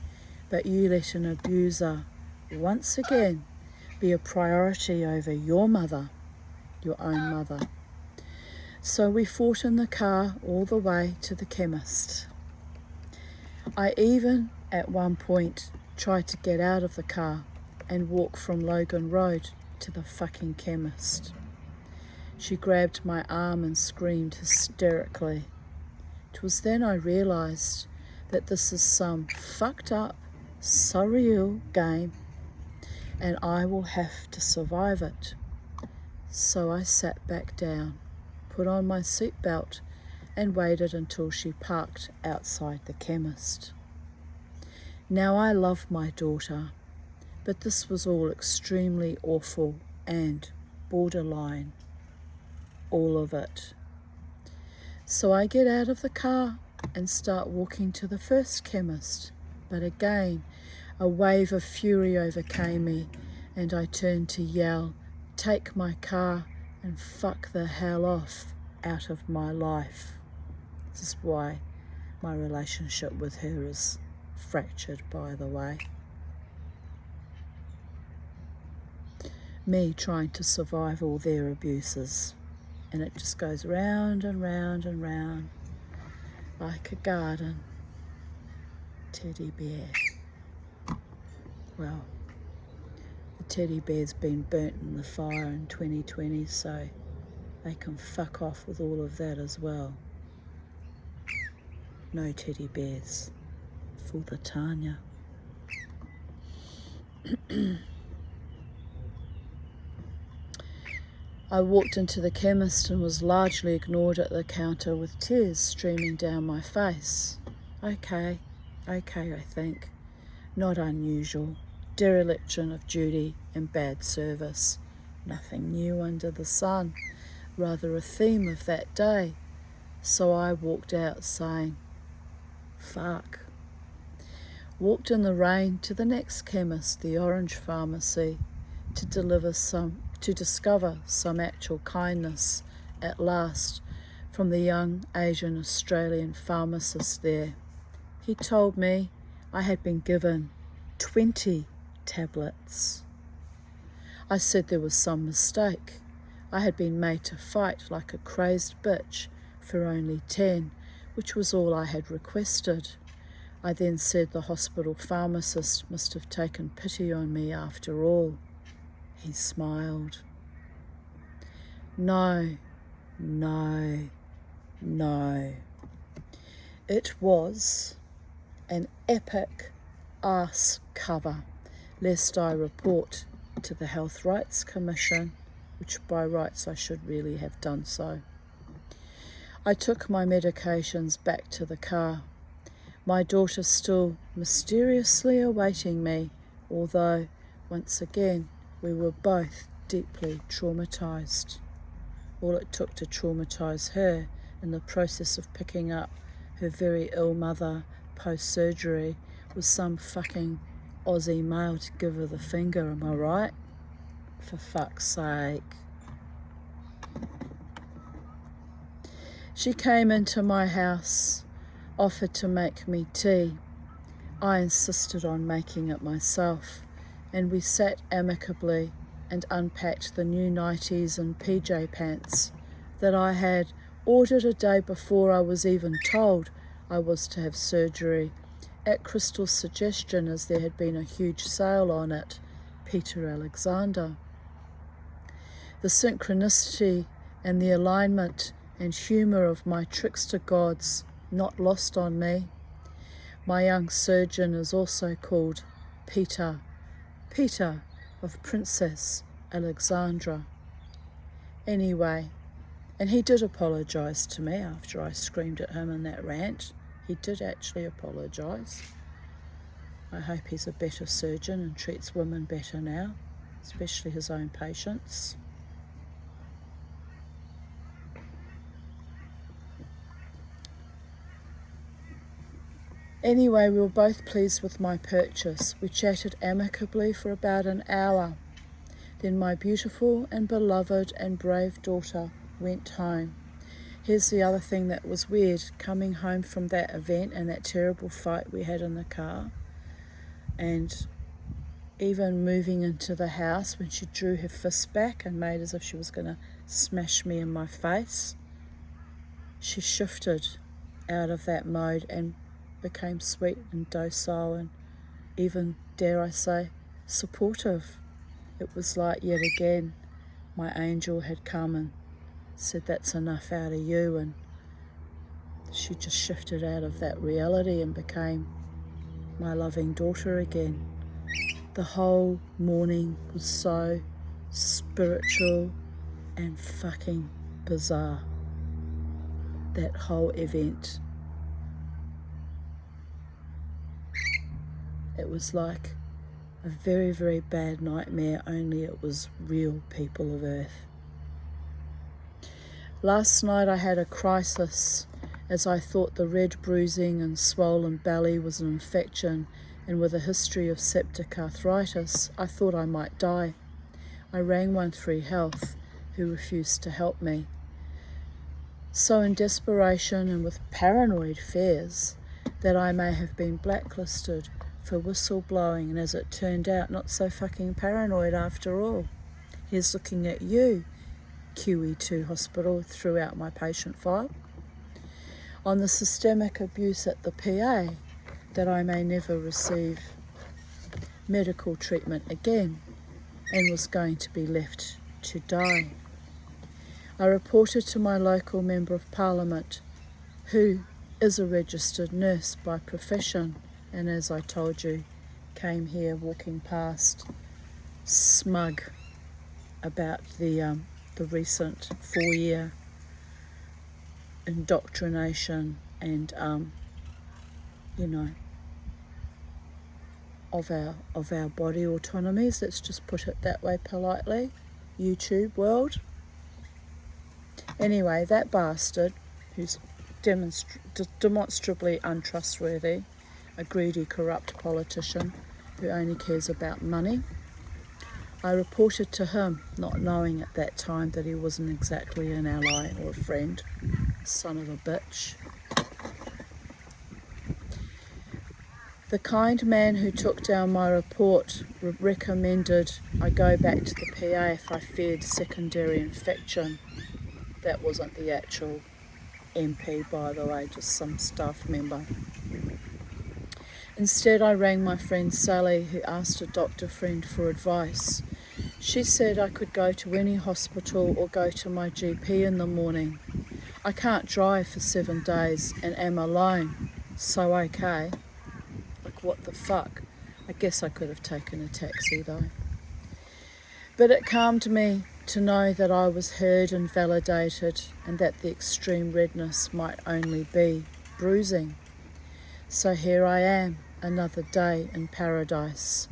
but you let an abuser once again be a priority over your mother, your own mother." So we fought in the car all the way to the chemist. I even at one point tried to get out of the car and walk from Logan Road to the fucking chemist. She grabbed my arm and screamed hysterically. It was then I realised that this is some fucked up, surreal game and I will have to survive it. So I sat back down, put on my seatbelt and waited until she parked outside the chemist. Now I love my daughter, but this was all extremely awful and borderline, all of it. So I get out of the car and start walking to the first chemist, but again a wave of fury overcame me and I turned to yell, "Take my car and fuck the hell off out of my life." This is why my relationship with her is fractured, by the way. Me trying to survive all their abuses, and it just goes round and round and round like a garden teddy bear. Well, the teddy bear's been burnt in the fire in 2020, so they can fuck off with all of that as well. No teddy bears for the Tanya. I walked into the chemist and was largely ignored at the counter with tears streaming down my face. Okay, I think. Not unusual. Dereliction of duty and bad service. Nothing new under the sun. Rather a theme of that day. So I walked out saying, fuck. Walked in the rain to the next chemist, the Orange Pharmacy, to discover some actual kindness at last from the young Asian Australian pharmacist there. He told me I had been given 20 tablets. I said there was some mistake. I had been made to fight like a crazed bitch for only 10, which was all I had requested. I then said the hospital pharmacist must have taken pity on me after all. He smiled. No. It was an epic ass cover, lest I report to the Health Rights Commission, which by rights I should really have done so. I took my medications back to the car. My daughter still mysteriously awaiting me, although, once again, we were both deeply traumatised. All it took to traumatise her in the process of picking up her very ill mother post-surgery was some fucking Aussie male to give her the finger, am I right? For fuck's sake. She came into my house, offered to make me tea. I insisted on making it myself, and we sat amicably and unpacked the new nighties and PJ pants that I had ordered a day before I was even told I was to have surgery, at Crystal's suggestion, as there had been a huge sale on it, Peter Alexander. The synchronicity and the alignment and humour of my trickster gods not lost on me. My young surgeon is also called Peter of Princess Alexandra. Anyway, and he did apologise to me after I screamed at him in that rant. He did actually apologise. I hope he's a better surgeon and treats women better now, especially his own patients. Anyway, we were both pleased with my purchase. We chatted amicably for about an hour. Then my beautiful and beloved and brave daughter went home. Here's the other thing that was weird, coming home from that event and that terrible fight we had in the car, and even moving into the house when she drew her fist back and made as if she was going to smash me in my face, she shifted out of that mode and became sweet and docile and even, dare I say, supportive. It was like yet again my angel had come and said, that's enough out of you, and she just shifted out of that reality and became my loving daughter again. The whole morning was so spiritual and fucking bizarre. That whole event. It was like a very, very bad nightmare, only it was real, people of Earth. Last night I had a crisis, as I thought the red bruising and swollen belly was an infection, and with a history of septic arthritis, I thought I might die. I rang 13 Health, who refused to help me. So in desperation and with paranoid fears that I may have been blacklisted for whistleblowing, and as it turned out, not so fucking paranoid after all. Here's looking at you, QE2 Hospital, throughout my patient file, on the systemic abuse at the PA, that I may never receive medical treatment again and was going to be left to die. I reported to my local Member of Parliament, who is a registered nurse by profession, and as I told you, came here walking past smug about the the recent 4-year indoctrination and of our body autonomies. Let's just put it that way politely. YouTube world. Anyway, that bastard, who's demonstrably untrustworthy, a greedy, corrupt politician who only cares about money, I reported to him, not knowing at that time that he wasn't exactly an ally or a friend. Son of a bitch. The kind man who took down my report recommended I go back to the PA if I feared secondary infection. That wasn't the actual MP, by the way, just some staff member. Instead, I rang my friend Sally, who asked a doctor friend for advice. She said I could go to any hospital or go to my GP in the morning. I can't drive for 7 days and am alone, so okay. Like, what the fuck? I guess I could have taken a taxi though. But it calmed me to know that I was heard and validated, and that the extreme redness might only be bruising. So here I am, another day in paradise.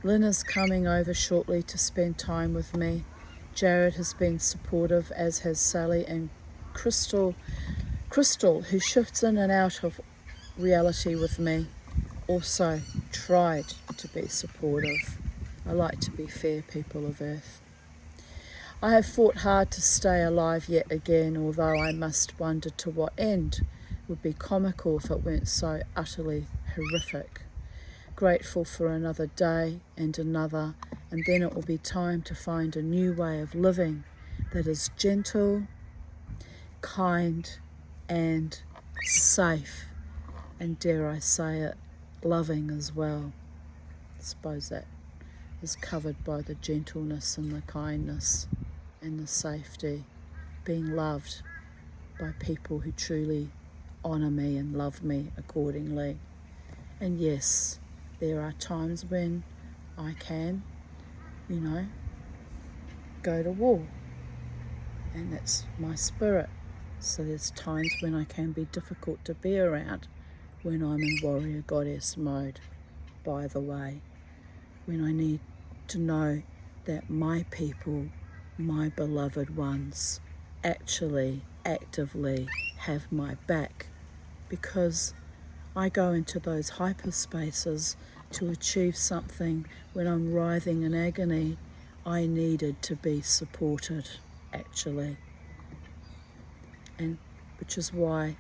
Lynn is coming over shortly to spend time with me. Jared has been supportive, as has Sally, and Crystal, who shifts in and out of reality with me, also tried to be supportive. I like to be fair, people of Earth. I have fought hard to stay alive yet again, although I must wonder to what end. It would be comical if it weren't so utterly horrific. Grateful for another day and another, and then it will be time to find a new way of living that is gentle, kind, and safe, and dare I say it, loving as well. I suppose that is covered by the gentleness and the kindness and the safety, being loved by people who truly honour me and love me accordingly. And yes, there are times when I can, go to war, and that's my spirit. So there's times when I can be difficult to be around when I'm in warrior goddess mode, by the way, when I need to know that my people, my beloved ones, actually actively have my back, because I go into those hyperspaces to achieve something. When I'm writhing in agony, I needed to be supported, actually, and which is why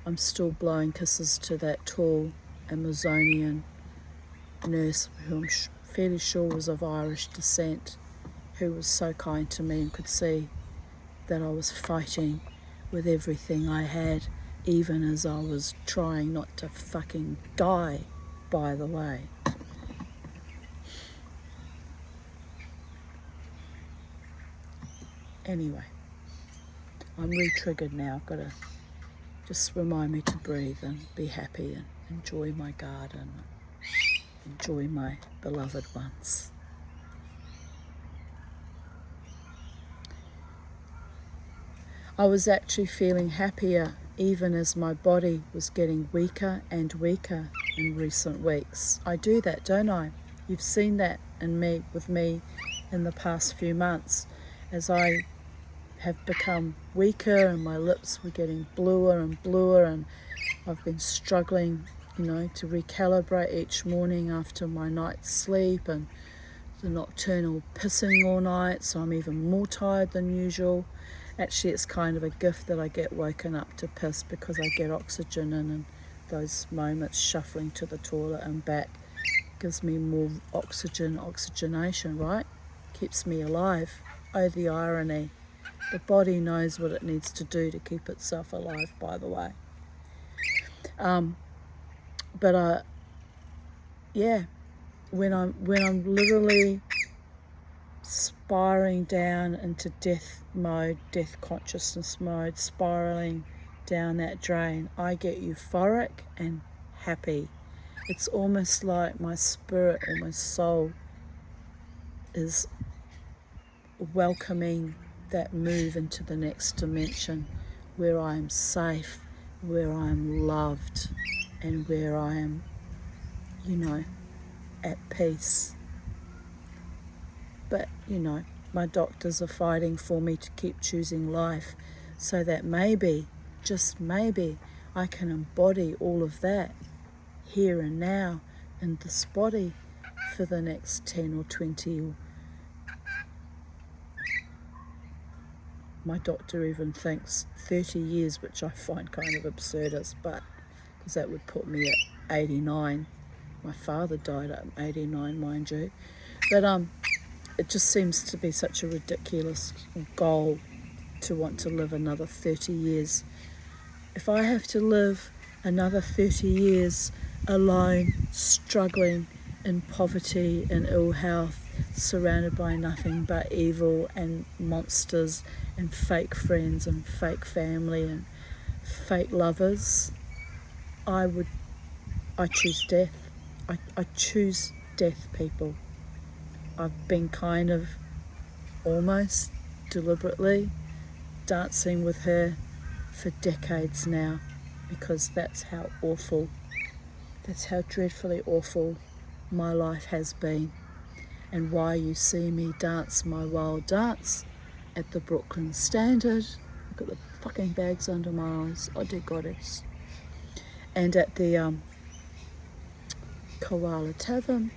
I'm still blowing kisses to that tall Amazonian nurse, who I'm fairly sure was of Irish descent, who was so kind to me and could see that I was fighting with everything I had, even as I was trying not to fucking die, by the way. Anyway, I'm re-triggered now. I've got to just remind me to breathe and be happy and enjoy my garden, enjoy my beloved ones. I was actually feeling happier even as my body was getting weaker and weaker in recent weeks. I do that, don't I? You've seen that with me in the past few months, as I have become weaker and my lips were getting bluer and bluer, and I've been struggling, to recalibrate each morning after my night's sleep and the nocturnal pissing all night, so I'm even more tired than usual. Actually, it's kind of a gift that I get woken up to piss, because I get oxygen in, and those moments shuffling to the toilet and back gives me more oxygenation, right? Keeps me alive. Oh, the irony. The body knows what it needs to do to keep itself alive, by the way. When I'm literally spiraling down into death consciousness mode, spiraling down that drain, I get euphoric and happy. It's almost like my spirit or my soul is welcoming that move into the next dimension where I am safe, where I am loved, and where I am, at peace. But, my doctors are fighting for me to keep choosing life so that maybe, just maybe, I can embody all of that here and now in this body for the next 10 or 20 or my doctor even thinks 30 years, which I find kind of absurdist, but because that would put me at 89. My father died at 89, mind you. But it just seems to be such a ridiculous goal to want to live another 30 years. If I have to live another 30 years alone, struggling in poverty and ill health, surrounded by nothing but evil and monsters and fake friends and fake family and fake lovers, I choose death. I choose death, people. I've been kind of almost deliberately dancing with her for decades now, because that's how dreadfully awful my life has been, and why you see me dance my wild dance at the Brooklyn Standard. Look at the fucking bags under my eyes, oh dear goddess. And at the Koala Tavern,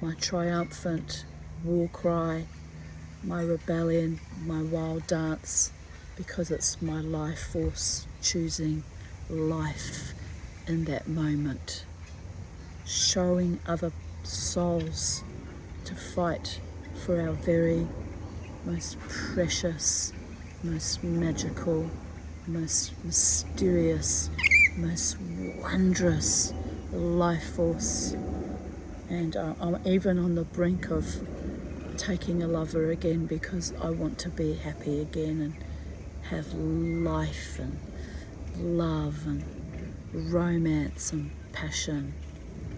my triumphant war cry, my rebellion, my wild dance, because it's my life force choosing life in that moment, showing other souls to fight for our very most precious, most magical, most mysterious, most wondrous life force. And I'm even on the brink of taking a lover again, because I want to be happy again and have life and love and romance and passion.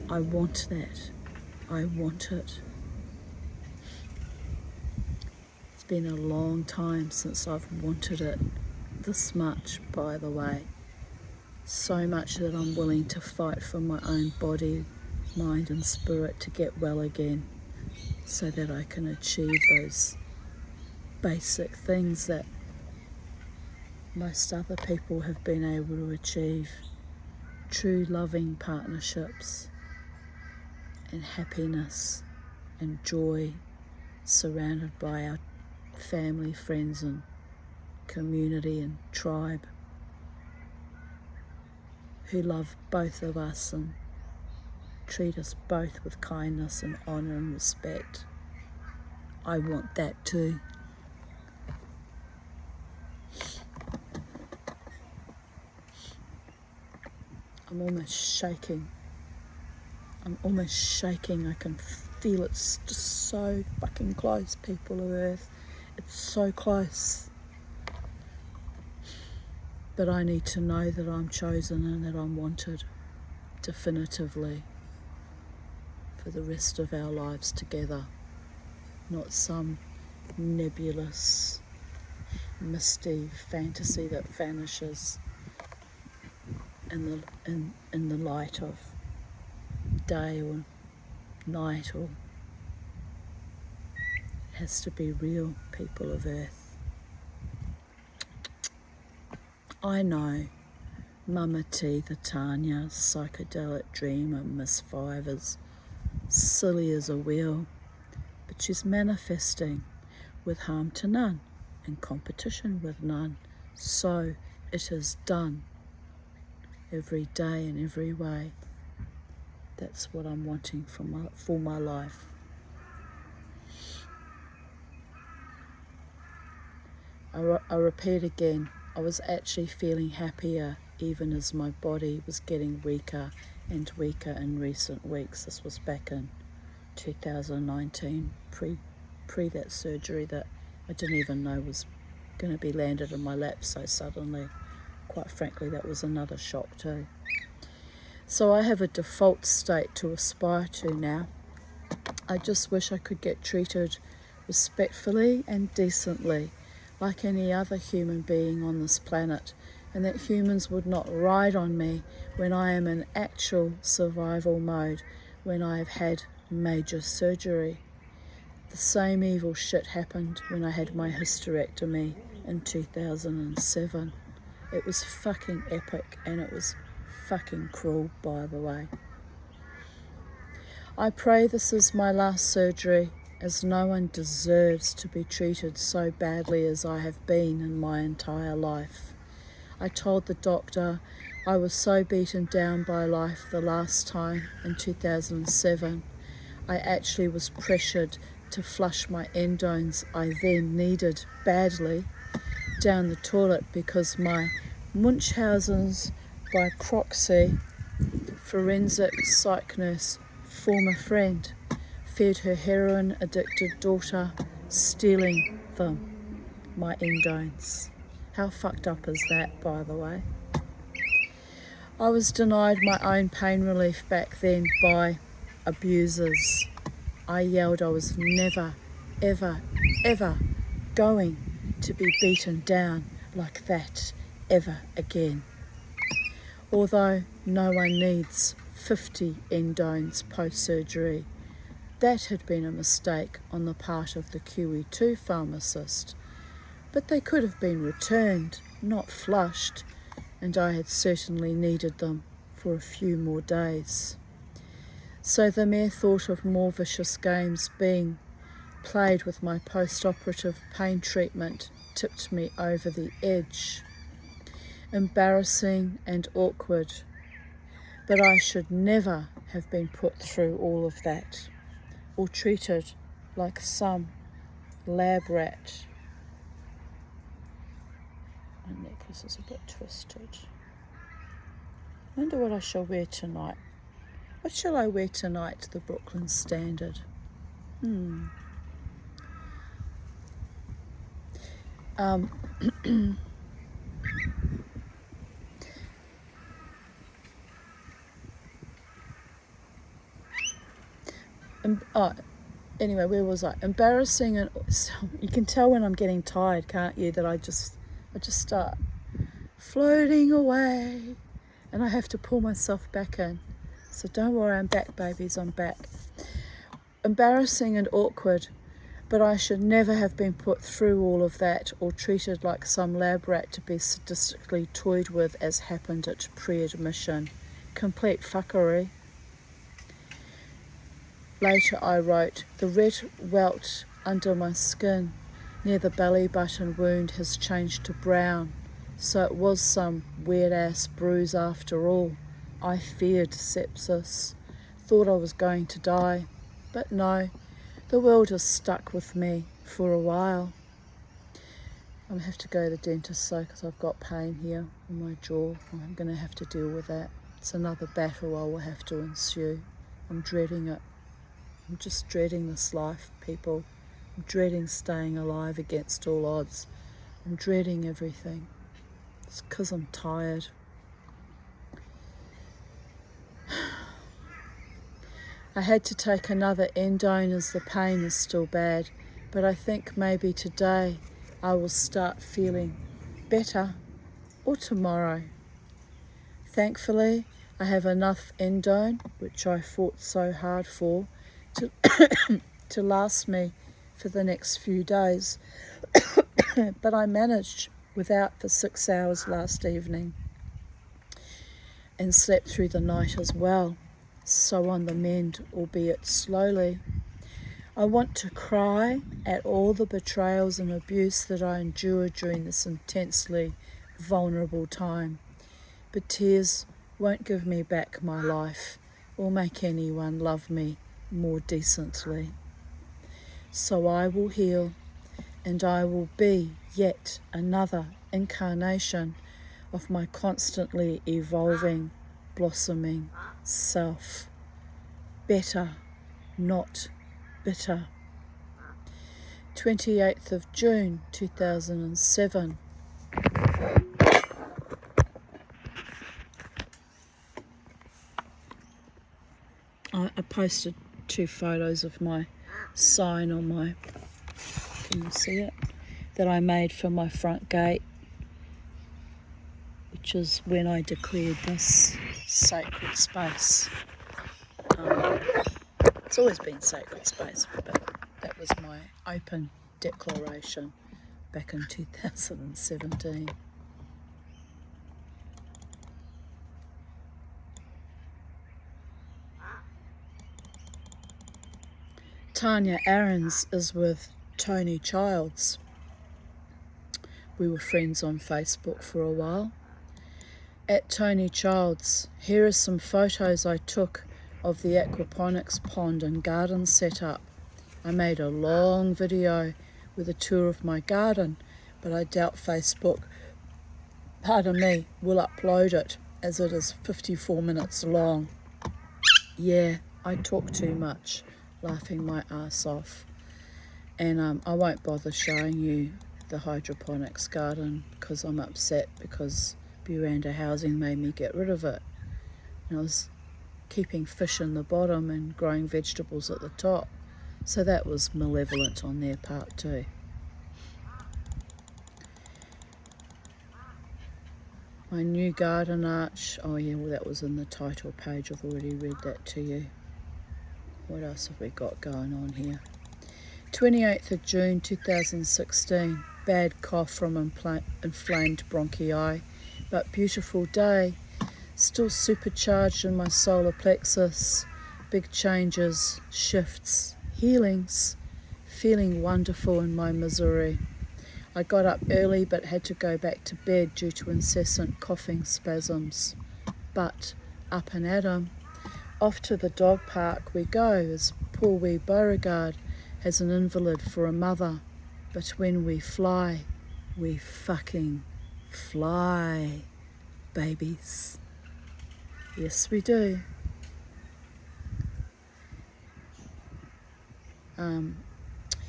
I want that. I want it. It's been a long time since I've wanted it this much, by the way. So much that I'm willing to fight for my own body, mind and spirit to get well again, so that I can achieve those basic things that most other people have been able to achieve. True loving partnerships and happiness and joy, surrounded by our family, friends and community and tribe, who love both of us and treat us both with kindness and honour and respect. I want that too. I'm almost shaking. I can feel it's just so fucking close, people of Earth. It's so close. But I need to know that I'm chosen and that I'm wanted definitively for the rest of our lives together, not some nebulous, misty fantasy that vanishes in the light of day or night, or it has to be real, people of Earth. I know Mama T, the Tanya, psychedelic dreamer, Miss Five, is silly as a wheel, but she's manifesting with harm to none and competition with none. So it is done every day in every way. That's what I'm wanting for my life. I repeat again, I was actually feeling happier even as my body was getting weaker and weaker in recent weeks. This was back in 2019, pre that surgery that I didn't even know was going to be landed in my lap so suddenly. Quite frankly, that was another shock too. So I have a default state to aspire to now. I just wish I could get treated respectfully and decently, like any other human being on this planet, and that humans would not ride on me when I am in actual survival mode, when I have had major surgery. The same evil shit happened when I had my hysterectomy in 2007. It was fucking epic, and it was fucking cruel, by the way. I pray this is my last surgery, as no one deserves to be treated so badly as I have been in my entire life. I told the doctor I was so beaten down by life the last time in 2007. I actually was pressured to flush my endones I then needed badly down the toilet because my Munchausen's by proxy forensic psych nurse, former friend, fed her heroin-addicted daughter, stealing them, my endones. How fucked up is that, by the way? I was denied my own pain relief back then by abusers. I yelled I was never, ever, ever going to be beaten down like that ever again. Although no one needs 50 endones post-surgery, that had been a mistake on the part of the QE2 pharmacist. But they could have been returned, not flushed, and I had certainly needed them for a few more days. So the mere thought of more vicious games being played with my post-operative pain treatment tipped me over the edge. Embarrassing and awkward, but I should never have been put through all of that, or treated like some lab rat. My necklace is a bit twisted. I wonder what I shall wear tonight. What shall I wear tonight to the Brooklyn Standard? Anyway, where was I? Embarrassing, and you can tell when I'm getting tired, can't you? That I just start floating away, and I have to pull myself back in. So don't worry, I'm back, babies. I'm back. Embarrassing and awkward, but I should never have been put through all of that or treated like some lab rat to be sadistically toyed with, as happened at pre-admission. Complete fuckery. Later I wrote, the red welt under my skin near the belly button wound has changed to brown, so it was some weird-ass bruise after all. I feared sepsis, thought I was going to die, but no, the world has stuck with me for a while. I'm going to have to go to the dentist though, because I've got pain here in my jaw. I'm going to have to deal with that. It's another battle I will have to ensue. I'm dreading it. I'm just dreading this life, people. I'm dreading staying alive against all odds. I'm dreading everything. It's because I'm tired. I had to take another endone as the pain is still bad, but I think maybe today I will start feeling better, or tomorrow. Thankfully, I have enough endone, which I fought so hard for, to last me for the next few days. But I managed without for 6 hours last evening and slept through the night as well, so on the mend, albeit slowly. I want to cry at all the betrayals and abuse that I endured during this intensely vulnerable time, but tears won't give me back my life or make anyone love me more decently. So I will heal, and I will be yet another incarnation of my constantly evolving, blossoming self. Better, not bitter. 28th of June 2007. I posted 2 photos of my sign on my Can you see it? That I made for my front gate, which is when I declared this sacred space. It's always been sacred space, but that was my open declaration back in 2017. Tanya Aarons is with Tony Childs. We were friends on Facebook for a while. At Tony Childs, here are some photos I took of the aquaponics pond and garden setup. I made a long video with a tour of my garden, but I doubt Facebook, pardon me, will upload it as it is 54 minutes long. Yeah, I talk too much, laughing my ass off. And I won't bother showing you the hydroponics garden because I'm upset because Buranda Housing made me get rid of it. And I was keeping fish in the bottom and growing vegetables at the top. So that was malevolent on their part too. My new garden arch. Oh yeah, well that was in the title page. I've already read that to you. What else have we got going on here? 28th of June 2016. Bad cough from inflamed bronchi, but beautiful day. Still supercharged in my solar plexus. Big changes, shifts, healings. Feeling wonderful in my misery. I got up early but had to go back to bed due to incessant coughing spasms. But up and at 'em. Off to the dog park we go as poor wee Beauregard has an invalid for a mother. But when we fly, we fucking fly, babies. Yes, we do.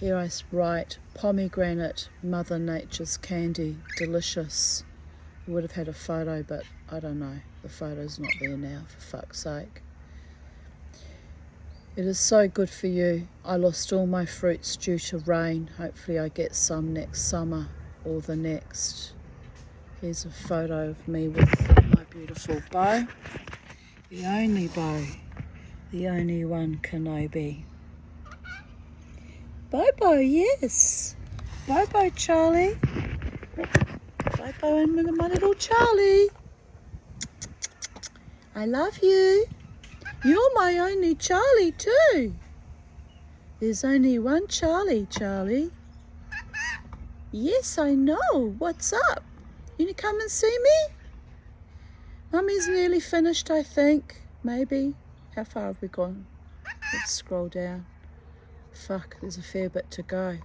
Here I write, pomegranate, Mother Nature's candy, delicious. I would have had a photo, but I don't know. The photo's not there now, for fuck's sake. It is so good for you. I lost all my fruits due to rain. Hopefully I get some next summer or the next. Here's a photo of me with my beautiful bow. The only bow. The only one, Kenobi. Bobo, yes. Bobo, Charlie. Bobo and my little Charlie. I love you. You're my only Charlie too. There's only one Charlie, Charlie. Yes, I know. What's up? You want to come and see me? Mummy's nearly finished, I think. Maybe. How far have we gone? Let's scroll down. Fuck, there's a fair bit to go.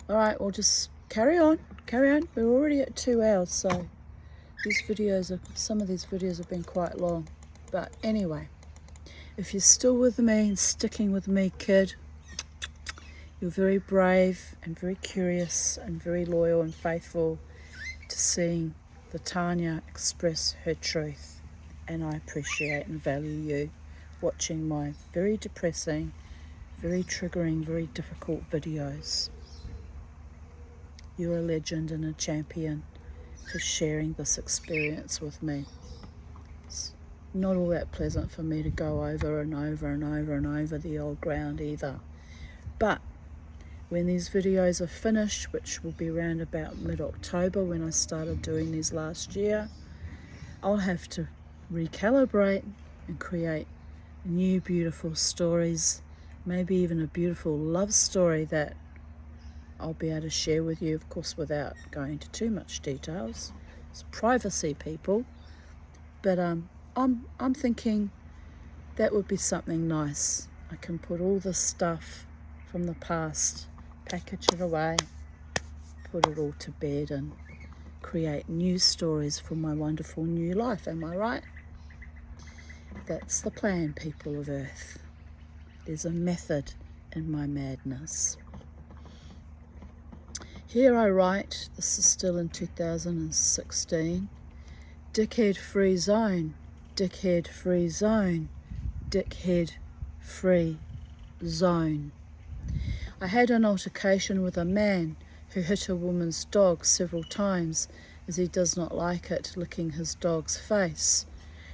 Alright, we'll just carry on. Carry on. We're already at 2 hours, so some of these videos have been quite long. But anyway, if you're still with me and sticking with me, kid, you're very brave and very curious and very loyal and faithful to seeing the Tanya express her truth. And I appreciate and value you watching my very depressing, very triggering, very difficult videos. You're a legend and a champion for sharing this experience with me. It's not all that pleasant for me to go over and over and over and over the old ground either. But when these videos are finished, which will be around about mid-October when I started doing these last year, I'll have to recalibrate and create new beautiful stories, maybe even a beautiful love story that I'll be able to share with you, of course, without going into too much details. It's privacy, people. But I'm thinking that would be something nice. I can put all this stuff from the past, package it away, put it all to bed and create new stories for my wonderful new life. Am I right? That's the plan, people of Earth. There's a method in my madness. Here I write, this is still in 2016, dickhead free zone, dickhead free zone, dickhead free zone. I had an altercation with a man who hit a woman's dog several times as he does not like it licking his dog's face.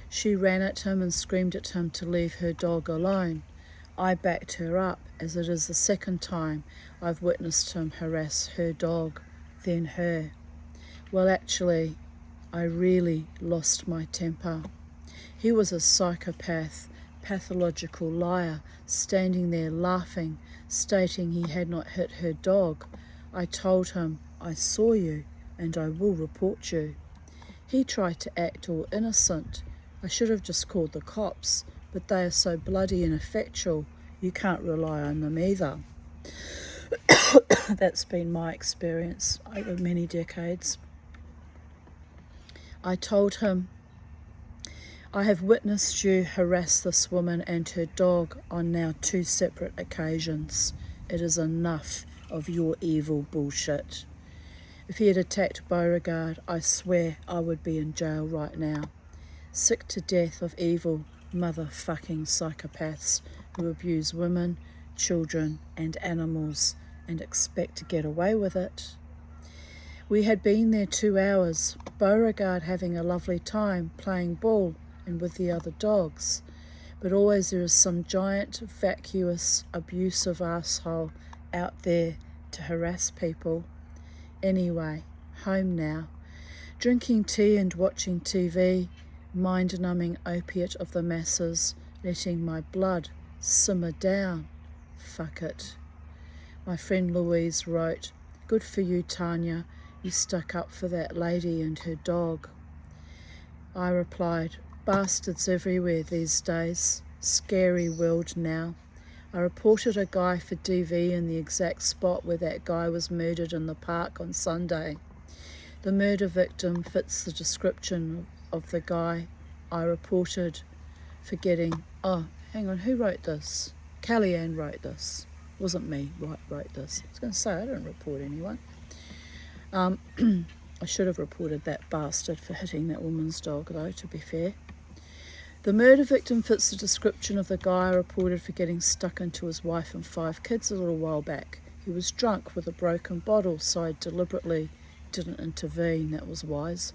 She ran at him and screamed at him to leave her dog alone. I backed her up, as it is the second time I've witnessed him harass her dog, then her. Well, actually, I really lost my temper. He was a psychopath, pathological liar, standing there laughing, stating he had not hit her dog. I told him, I saw you, and I will report you. He tried to act all innocent. I should have just called the cops, but they are so bloody ineffectual, you can't rely on them either. That's been my experience over many decades. I told him, I have witnessed you harass this woman and her dog on now 2 separate occasions. It is enough of your evil bullshit. If he had attacked Beauregard, I swear I would be in jail right now. Sick to death of evil motherfucking psychopaths who abuse women, children and animals and expect to get away with it. We had been there 2 hours, Beauregard having a lovely time playing ball and with the other dogs, but always there is some giant, vacuous, abusive asshole out there to harass people. Anyway, home now, drinking tea and watching TV, mind-numbing opiate of the masses, letting my blood simmer down. Fuck it. My friend Louise wrote, good for you, Tanya, you stuck up for that lady and her dog. I replied, bastards everywhere these days, scary world now. I reported a guy for DV in the exact spot where that guy was murdered in the park on Sunday. The murder victim fits the description of the guy I reported for getting... Oh, hang on, who wrote this? Kellyanne wrote this. Wasn't me wrote this. I was going to say, I didn't report anyone. I should have reported that bastard for hitting that woman's dog, though, to be fair. The murder victim fits the description of the guy I reported for getting stuck into his wife and 5 kids a little while back. He was drunk with a broken bottle, so I deliberately didn't intervene. That was wise.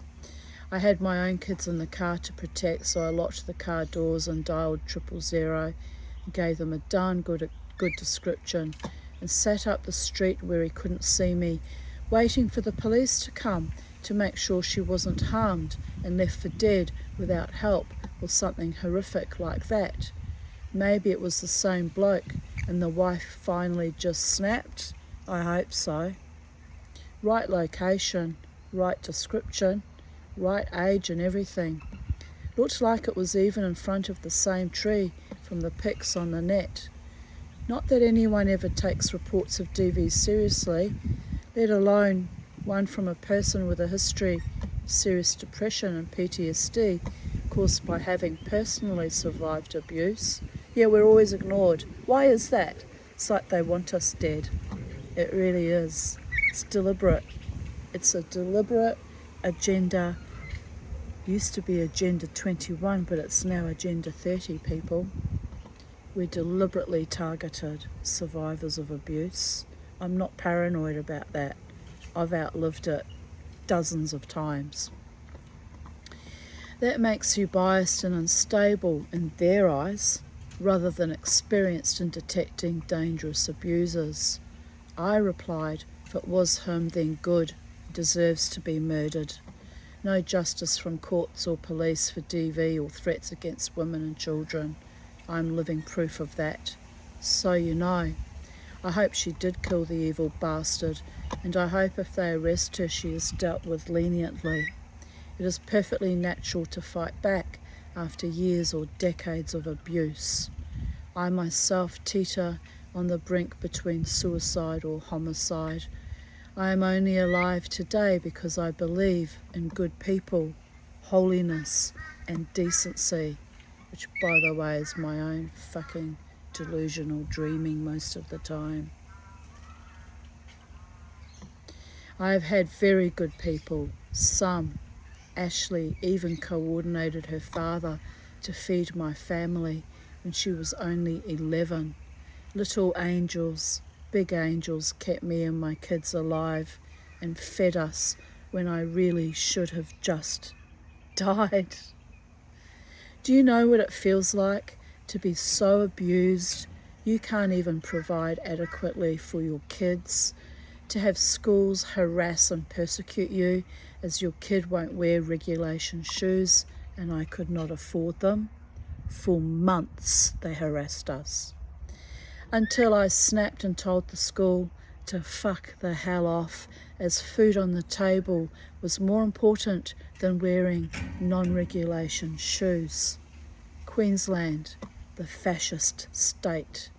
I had my own kids in the car to protect, so I locked the car doors and dialed 000 and gave them a darn good description and sat up the street where he couldn't see me, waiting for the police to come to make sure she wasn't harmed and left for dead without help or something horrific like that. Maybe it was the same bloke and the wife finally just snapped. I hope so. Right location, right description, right age and everything. Looked like it was even in front of the same tree from the pics on the net. Not that anyone ever takes reports of DV seriously, let alone one from a person with a history of serious depression and PTSD caused by having personally survived abuse. Yeah, we're always ignored. Why is that? It's like they want us dead. It really is. It's deliberate. It's a deliberate agenda. Used to be Agenda 21, but it's now Agenda 30, people. We're deliberately targeted survivors of abuse. I'm not paranoid about that. I've outlived it dozens of times. That makes you biased and unstable in their eyes, rather than experienced in detecting dangerous abusers. I replied, if it was him, then good, he deserves to be murdered. No justice from courts or police for DV or threats against women and children. I'm living proof of that. So you know. I hope she did kill the evil bastard, and I hope if they arrest her she is dealt with leniently. It is perfectly natural to fight back after years or decades of abuse. I myself teeter on the brink between suicide or homicide. I am only alive today because I believe in good people, holiness and decency, which by the way is my own fucking delusional dreaming most of the time. I have had very good people, some. Ashley even coordinated her father to feed my family when she was only 11. Little angels, big angels kept me and my kids alive and fed us when I really should have just died. Do you know what it feels like to be so abused you can't even provide adequately for your kids? To have schools harass and persecute you as your kid won't wear regulation shoes and I could not afford them? For months they harassed us. Until I snapped and told the school to fuck the hell off, as food on the table was more important than wearing non-regulation shoes. Queensland, the fascist state.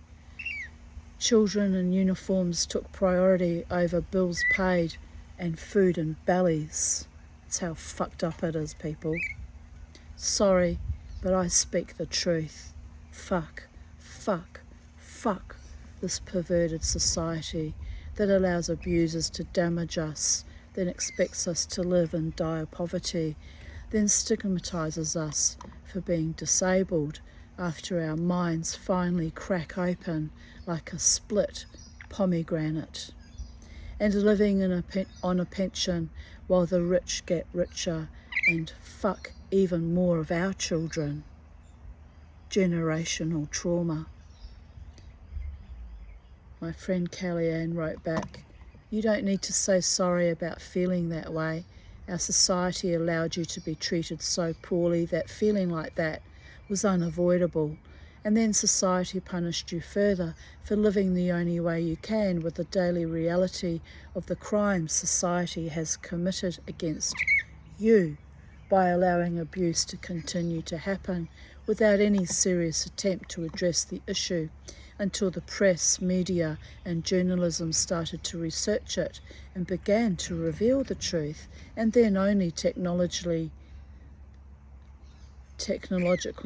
Children in uniforms took priority over bills paid and food in bellies. That's how fucked up it is, people. Sorry, but I speak the truth. Fuck, fuck, fuck this perverted society that allows abusers to damage us, then expects us to live in dire poverty, then stigmatizes us for being disabled after our minds finally crack open like a split pomegranate, and living on a pension while the rich get richer and fuck even more of our children. Generational trauma. My friend Kellyanne wrote back, "You don't need to say sorry about feeling that way. Our society allowed you to be treated so poorly that feeling like that was unavoidable. And then society punished you further for living the only way you can with the daily reality of the crimes society has committed against you by allowing abuse to continue to happen without any serious attempt to address the issue until the press, media and journalism started to research it and began to reveal the truth, and then only technologically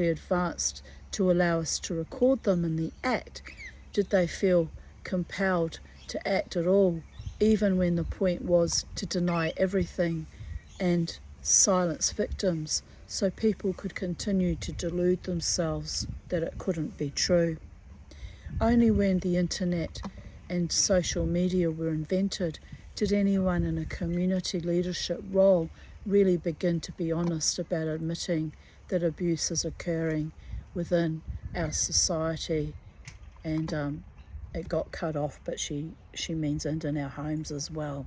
advanced to allow us to record them in the act, did they feel compelled to act at all, even when the point was to deny everything and silence victims so people could continue to delude themselves that it couldn't be true. Only when the internet and social media were invented did anyone in a community leadership role really begin to be honest about admitting that abuse is occurring within our society. And it got cut off, but she means in our homes as well.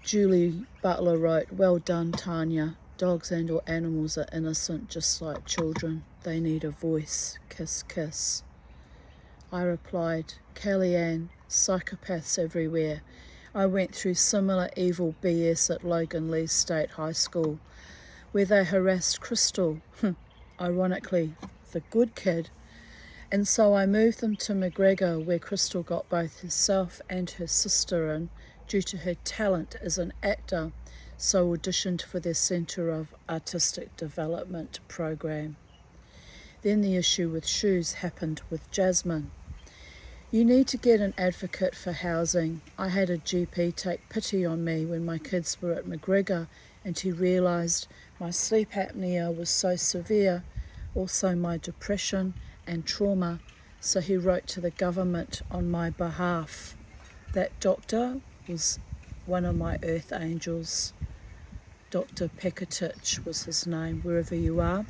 Julie Butler wrote, "Well done, Tanya. Dogs and or animals are innocent just like children. They need a voice. Kiss, kiss." I replied, "Kellyanne, psychopaths everywhere. I went through similar evil BS at Logan Lee State High School, where they harassed Crystal, ironically, the good kid. And so I moved them to McGregor, where Crystal got both herself and her sister in due to her talent as an actor, so auditioned for their Centre of Artistic Development program. Then the issue with shoes happened with Jasmine. You need to get an advocate for housing. I had a GP take pity on me when my kids were at McGregor and he realised my sleep apnea was so severe, also my depression and trauma, so he wrote to the government on my behalf. That doctor was one of my earth angels. Dr. Pekatich was his name, wherever you are.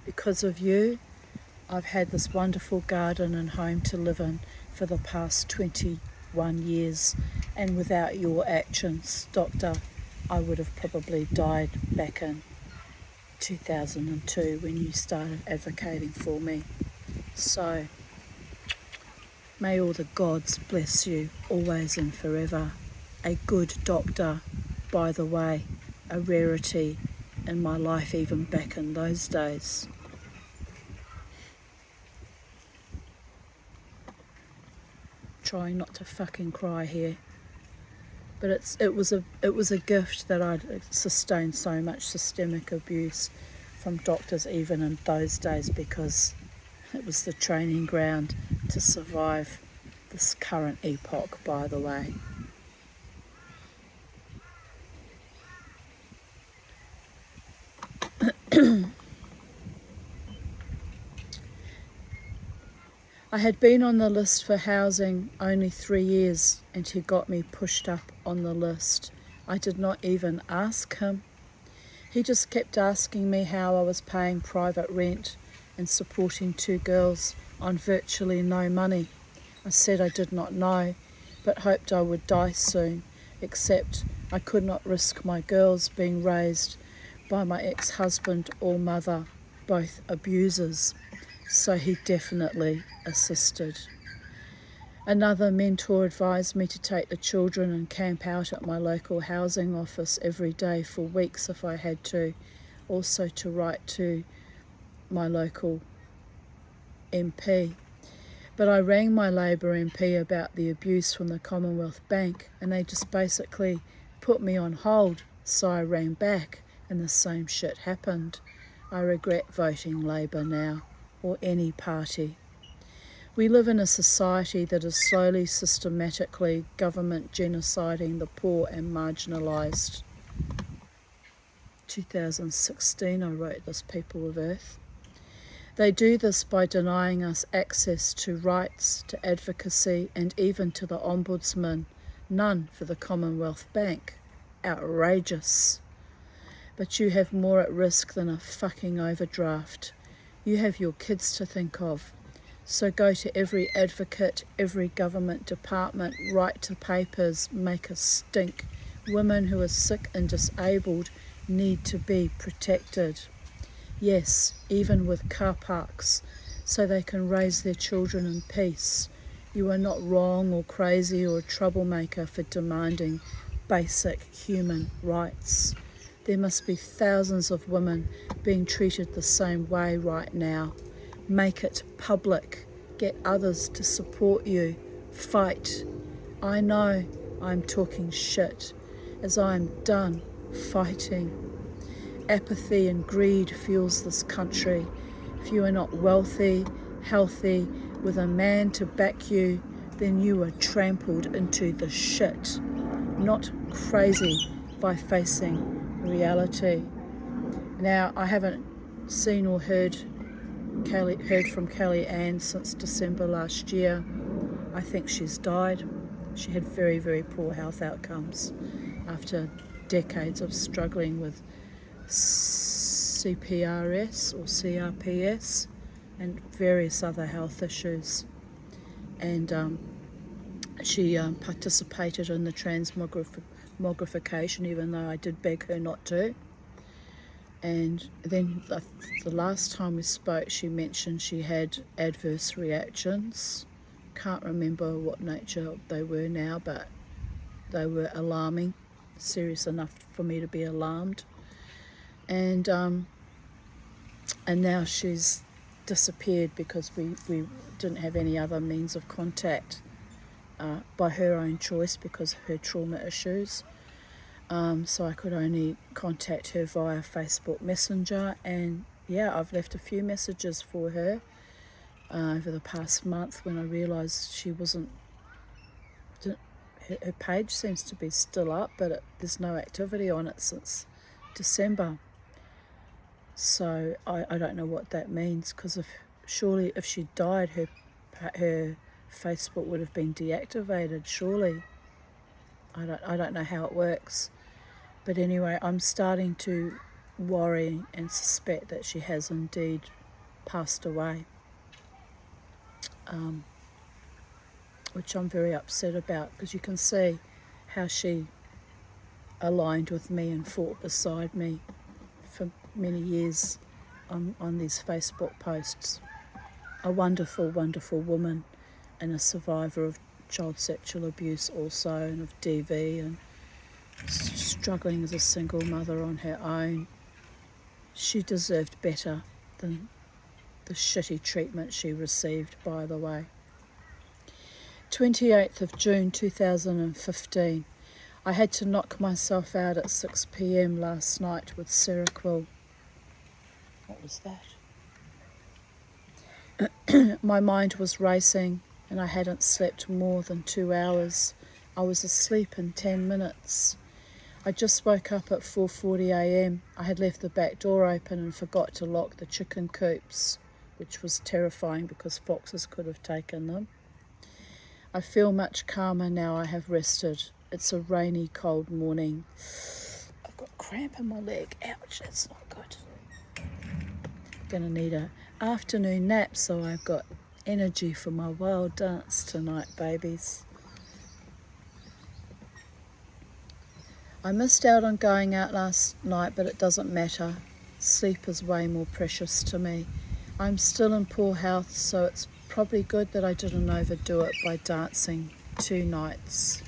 Because of you, I've had this wonderful garden and home to live in for the past 21 years, and without your actions, Doctor, I would have probably died back in 2002 when you started advocating for me. So, may all the gods bless you always and forever. A good doctor, by the way, a rarity in my life even back in those days." Trying not to fucking cry here, but it was a gift that I'd sustained so much systemic abuse from doctors even in those days, because it was the training ground to survive this current epoch, by the way. I had been on the list for housing only 3 years, and he got me pushed up on the list. I did not even ask him. He just kept asking me how I was paying private rent and supporting 2 girls on virtually no money. I said I did not know, but hoped I would die soon, except I could not risk my girls being raised by my ex-husband or mother, both abusers. So he definitely assisted. Another mentor advised me to take the children and camp out at my local housing office every day for weeks if I had to. Also to write to my local MP. But I rang my Labour MP about the abuse from the Commonwealth Bank, and they just basically put me on hold. So I rang back and the same shit happened. I regret voting Labour now, or any party. We live in a society that is slowly, systematically government genociding the poor and marginalised. 2016 I wrote this, people of Earth. They do this by denying us access to rights, to advocacy, and even to the Ombudsman. None for the Commonwealth Bank. Outrageous. But you have more at risk than a fucking overdraft. You have your kids to think of. So go to every advocate, every government department, write to papers, make a stink. Women who are sick and disabled need to be protected. Yes, even with car parks, so they can raise their children in peace. You are not wrong or crazy or a troublemaker for demanding basic human rights. There must be thousands of women being treated the same way right now. Make it public. Get others to support you. Fight. I know I'm talking shit, as I am done fighting. Apathy and greed fuels this country. If you are not wealthy, healthy, with a man to back you, then you are trampled into the shit, not crazy by facing reality. Now, I haven't seen or heard from Kelly Ann since December last year. I think she's died. She had very, very poor health outcomes after decades of struggling with CPRS or CRPS and various other health issues. And she participated in the transmogrification, even though I did beg her not to. And then the last time we spoke, she mentioned she had adverse reactions. Can't remember what nature they were now, but they were alarming, serious enough for me to be alarmed. And now she's disappeared because we didn't have any other means of contact by her own choice because of her trauma issues. So I could only contact her via Facebook Messenger, and yeah, I've left a few messages for her over the past month when I realised she wasn't. Her page seems to be still up, but there's no activity on it since December. So I don't know what that means, because surely if she died, her Facebook would have been deactivated. Surely, I don't know how it works. But anyway, I'm starting to worry and suspect that she has indeed passed away, which I'm very upset about, because you can see how she aligned with me and fought beside me for many years on these Facebook posts. A wonderful, wonderful woman, and a survivor of child sexual abuse also, and of DV, and struggling as a single mother on her own. She deserved better than the shitty treatment she received, by the way. 28th of June 2015. I had to knock myself out at 6 p.m. last night with Seroquel. What was that? My mind was racing, and I hadn't slept more than 2 hours. I was asleep in 10 minutes. I just woke up at 4:40 a.m. I had left the back door open and forgot to lock the chicken coops, which was terrifying because foxes could have taken them. I feel much calmer now I have rested. It's a rainy, cold morning. I've got cramp in my leg. Ouch, that's not good. Gonna need an afternoon nap so I've got energy for my wild dance tonight, babies. I missed out on going out last night, but it doesn't matter. Sleep is way more precious to me. I'm still in poor health, so it's probably good that I didn't overdo it by dancing 2 nights.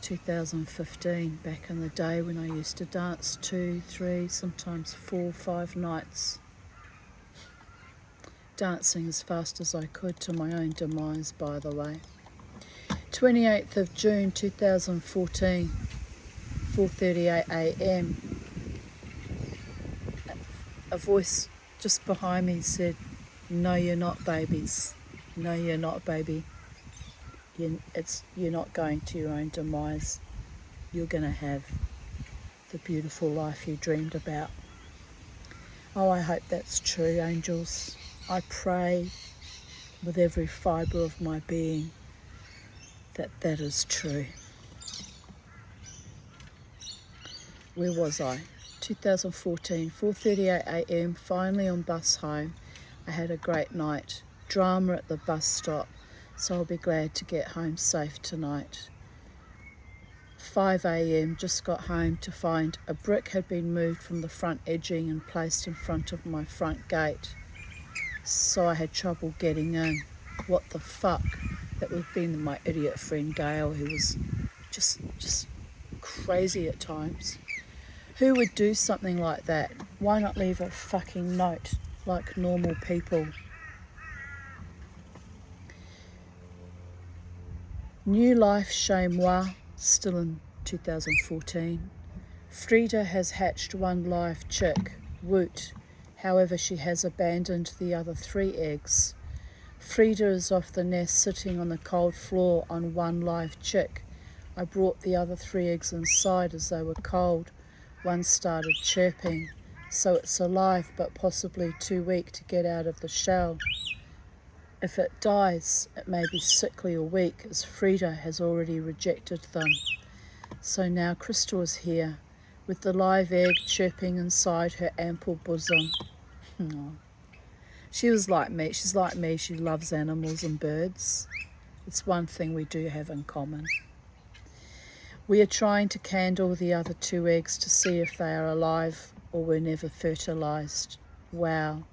2015, back in the day when I used to dance 2, 3, sometimes 4, 5 nights. Dancing as fast as I could to my own demise, by the way. 28th of June 2014, 4:38 a.m. A voice just behind me said, "No, you're not, babies. No, you're not, baby. You're not going to your own demise. You're going to have the beautiful life you dreamed about." Oh, I hope that's true, angels. I pray with every fibre of my being that that is true. Where was I? 2014, 4:38 a.m, finally on bus home. I had a great night. Drama at the bus stop, so I'll be glad to get home safe tonight. 5 a.m, just got home to find a brick had been moved from the front edging and placed in front of my front gate. So I had trouble getting in. What the fuck? That would have been my idiot friend Gail, who was just crazy at times. Who would do something like that? Why not leave a fucking note like normal people? New life chez moi, still in 2014. Frida has hatched 1 live chick, Woot. However, she has abandoned the other 3 eggs. Frida is off the nest sitting on the cold floor on 1 live chick. I brought the other 3 eggs inside as they were cold. One started chirping, so it's alive but possibly too weak to get out of the shell. If it dies, it may be sickly or weak, as Frida has already rejected them. So now Crystal is here, with the live egg chirping inside her ample bosom. Oh. She was like me. She's like me. She loves animals and birds. It's one thing we do have in common. We are trying to candle the other 2 eggs to see if they are alive or were never fertilised. Wow.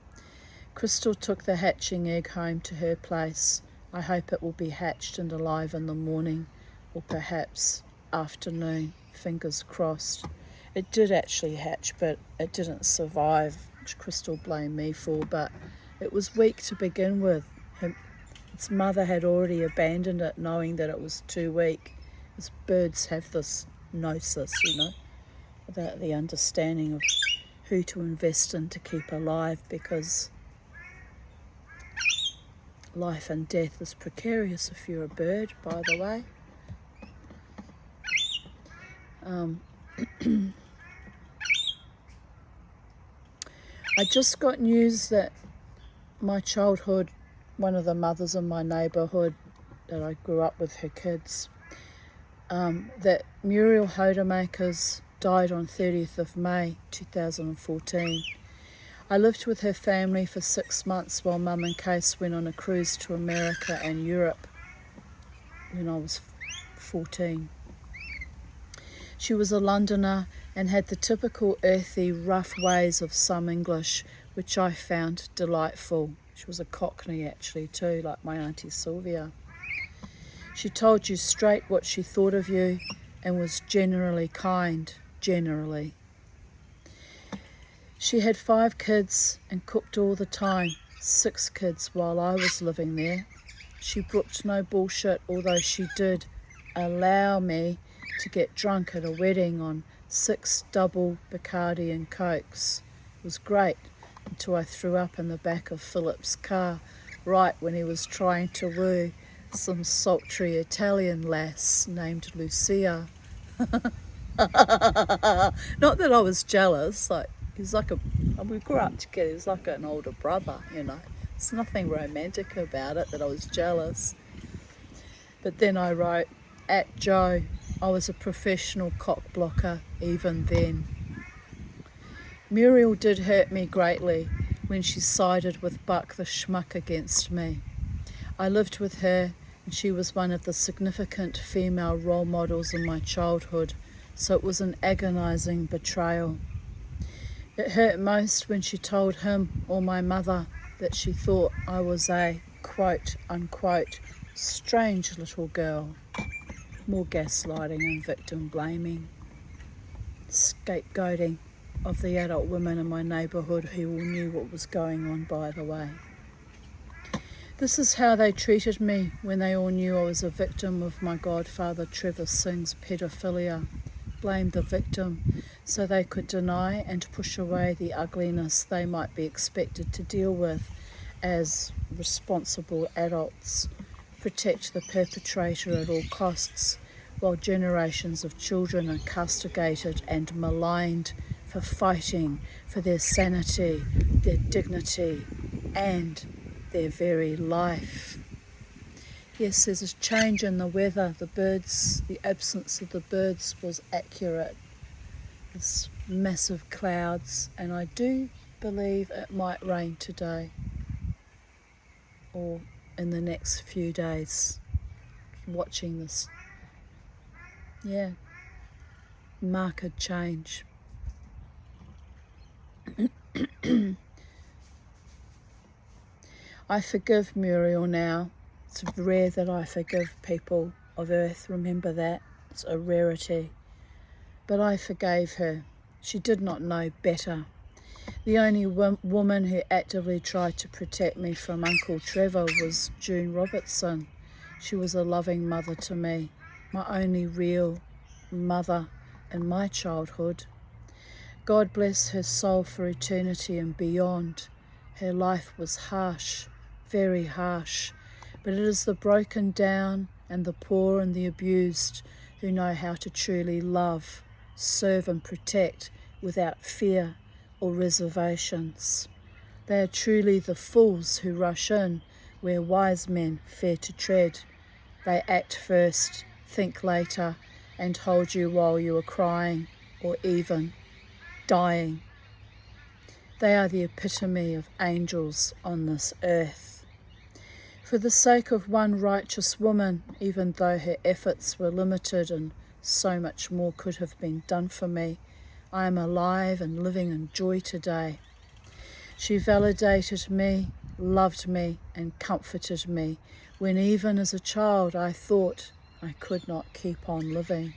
Crystal took the hatching egg home to her place. I hope it will be hatched and alive in the morning, or perhaps afternoon. Fingers crossed. It did actually hatch, but it didn't survive, which Crystal blamed me for, but it was weak to begin with. Its mother had already abandoned it, knowing that it was too weak. As birds have this gnosis, about the understanding of who to invest in to keep alive, because life and death is precarious if you're a bird, by the way. I just got news that my childhood, one of the mothers in my neighbourhood that I grew up with, her kids, that Muriel Hodemakers died on 30th of May 2014. I lived with her family for 6 months while Mum and Case went on a cruise to America and Europe when I was 14. She was a Londoner and had the typical earthy, rough ways of some English, which I found delightful. She was a Cockney actually too, like my Auntie Sylvia. She told you straight what she thought of you and was generally kind, generally. She had 5 kids and cooked all the time, 6 kids while I was living there. She brooked no bullshit, although she did allow me to get drunk at a wedding on 6 double Bacardi and Cokes. It was great until I threw up in the back of Philip's car right when he was trying to woo some sultry Italian lass named Lucia. Not that I was jealous, like, He's like we grew up together, he's like an older brother, you know. There's nothing romantic about it that I was jealous. But then I wrote, at Joe, I was a professional cock blocker even then. Muriel did hurt me greatly when she sided with Buck the schmuck against me. I lived with her, and she was one of the significant female role models in my childhood, so it was an agonising betrayal. It hurt most when she told him or my mother that she thought I was a quote unquote strange little girl. More gaslighting and victim blaming. Scapegoating of the adult women in my neighbourhood who all knew what was going on, by the way. This is how they treated me when they all knew I was a victim of my godfather Trevor Singh's paedophilia. Blamed the victim so they could deny and push away the ugliness they might be expected to deal with as responsible adults. Protect the perpetrator at all costs, while generations of children are castigated and maligned for fighting for their sanity, their dignity, and their very life. Yes, there's a change in the weather. The birds, the absence of the birds was accurate. There's massive clouds, and I do believe it might rain today or in the next few days. Watching this, marked change. I forgive Muriel now. It's rare that I forgive people of Earth, remember that. It's a rarity. But I forgave her. She did not know better. The only woman who actively tried to protect me from Uncle Trevor was June Robertson. She was a loving mother to me, my only real mother in my childhood. God bless her soul for eternity and beyond. Her life was harsh, very harsh, but it is the broken down and the poor and the abused who know how to truly love, serve and protect without fear or reservations. They are truly the fools who rush in where wise men fear to tread. They act first, think later, and hold you while you are crying or even dying. They are the epitome of angels on this earth. For the sake of one righteous woman, even though her efforts were limited and so much more could have been done for me, I am alive and living in joy today. She validated me, loved me, and comforted me when even as a child I thought I could not keep on living.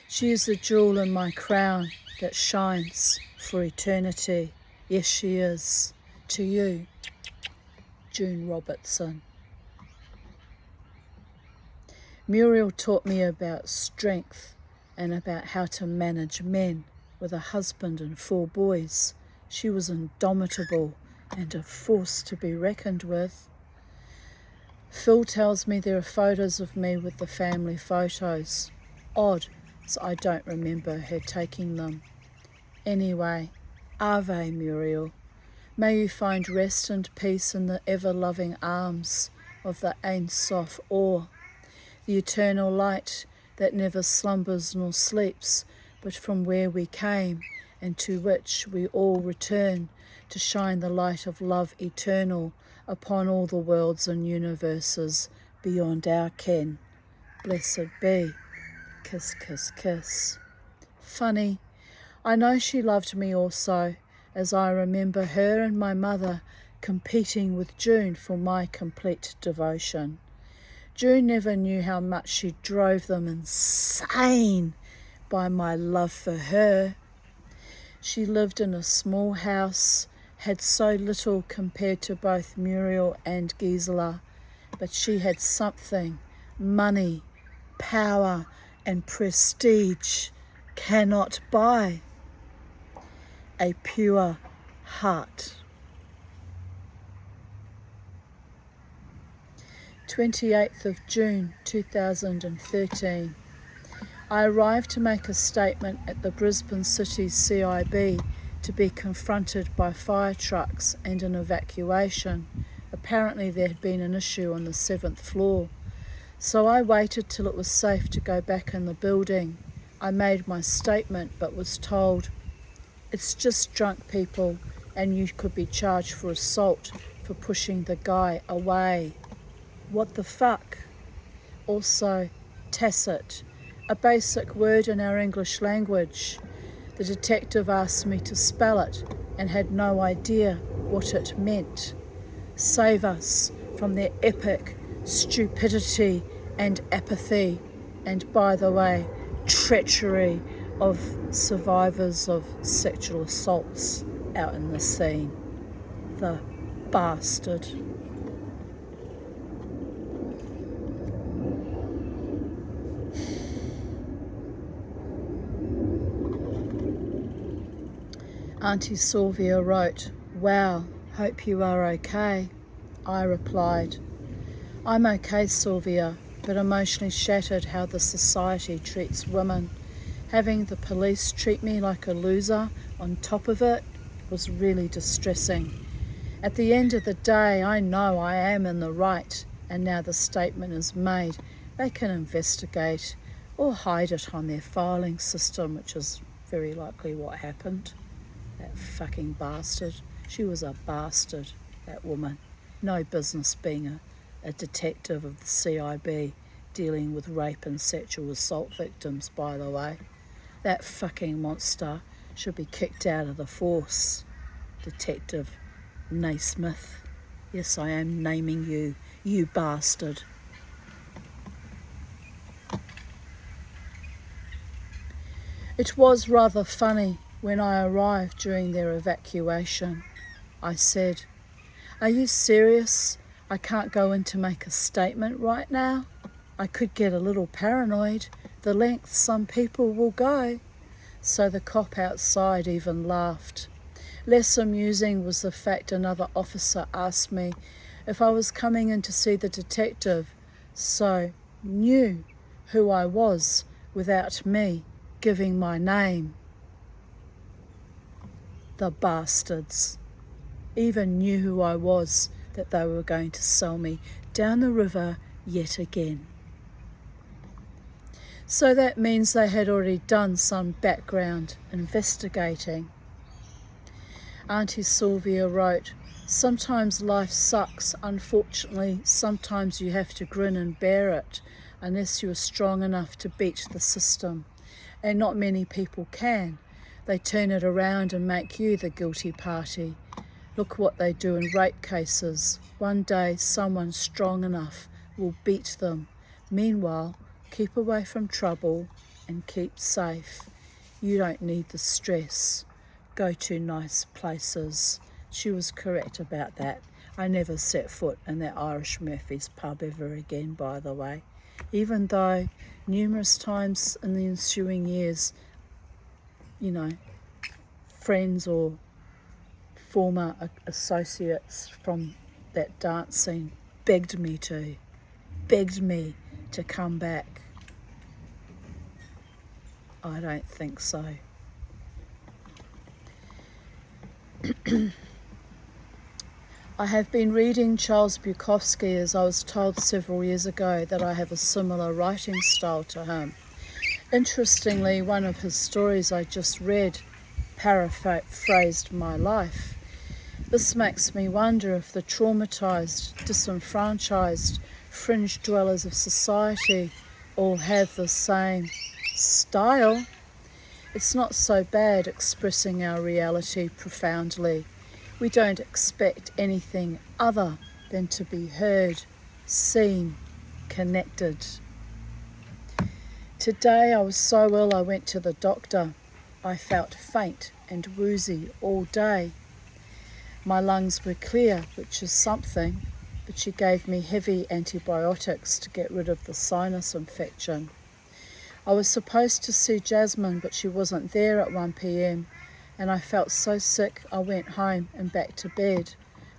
She is the jewel in my crown that shines for eternity. Yes, she is. To you, June Robertson. Muriel taught me about strength and about how to manage men with a husband and 4 boys. She was indomitable and a force to be reckoned with. Phil tells me there are photos of me with the family photos. Odd, as I don't remember her taking them. Anyway, Ave Muriel. May you find rest and peace in the ever-loving arms of the Ein Sof Or, the eternal light that never slumbers nor sleeps, but from where we came and to which we all return, to shine the light of love eternal upon all the worlds and universes beyond our ken. Blessed be. Kiss, kiss, kiss. Funny, I know she loved me also, as I remember her and my mother competing with June for my complete devotion. June never knew how much she drove them insane by my love for her. She lived in a small house, had so little compared to both Muriel and Gisela, but she had something, money, power and prestige cannot buy. A pure heart. 28th of June 2013. I arrived to make a statement at the Brisbane City CIB to be confronted by fire trucks and an evacuation. Apparently there had been an issue on the 7th floor. So I waited till it was safe to go back in the building. I made my statement but was told, "It's just drunk people and you could be charged for assault for pushing the guy away." What the fuck? Also, tacit, a basic word in our English language. The detective asked me to spell it and had no idea what it meant. Save us from their epic stupidity and apathy, and by the way, treachery of survivors of sexual assaults out in the scene. The bastard. Auntie Sylvia wrote, "Wow, hope you are okay." I replied, "I'm okay, Sylvia, but emotionally shattered how the society treats women. Having the police treat me like a loser on top of it was really distressing. At the end of the day, I know I am in the right, and now the statement is made. They can investigate or hide it on their filing system," which is very likely what happened. That fucking bastard. She was a bastard, that woman. No business being a detective of the CIB dealing with rape and sexual assault victims, by the way. That fucking monster should be kicked out of the force. Detective Naismith. Yes, I am naming you, you bastard. It was rather funny when I arrived during their evacuation. I said, "Are you serious? I can't go in to make a statement right now? I could get a little paranoid, the lengths some people will go." So the cop outside even laughed. Less amusing was the fact another officer asked me if I was coming in to see the detective, so knew who I was without me giving my name. The bastards. Even knew who I was, that they were going to sell me down the river yet again. So that means they had already done some background investigating. Auntie Sylvia wrote, "Sometimes life sucks. Unfortunately, sometimes you have to grin and bear it unless you are strong enough to beat the system. And not many people can. They turn it around and make you the guilty party. Look what they do in rape cases. One day someone strong enough will beat them. Meanwhile, keep away from trouble and keep safe. You don't need the stress. Go to nice places." She was correct about that. I never set foot in that Irish Murphy's pub ever again, by the way. Even though numerous times in the ensuing years, friends or former associates from that dance scene begged me to come back. I don't think so. I have been reading Charles Bukowski, as I was told several years ago that I have a similar writing style to him. Interestingly, one of his stories I just read paraphrased my life. This makes me wonder if the traumatized, disenfranchised, fringe dwellers of society all have the same style. It's not so bad expressing our reality profoundly. We don't expect anything other than to be heard, seen, connected. Today I was so ill I went to the doctor. I felt faint and woozy all day. My lungs were clear, which is something, but she gave me heavy antibiotics to get rid of the sinus infection. I was supposed to see Jasmine, but she wasn't there at 1 p.m, and I felt so sick I went home and back to bed.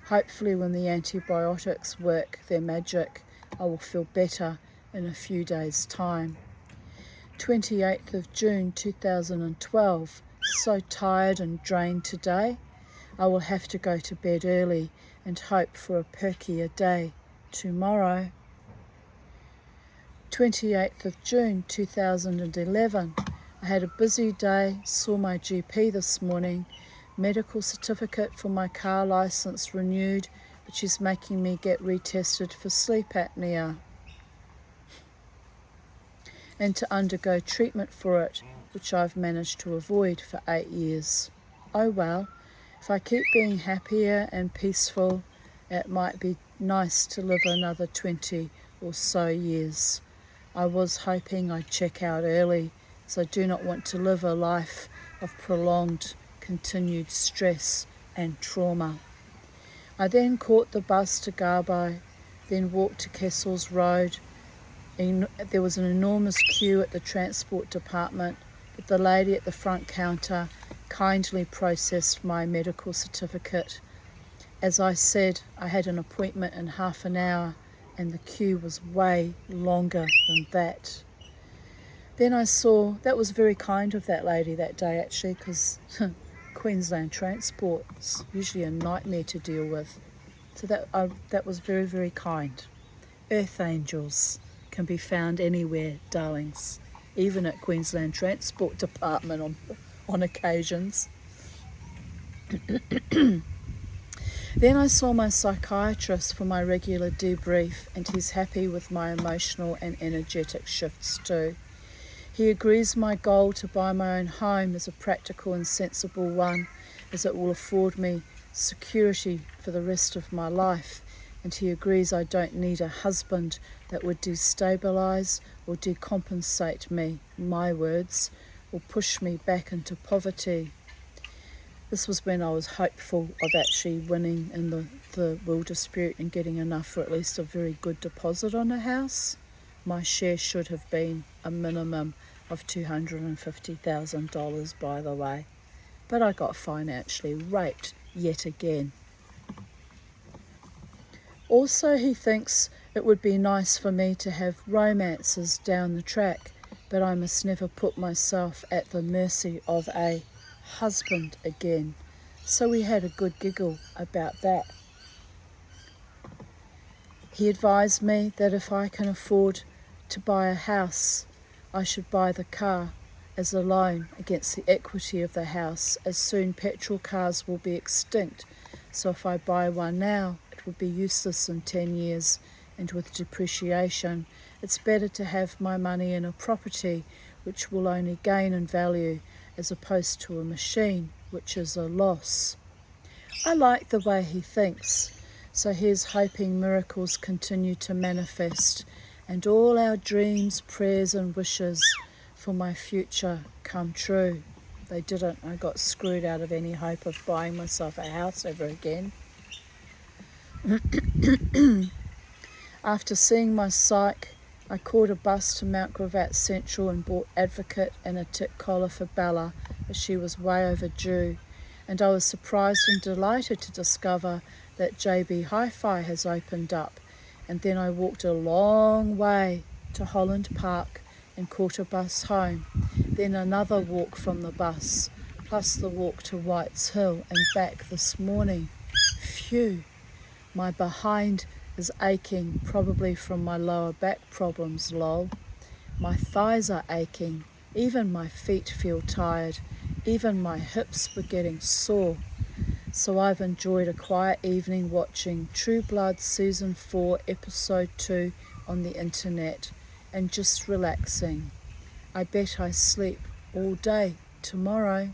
Hopefully when the antibiotics work their magic, I will feel better in a few days' time. 28th of June 2012, So tired and drained today. I will have to go to bed early and hope for a perkier day tomorrow. 28th of June 2011. I had a busy day, saw my GP this morning, medical certificate for my car licence renewed, but she's making me get retested for sleep apnea and to undergo treatment for it, which I've managed to avoid for 8 years. Oh well, if I keep being happier and peaceful, it might be nice to live another 20 or so years. I was hoping I'd check out early, as I do not want to live a life of prolonged, continued stress and trauma. I then caught the bus to Garbo, then walked to Kessel's Road. There was an enormous queue at the transport department, but the lady at the front counter kindly processed my medical certificate. As I said, I had an appointment in half an hour, and the queue was way longer than that. Then I saw, that was very kind of that lady that day actually, because Queensland transport is usually a nightmare to deal with. So that was very, very kind. Earth angels can be found anywhere, darlings, even at Queensland Transport Department on occasions. Then I saw my psychiatrist for my regular debrief, and he's happy with my emotional and energetic shifts too. He agrees my goal to buy my own home is a practical and sensible one, as it will afford me security for the rest of my life, and he agrees I don't need a husband that would destabilise or decompensate me, my words, or push me back into poverty. This was when I was hopeful of actually winning in the will dispute and getting enough for at least a very good deposit on a house. My share should have been a minimum of $250,000, by the way. But I got financially raped yet again. Also, he thinks it would be nice for me to have romances down the track, but I must never put myself at the mercy of a husband again. So we had a good giggle about that. He advised me that if I can afford to buy a house, I should buy the car as a loan against the equity of the house, as soon petrol cars will be extinct. So if I buy one now, it would be useless in 10 years, and with depreciation, it's better to have my money in a property which will only gain in value, as opposed to a machine, which is a loss. I like the way he thinks, so here's hoping miracles continue to manifest, and all our dreams, prayers and wishes for my future come true. They didn't. I got screwed out of any hope of buying myself a house ever again. After seeing my psych, I caught a bus to Mount Gravatt Central and bought Advocate and a tick collar for Bella, as she was way overdue, and I was surprised and delighted to discover that JB Hi-Fi has opened up. And then I walked a long way to Holland Park and caught a bus home, then another walk from the bus, plus the walk to Whites Hill and back this morning. Phew, my behind is aching, probably from my lower back problems, lol. My thighs are aching, even my feet feel tired, even my hips were getting sore. So I've enjoyed a quiet evening watching True Blood Season 4 Episode 2 on the internet and just relaxing. I bet I sleep all day tomorrow.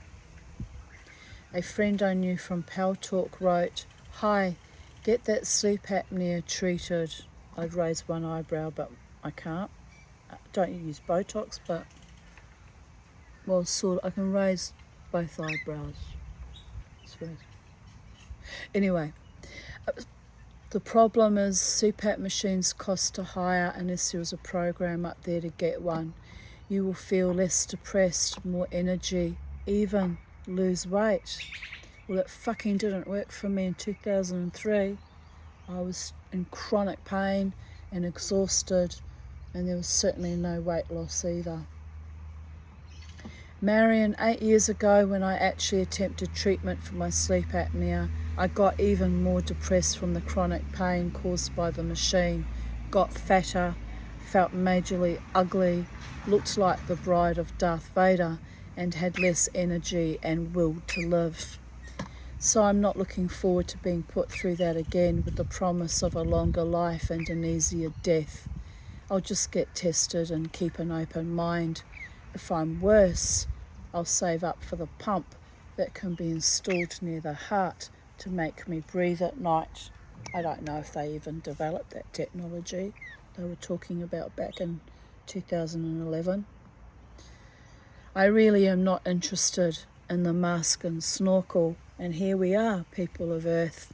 A friend I knew from Pal Talk wrote, "Hi, get that sleep apnea treated." I'd raise one eyebrow, but I can't. Don't use Botox, but, well, I can raise both eyebrows. Sweet. Anyway, the problem is CPAP machines cost to hire unless there was a program up there to get one. You will feel less depressed, more energy, even lose weight. Well, it fucking didn't work for me in 2003. I was in chronic pain and exhausted, and there was certainly no weight loss either. Marion, 8 years ago when I actually attempted treatment for my sleep apnea, I got even more depressed from the chronic pain caused by the machine, got fatter, felt majorly ugly, looked like the bride of Darth Vader, and had less energy and will to live. So I'm not looking forward to being put through that again with the promise of a longer life and an easier death. I'll just get tested and keep an open mind. If I'm worse, I'll save up for the pump that can be installed near the heart to make me breathe at night. I don't know if they even developed that technology they were talking about back in 2011. I really am not interested in the mask and snorkel, and here we are, people of Earth,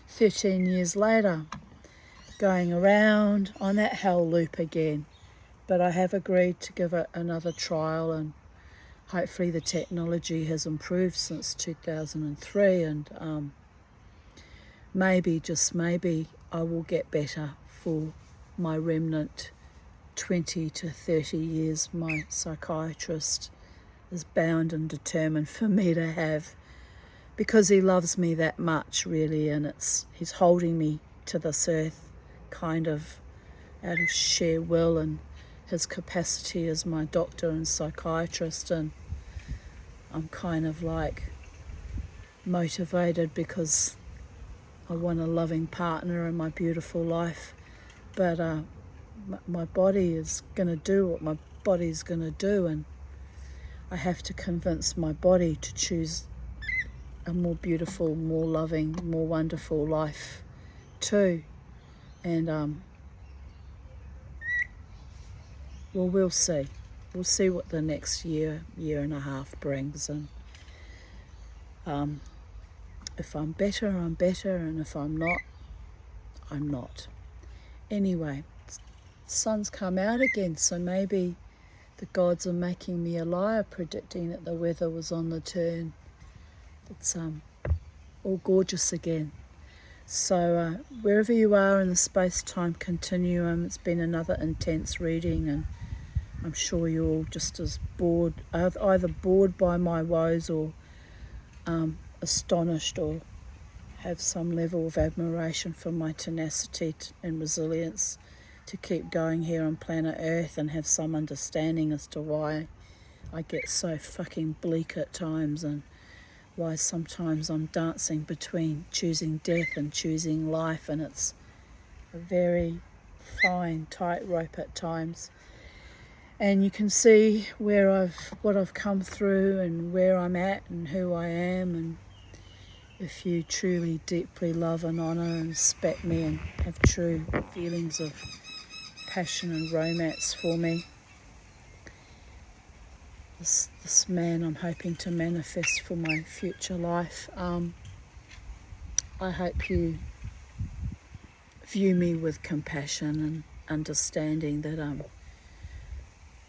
13 years later, going around on that hell loop again. But I have agreed to give it another trial, and hopefully the technology has improved since 2003, and maybe, just maybe, I will get better for my remnant 20 to 30 years my psychiatrist is bound and determined for me to have, because he loves me that much, really, and he's holding me to this earth kind of out of sheer will and his capacity as my doctor and psychiatrist. And I'm kind of like motivated because I want a loving partner in my beautiful life, but my body is going to do what my body's going to do, and I have to convince my body to choose a more beautiful, more loving, more wonderful life too. And well, we'll see. We'll see what the next year and a half brings, and if I'm better, I'm better, and if I'm not, I'm not. Anyway, sun's come out again, so maybe the gods are making me a liar, predicting that the weather was on the turn. It's all gorgeous again. So wherever you are in the space-time continuum, it's been another intense reading, and I'm sure you're all just as bored, either bored by my woes or astonished, or have some level of admiration for my tenacity and resilience to keep going here on planet Earth, and have some understanding as to why I get so fucking bleak at times, and why sometimes I'm dancing between choosing death and choosing life, and it's a very fine tightrope at times. And you can see what I've come through and where I'm at and who I am, and if you truly deeply love and honour and respect me and have true feelings of passion and romance for me, this man I'm hoping to manifest for my future life, I hope you view me with compassion and understanding that it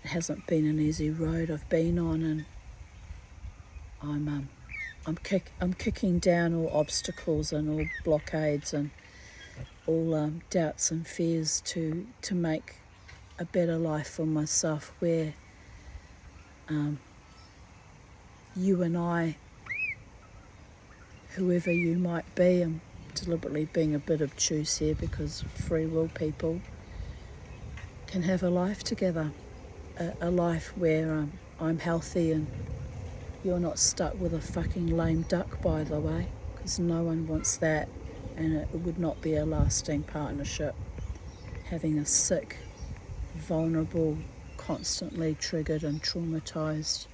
hasn't been an easy road I've been on, and I'm kicking down all obstacles and all blockades and all doubts and fears to make a better life for myself, where you and I, whoever you might be, I'm deliberately being a bit obtuse here because free will people, can have a life together, a life where I'm healthy and you're not stuck with a fucking lame duck, by the way, because no one wants that, and it would not be a lasting partnership, having a sick, vulnerable, constantly triggered and traumatized,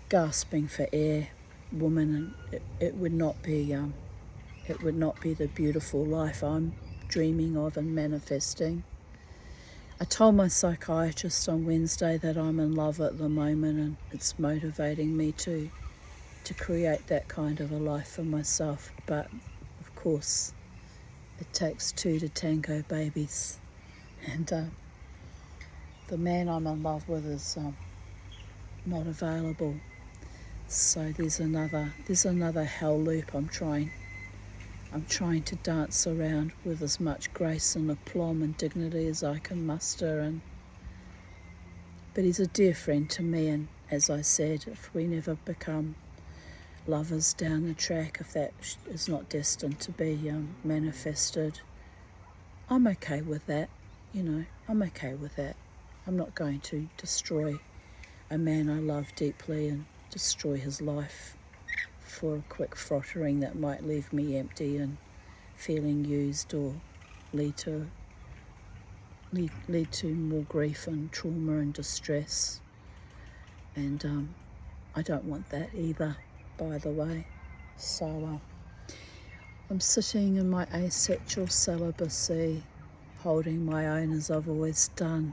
gasping for air woman, and it would not be the beautiful life I'm dreaming of and manifesting. I told my psychiatrist on Wednesday that I'm in love at the moment, and it's motivating me to create that kind of a life for myself. But of course, it takes two to tango, babies, and the man I'm in love with is not available. So there's another hell loop I'm trying to dance around with as much grace and aplomb and dignity as I can muster, but he's a dear friend to me, and as I said, if we never become lovers down the track, if that is not destined to be manifested, I'm okay with that. I'm okay with that. I'm not going to destroy a man I love deeply and destroy his life for a quick frottering that might leave me empty and feeling used, or lead to more grief and trauma and distress. And I don't want that either, by the way. So I'm sitting in my asexual celibacy, holding my own as I've always done,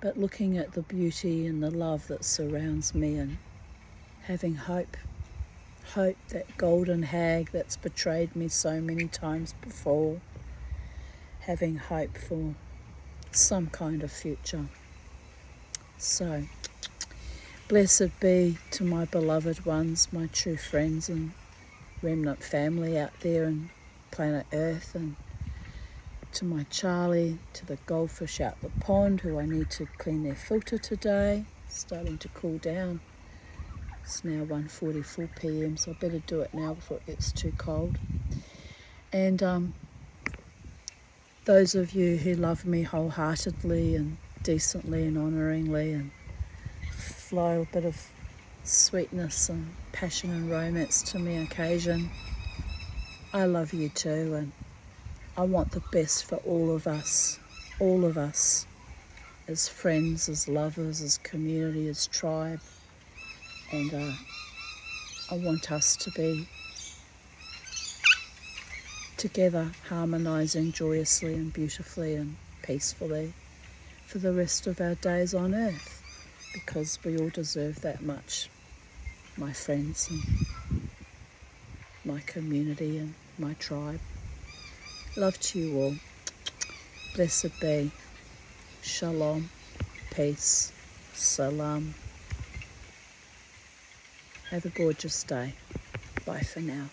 but looking at the beauty and the love that surrounds me, and having hope that golden hag that's betrayed me so many times before, having hope for some kind of future. So, blessed be to my beloved ones, my true friends and remnant family out there in planet Earth, and to my Charlie, to the goldfish out the pond who I need to clean their filter today. It's starting to cool down. It's now 1:44 p.m, so I better do it now before it gets too cold. And those of you who love me wholeheartedly and decently and honouringly and flow a bit of sweetness and passion and romance to me on occasion, I love you too, and I want the best for all of us, as friends, as lovers, as community, as tribe. And I want us to be together, harmonising joyously and beautifully and peacefully for the rest of our days on earth, because we all deserve that much, my friends and my community and my tribe. Love to you all. Blessed be. Shalom. Peace. Salam. Have a gorgeous day. Bye for now.